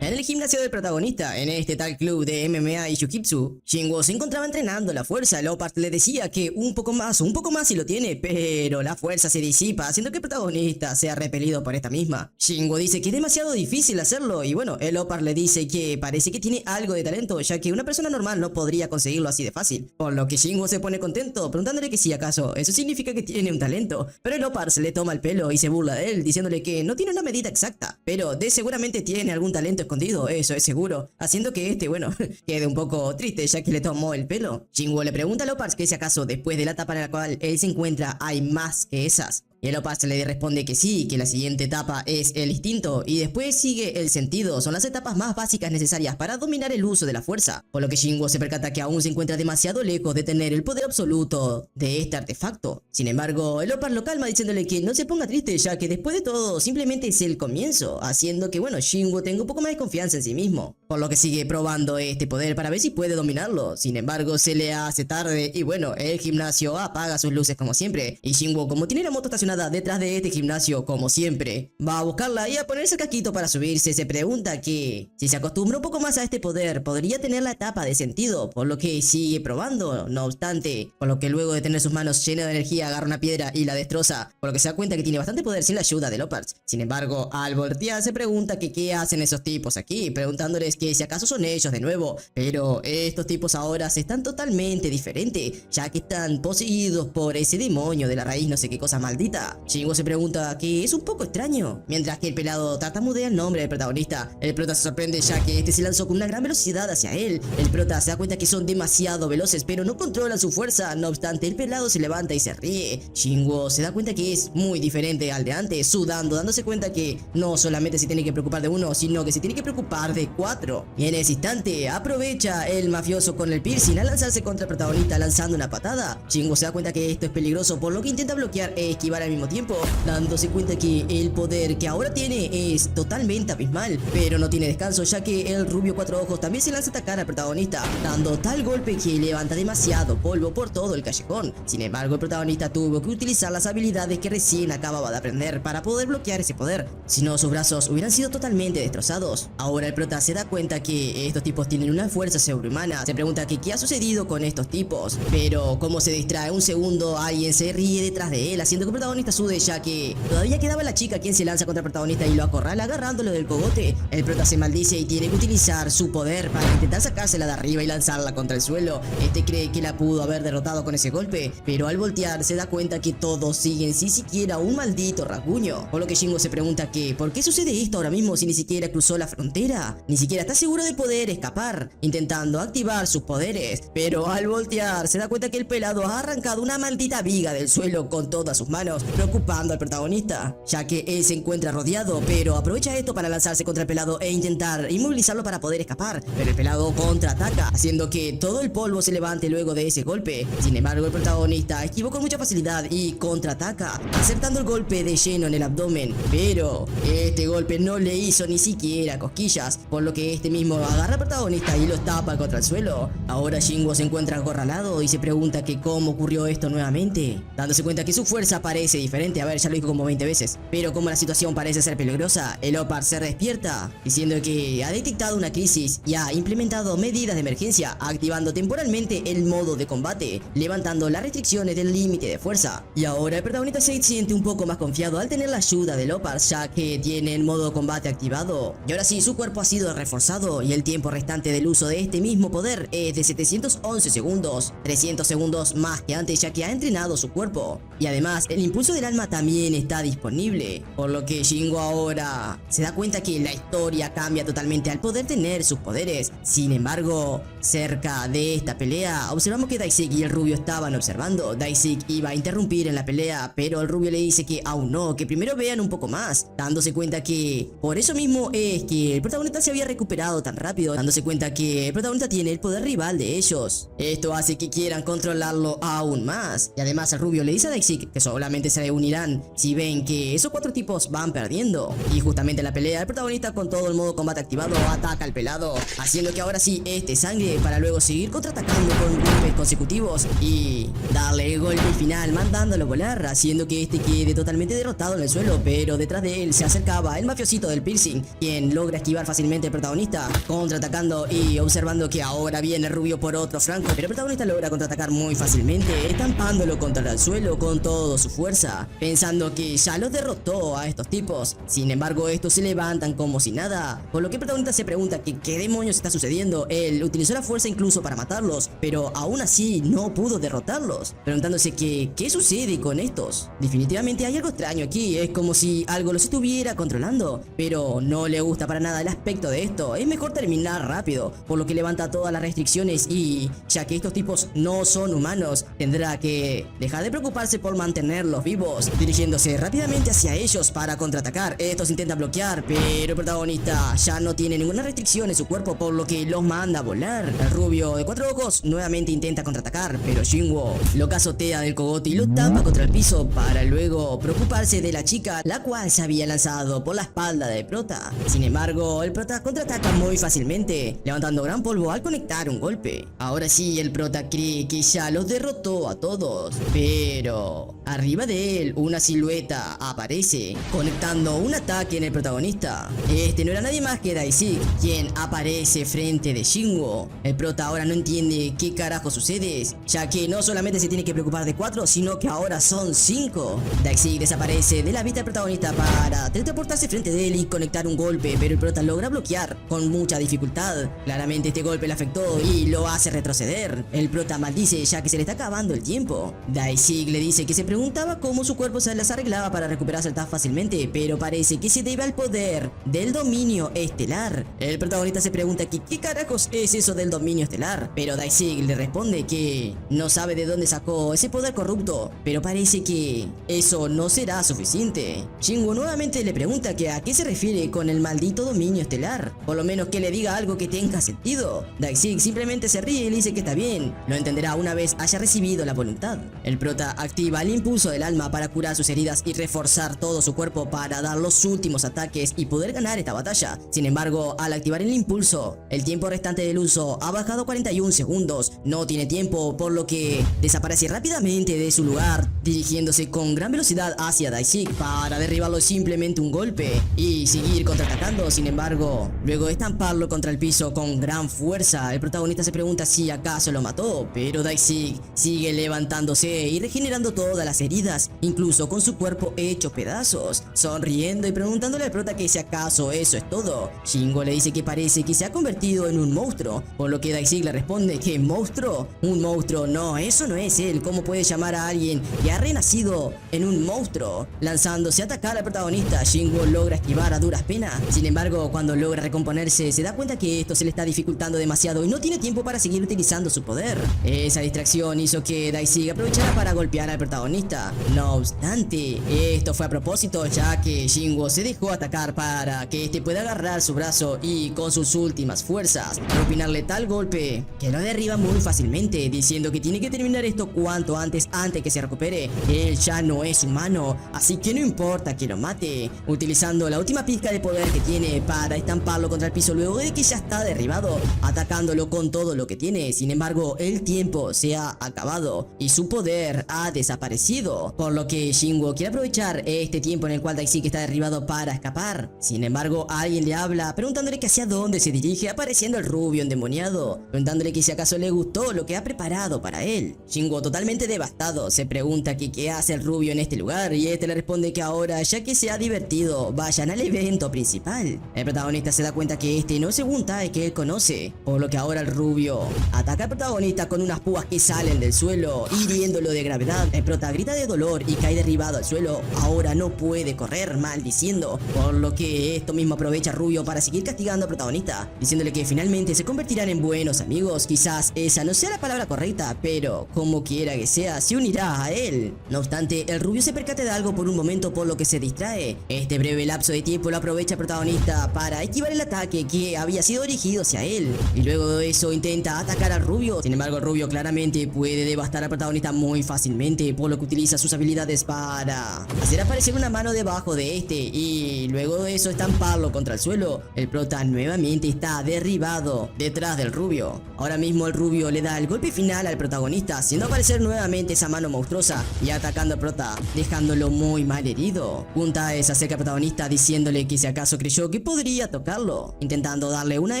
En el gimnasio del protagonista, en este tal club de MMA y Shukitsu, Shinwo se encontraba entrenando la fuerza. Lopart le decía que un poco más si lo tiene, pero la fuerza se disipa, haciendo que el protagonista sea repelido por esta misma. Shinwo dice que es demasiado difícil hacerlo, y bueno, el Lopart le dice que parece que tiene algo de talento, ya que una persona normal no podría conseguirlo así de fácil. Por lo que Shinwo se pone contento, preguntándole que si acaso eso significa que tiene un talento. Pero el Lopart se le toma el pelo y se burla de él, diciéndole que no tiene una medida exacta, pero de seguramente tiene algún talento escondido, eso es seguro, haciendo que bueno, quede un poco triste ya que le tomó el pelo. Shinwo le pregunta a Lopart que si acaso después de la etapa en la cual él se encuentra hay más que esas. Y el Lopart le responde que sí, que la siguiente etapa es el instinto y después sigue el sentido. Son las etapas más básicas necesarias para dominar el uso de la fuerza. Por lo que Shinwo se percata que aún se encuentra demasiado lejos de tener el poder absoluto de este artefacto. Sin embargo, el Lopart lo calma diciéndole que no se ponga triste, ya que después de todo simplemente es el comienzo, haciendo que bueno, Shinwo tenga un poco más de confianza en sí mismo. Por lo que sigue probando este poder para ver si puede dominarlo. Sin embargo, se le hace tarde y bueno, el gimnasio apaga sus luces como siempre. Y Shinwo, como tiene la moto estacionada detrás de este gimnasio como siempre, va a buscarla y a ponerse el casquito para subirse. Se pregunta que si se acostumbra un poco más a este poder podría tener la etapa de sentido, por lo que sigue probando. No obstante, por lo que luego de tener sus manos llenas de energía agarra una piedra y la destroza, por lo que se da cuenta que tiene bastante poder sin la ayuda de Lopart. Sin embargo, al voltear se pregunta que qué hacen esos tipos aquí, preguntándoles que si acaso son ellos de nuevo. Pero estos tipos ahora se están totalmente diferentes, ya que están poseídos por ese demonio de la raíz no sé qué cosa maldita. Shinwo se pregunta que es un poco extraño, mientras que el pelado tartamudea el nombre del protagonista. El prota se sorprende ya que este se lanzó con una gran velocidad hacia él. El prota se da cuenta que son demasiado veloces, pero no controlan su fuerza. No obstante, el pelado se levanta y se ríe. Shinwo se da cuenta que es muy diferente al de antes, sudando, dándose cuenta que no solamente se tiene que preocupar de uno, sino que se tiene que preocupar de 4. Y en ese instante aprovecha el mafioso con el piercing a lanzarse contra el protagonista lanzando una patada. Shinwo se da cuenta que esto es peligroso, por lo que intenta bloquear e esquivar al mismo tiempo, dándose cuenta que el poder que ahora tiene es totalmente abismal, pero no tiene descanso, ya que el rubio cuatro ojos también se lanza a atacar al protagonista, dando tal golpe que levanta demasiado polvo por todo el callejón. Sin embargo, el protagonista tuvo que utilizar las habilidades que recién acababa de aprender para poder bloquear ese poder, si no sus brazos hubieran sido totalmente destrozados. Ahora el prota se da cuenta que estos tipos tienen una fuerza sobrehumana, se pregunta que qué ha sucedido con estos tipos, pero como se distrae un segundo, alguien se ríe detrás de él, haciendo que el protagonista sude, ya que todavía quedaba la chica quien se lanza contra el protagonista y lo acorrala agarrándolo del cogote. El prota se maldice y tiene que utilizar su poder para intentar sacársela de arriba y lanzarla contra el suelo. Este cree que la pudo haber derrotado con ese golpe, pero al voltear se da cuenta que todos siguen sin siquiera un maldito rasguño, por lo que Shingo se pregunta que ¿por qué sucede esto ahora mismo si ni siquiera cruzó la frontera? Ni siquiera está seguro de poder escapar, intentando activar sus poderes, pero al voltear se da cuenta que el pelado ha arrancado una maldita viga del suelo con todas sus manos, preocupando al protagonista, ya que él se encuentra rodeado, pero aprovecha esto para lanzarse contra el pelado e intentar inmovilizarlo para poder escapar, pero el pelado contraataca, haciendo que todo el polvo se levante luego de ese golpe. Sin embargo, el protagonista esquivó con mucha facilidad y contraataca, acertando el golpe de lleno en el abdomen, pero este golpe no le hizo ni siquiera cosquillas, por lo que este mismo agarra al protagonista y lo tapa contra el suelo. Ahora Shingo se encuentra acorralado y se pregunta que cómo ocurrió esto nuevamente, dándose cuenta que su fuerza parece diferente. A ver, ya lo dijo como 20 veces, pero como la situación parece ser peligrosa, el Leopard se despierta, diciendo que ha detectado una crisis y ha implementado medidas de emergencia, activando temporalmente el modo de combate, levantando las restricciones del límite de fuerza. Y ahora el protagonista se siente un poco más confiado al tener la ayuda de Leopard, ya que tiene el modo combate activado. Y ahora sí, su cuerpo ha sido reforzado y el tiempo restante del uso de este mismo poder es de 711 segundos, 300 segundos más que antes, ya que ha entrenado su cuerpo. Y además, el impulso del alma también está disponible, por lo que Shingo ahora se da cuenta que la historia cambia totalmente al poder tener sus poderes. Sin embargo, cerca de esta pelea, observamos que Daisik y el rubio estaban observando. Daisik iba a interrumpir en la pelea, pero el rubio le dice que aún no, que primero vean un poco más, dándose cuenta que por eso mismo es que el protagonista se había recuperado tan rápido, dándose cuenta que el protagonista tiene el poder rival de ellos. Esto hace que quieran controlarlo aún más, y además el rubio le dice a Daisik que solamente se unirán si ven que esos cuatro tipos van perdiendo. Y justamente en la pelea, el protagonista con todo el modo combate activado ataca al pelado, haciendo que ahora sí este sangre para luego seguir contraatacando con golpes consecutivos y darle el golpe final mandándolo volar, haciendo que este quede totalmente derrotado en el suelo. Pero detrás de él se acercaba el mafiosito del piercing, quien logra esquivar fácilmente al protagonista, contraatacando y observando que ahora viene el rubio por otro flanco, pero el protagonista logra contraatacar muy fácilmente, estampándolo contra el suelo con toda su fuerza, pensando que ya los derrotó a estos tipos. Sin embargo, estos se levantan como si nada, por lo que el protagonista se pregunta que qué demonios está sucediendo. Él utilizó la fuerza incluso para matarlos, pero aún así no pudo derrotarlos, preguntándose que qué sucede con estos. Definitivamente hay algo extraño aquí, es como si algo los estuviera controlando, pero no le gusta para nada el aspecto de esto. Es mejor terminar rápido, por lo que levanta todas las restricciones y, ya que estos tipos no son humanos, tendrá que dejar de preocuparse por mantenerlos vivos, dirigiéndose rápidamente hacia ellos para contraatacar. Estos intentan bloquear, pero el protagonista ya no tiene ninguna restricción en su cuerpo, por lo que los manda a volar. El rubio de cuatro ojos nuevamente intenta contraatacar, pero Shingo lo cazotea del cogote y lo tapa contra el piso para luego preocuparse de la chica, la cual se había lanzado por la espalda del prota. Sin embargo, el prota contraataca muy fácilmente, levantando gran polvo al conectar un golpe. Ahora sí, el prota cree que ya los derrotó a todos, pero arriba de él una silueta aparece, conectando un ataque en el protagonista. Este no era nadie más que Daisik, quien aparece frente de Shingo. El prota ahora no entiende qué carajo sucede, ya que no solamente se tiene que preocupar de 4, sino que ahora son 5. Daisik desaparece de la vista del protagonista para teletransportarse frente de él y conectar un golpe, pero el prota logra bloquear con mucha dificultad. Claramente este golpe le afectó y lo hace retroceder. El prota maldice, ya que se le está acabando el tiempo. Daisik le dice que se preguntaba cómo su cuerpo se las arreglaba para recuperarse tan fácilmente, pero parece que se debe al poder del dominio estelar. El protagonista se pregunta que qué carajos es eso del dominio estelar, pero Daisik le responde que no sabe de dónde sacó ese poder corrupto, pero parece que eso no será suficiente. Shingo nuevamente le pregunta que a qué se refiere con el maldito dominio estelar, por lo menos que le diga algo que tenga sentido. Daisik simplemente se ríe y le dice que está bien, lo entenderá una vez haya recibido la voluntad. El prota activa el impulso del alma calma para curar sus heridas y reforzar todo su cuerpo para dar los últimos ataques y poder ganar esta batalla. Sin embargo, al activar el impulso, el tiempo restante del uso ha bajado a 41 segundos. No tiene tiempo, por lo que desaparece rápidamente de su lugar, dirigiéndose con gran velocidad hacia Daisig para derribarlo simplemente un golpe y seguir contraatacando. Sin embargo, luego de estamparlo contra el piso con gran fuerza, el protagonista se pregunta si acaso lo mató, pero Daisig sigue levantándose y regenerando todas las heridas, incluso con su cuerpo hecho pedazos, sonriendo y preguntándole al prota que si acaso eso es todo. Shingo le dice que parece que se ha convertido en un monstruo, por lo que Daisig le responde que ¿monstruo? Un monstruo, no, eso no es él. ¿Cómo puede llamar a alguien que ha renacido en un monstruo? Lanzándose a atacar al protagonista, Shingo logra esquivar a duras penas. Sin embargo, cuando logra recomponerse, se da cuenta que esto se le está dificultando demasiado y no tiene tiempo para seguir utilizando su poder. Esa distracción hizo que Daisig aprovechara para golpear al protagonista. No obstante, esto fue a propósito, ya que Shingo se dejó atacar para que este pueda agarrar su brazo y con sus últimas fuerzas propinarle tal golpe que lo derriba muy fácilmente, diciendo que tiene que terminar esto cuanto antes que se recupere. Él ya no es humano, así que no importa que lo mate, utilizando la última pizca de poder que tiene para estamparlo contra el piso luego de que ya está derribado, atacándolo con todo lo que tiene. Sin embargo, el tiempo se ha acabado y su poder ha desaparecido, por lo que Shingo quiere aprovechar este tiempo en el cual Daisig está derribado para escapar. Sin embargo, alguien le habla preguntándole que hacia dónde se dirige, apareciendo el rubio endemoniado, preguntándole que si acaso le gustó lo que ha preparado para él. Shingo, totalmente devastado, se pregunta que qué hace el rubio en este lugar, y este le responde que ahora, ya que se ha divertido, vayan al evento principal. El protagonista se da cuenta que este no es un Tai que él conoce, por lo que ahora el rubio ataca al protagonista con unas púas que salen del suelo, hiriéndolo de gravedad. El prota grita de dolor y cae derribado al suelo. Ahora no puede correr, maldiciendo, por lo que esto mismo aprovecha Rubio para seguir castigando al protagonista, diciéndole que finalmente se convertirán en buenos amigos. Quizás esa no sea la palabra correcta, pero como quiera que sea, se unirá a él. No obstante, el Rubio se percata de algo por un momento, por lo que se distrae. Este breve lapso de tiempo lo aprovecha el protagonista para esquivar el ataque que había sido dirigido hacia él, y luego de eso intenta atacar al Rubio. Sin embargo, el Rubio claramente puede devastar al protagonista muy fácilmente, por lo que utiliza sus habilidades para hacer aparecer una mano debajo de este y luego de eso estamparlo contra el suelo. El prota nuevamente está derribado detrás del Rubio. Ahora mismo el Rubio le da el golpe final al protagonista, haciendo aparecer nuevamente esa mano monstruosa y atacando al prota, dejándolo muy mal herido. Junta se acerca al protagonista diciéndole que si acaso creyó que podría tocarlo, intentando darle una de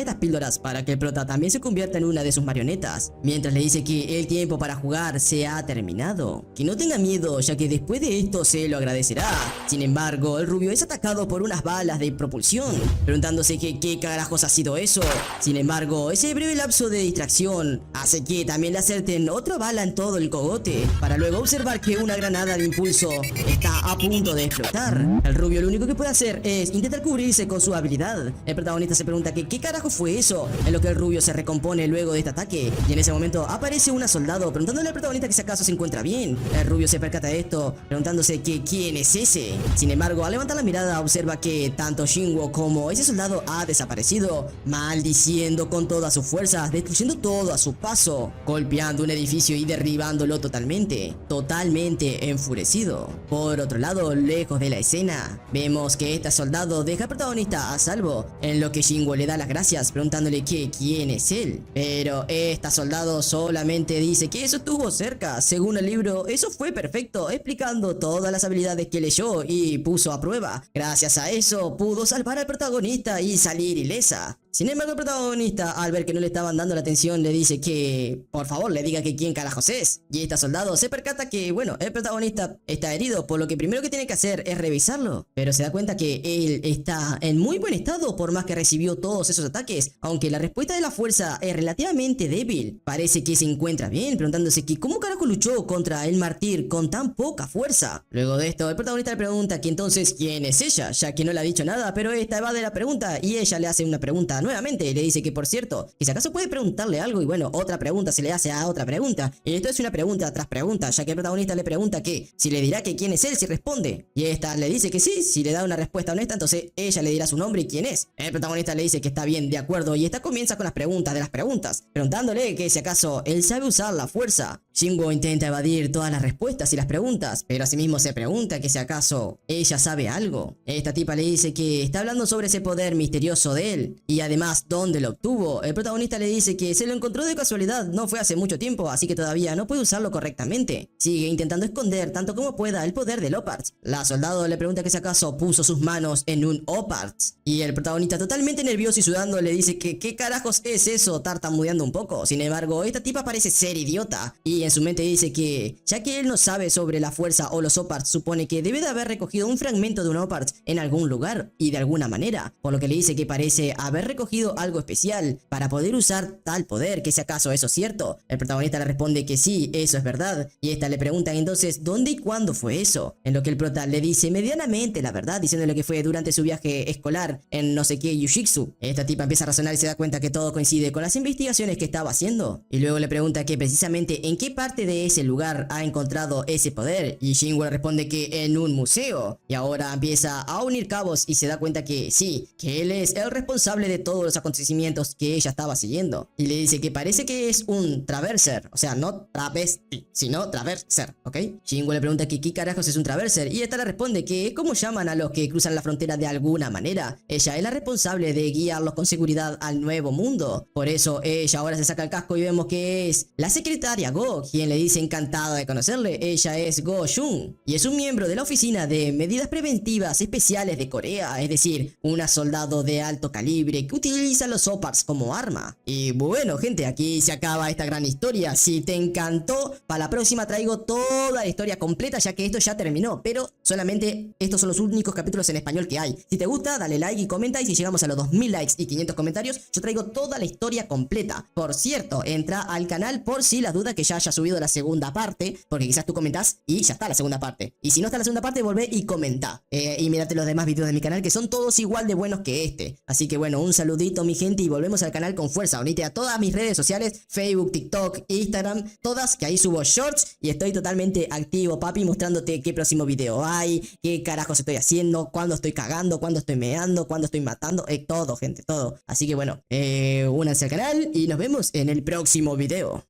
estas píldoras para que el prota también se convierta en una de sus marionetas, mientras le dice que el tiempo para jugar se ha terminado, que no tenga miedo, ya que después de esto se lo agradecerá. Sin embargo, el Rubio es atacado por unas balas de propulsión, preguntándose que qué carajos ha sido eso. Sin embargo, ese breve lapso de distracción hace que también le acerten otra bala en todo el cogote, para luego observar que una granada de impulso está a punto de explotar. El Rubio lo único que puede hacer es intentar cubrirse con su habilidad. El protagonista se pregunta que qué carajo fue eso, en lo que el Rubio se recompone luego de este ataque, y en ese momento aparece una soldado preguntándole al protagonista que si acaso se encuentra bien. El Rubio se percata de esto, preguntándose que quién es ese. Sin embargo, al levantar la mirada observa que tanto Shingo como ese soldado ha desaparecido, maldiciendo con todas sus fuerzas, destruyendo todo a su paso, golpeando un edificio y derribándolo totalmente enfurecido. Por otro lado, lejos de la escena, vemos que este soldado deja al protagonista a salvo, en lo que Shingo le da las gracias preguntándole que quién es él. Pero este soldado solamente dice que eso estuvo cerca. Según el libro, eso fue perfecto, explicando todas las habilidades que leyó y puso a prueba. Gracias a eso pudo salvar al protagonista y salir ilesa. Sin embargo, el protagonista, al ver que no le estaban dando la atención, le dice que por favor le diga que quién carajos es. Y este soldado se percata que, bueno, el protagonista está herido, por lo que primero que tiene que hacer es revisarlo. Pero se da cuenta que él está en muy buen estado, por más que recibió todos esos ataques, aunque la respuesta de la fuerza es relativamente débil. Parece que se encuentra bien, preguntándose que cómo carajo luchó contra el mártir con tan poca fuerza. Luego de esto, el protagonista le pregunta que entonces quién es ella, ya que no le ha dicho nada, pero esta evade la pregunta y ella le hace una pregunta nuevamente. Le dice que por cierto, que si acaso puede preguntarle algo, y bueno, otra pregunta se le hace a otra pregunta, y esto es una pregunta tras pregunta, ya que el protagonista le pregunta que si le dirá que quién es él si responde, y esta le dice que sí. Si le da una respuesta honesta, entonces ella le dirá su nombre y quién es. El protagonista le dice que está bien, de acuerdo, y esta comienza con las preguntas de las preguntas, preguntándole que si acaso él sabe usar la fuerza, Shingo intenta evadir todas las respuestas y las preguntas, pero asimismo se pregunta que si acaso ella sabe algo. Esta tipa le dice que está hablando sobre ese poder misterioso de él y además dónde lo obtuvo. El protagonista le dice que se lo encontró de casualidad, no fue hace mucho tiempo, así que todavía no puede usarlo correctamente. Sigue intentando esconder tanto como pueda el poder del Opparts. La soldado le pregunta que si acaso puso sus manos en un Opparts y el protagonista, totalmente nervioso y sudando, le dice que qué carajos es eso, tartamudeando un poco. Sin embargo, esta tipa parece ser idiota y en su mente dice que ya que él no sabe sobre la fuerza o los Opparts, supone que debe de haber recogido un fragmento de un Opparts en algún lugar y de alguna manera, por lo que le dice que parece haber recogido algo especial para poder usar tal poder, que si acaso eso es cierto. El protagonista le responde que sí, eso es verdad, y esta le pregunta entonces dónde y cuándo fue eso, en lo que el prota le dice medianamente la verdad, diciéndole que fue durante su viaje escolar en no sé qué Yushitsu. Esta tipa empieza a razonar y se da cuenta que todo coincide con las investigaciones que estaba haciendo, y luego le pregunta que precisamente en qué parte de ese lugar ha encontrado ese poder, y Shingo le responde que en un museo, y ahora empieza a unir cabos y se da cuenta que sí, que él es el responsable de todos los acontecimientos que ella estaba siguiendo, y le dice que parece que es un traverser, o sea, no travesti, sino traverser, ¿ok? Shingo le pregunta que qué carajos es un traverser, y esta le responde que cómo llaman a los que cruzan la frontera de alguna manera. Ella es la responsable de guiarlos con seguridad al nuevo mundo, por eso ella ahora se saca el casco y vemos que es la secretaria Go, quien le dice encantado de conocerle. Ella es Go Jun y es un miembro de la oficina de medidas preventivas especiales de Corea, es decir, una soldado de alto calibre que utiliza los Opparts como arma. Y bueno gente, aquí se acaba esta gran historia. Si te encantó, para la próxima traigo toda la historia completa, ya que esto ya terminó, pero solamente estos son los únicos capítulos en español que hay. Si te gusta, dale like y comenta, y si llegamos a los 2000 likes y 500 comentarios, yo traigo toda la historia completa. Por cierto, entra al canal por si las dudas que ya haya subido la segunda parte, porque quizás tú comentás y ya está la segunda parte. Y si no está la segunda parte, volvé y comenta. Y mírate los demás videos de mi canal, que son todos igual de buenos que este. Así que bueno, un saludito mi gente y volvemos al canal con fuerza. Unite a todas mis redes sociales, Facebook, TikTok, Instagram, todas, que ahí subo shorts y estoy totalmente activo, papi, mostrándote qué próximo video hay, qué carajos estoy haciendo, cuándo estoy cagando, cuándo estoy meando, cuándo estoy matando, todo gente, todo. Así que bueno, únanse al canal y nos vemos en el próximo video.